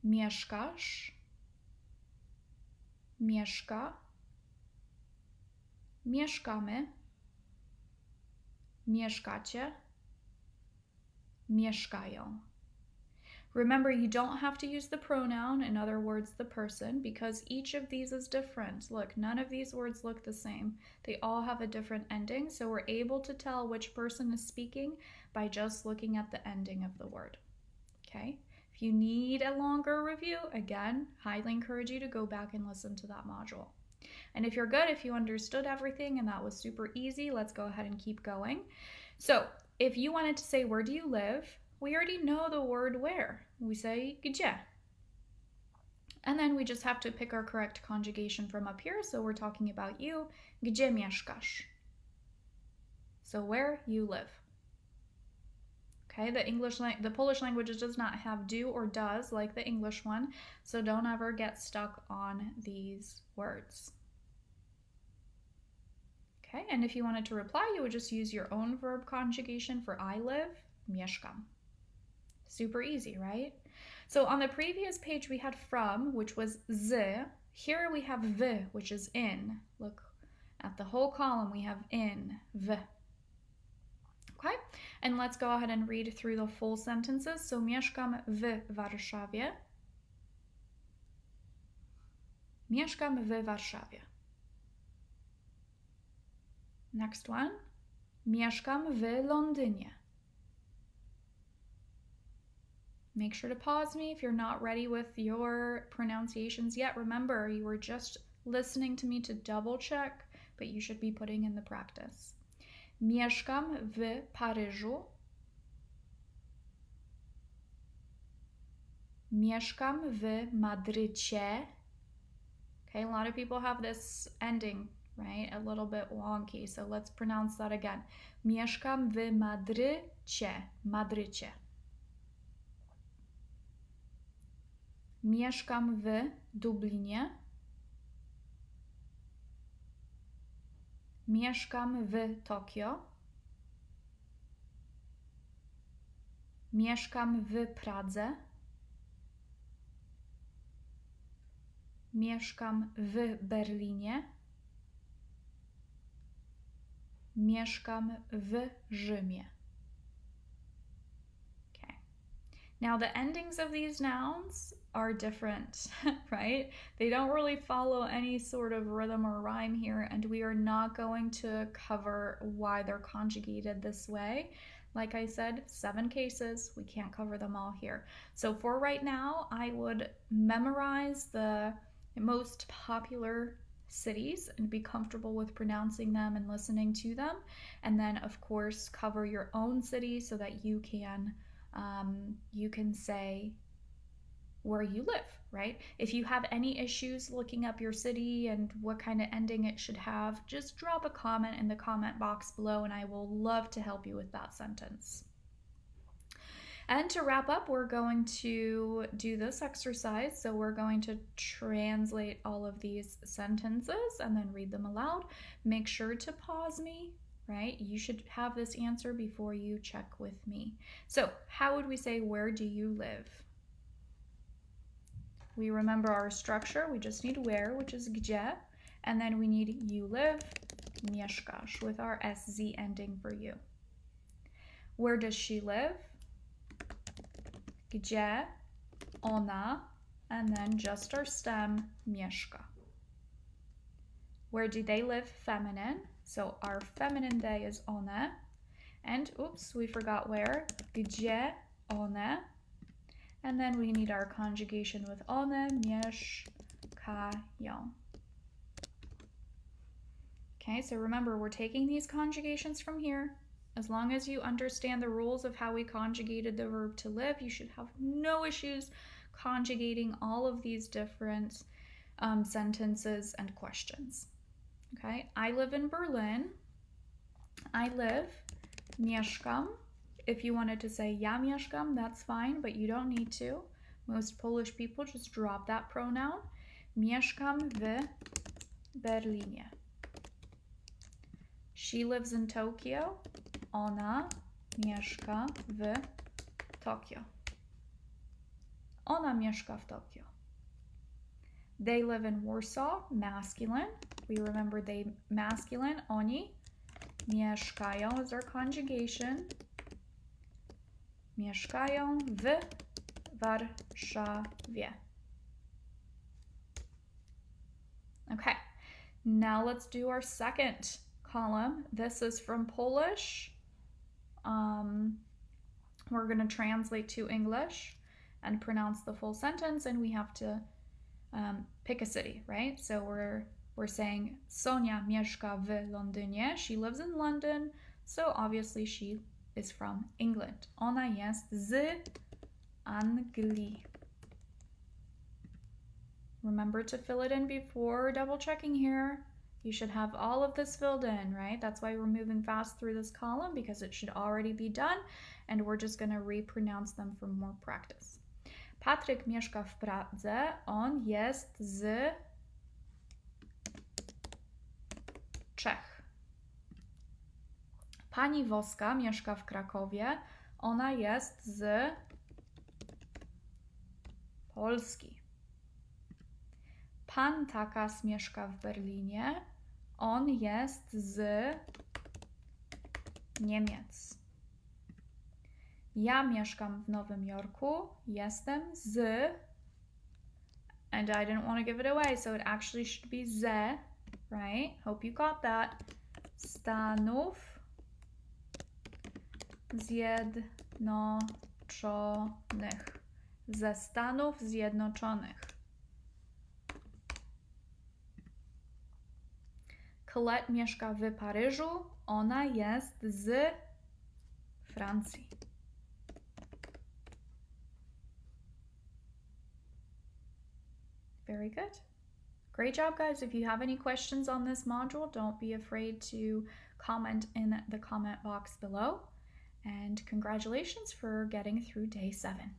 mieszkasz, mieszka, mieszkamy, mieszkacie, mieszkają. Remember, you don't have to use the pronoun, in other words, the person, because each of these is different. Look, none of these words look the same. They all have a different ending, so we're able to tell which person is speaking by just looking at the ending of the word. Okay? If you need a longer review, again, highly encourage you to go back and listen to that module. And if you're good, if you understood everything and that was super easy, let's go ahead and keep going. So if you wanted to say, where do you live? We already know the word where. We say gdzie. And then we just have to pick our correct conjugation from up here. So we're talking about you. Gdzie mieszkasz? So where you live. Okay, the Polish language does not have do or does like the English one. So don't ever get stuck on these words. Okay, and if you wanted to reply, you would just use your own verb conjugation for I live, mieszkam. Super easy, right? So on the previous page, we had from, which was z. Here we have v, which is in. Look at the whole column, we have in, v. Okay, and let's go ahead and read through the full sentences. So mieszkam w Warszawie. Mieszkam w Warszawie. Next one. Mieszkam w Londynie. Make sure to pause me if you're not ready with your pronunciations yet. Remember, you were just listening to me to double check, but you should be putting in the practice. Mieszkam w Paryżu. Mieszkam w Madrycie. Okay, a lot of people have this ending, right? A little bit wonky, so let's pronounce that again. Mieszkam w Madrycie. Madrycie. Mieszkam w Dublinie. Mieszkam w Tokio. Mieszkam w Pradze. Mieszkam w Berlinie. Mieszkam w Rzymie. Okay. Now the endings of these nouns are different, right? They don't really follow any sort of rhythm or rhyme here, and we are not going to cover why they're conjugated this way. Like I said, 7 cases, we can't cover them all here. So for right now, I would memorize the most popular cities and be comfortable with pronouncing them and listening to them, and then of course cover your own city so that you can say where you live, right? If you have any issues looking up your city and what kind of ending it should have, just drop a comment in the comment box below and I will love to help you with that sentence. And to wrap up, we're going to do this exercise. So we're going to translate all of these sentences and then read them aloud. Make sure to pause me, right? You should have this answer before you check with me. So how would we say, where do you live? We remember our structure. We just need where, which is gdzie. And then we need you live, mieszkasz, with our SZ ending for you. Where does she live? Gdzie ona, and then just our stem, mieszka. Where do they live? Feminine. So our feminine they is one. And oops, we forgot where. Gdzie one. And then we need our conjugation with one, mieszkają. Okay, so remember, we're taking these conjugations from here. As long as you understand the rules of how we conjugated the verb to live, you should have no issues conjugating all of these different sentences and questions. Okay, I live in Berlin. I live, mieszkam. If you wanted to say ja mieszkam, that's fine, but you don't need to. Most Polish people just drop that pronoun. Mieszkam w Berlinie. She lives in Tokyo. Ona mieszka w Tokio. Ona mieszka w Tokio. They live in Warsaw, masculine. We remember they masculine, oni. Mieszkają is our conjugation. Mieszkają w Warszawie. Okay, now let's do our second column. This is from Polish. We're going to translate to English and pronounce the full sentence, and we have to pick a city, right? So we're saying Sonia mieszka w Londynie. She lives in London, so obviously she is from England. Ona jest z Anglii. Remember to fill it in before double checking here. You should have all of this filled in, right? That's why we're moving fast through this column, because it should already be done, and we're just going to repronounce them for more practice. Patryk mieszka w Pradze. On jest z Czech. Pani Woska mieszka w Krakowie. Ona jest z Polski. Pan Takas mieszka w Berlinie. On jest z Niemiec. Ja mieszkam w Nowym Jorku. Jestem z, and I didn't want to give it away, so it actually should be ze, right? Hope you got that. Stanów Zjednoczonych. Ze Stanów Zjednoczonych. Colette mieszka w Paryżu. Ona jest z Francji. Very good. Great job, guys. If you have any questions on this module, don't be afraid to comment in the comment box below. And congratulations for getting through day 7.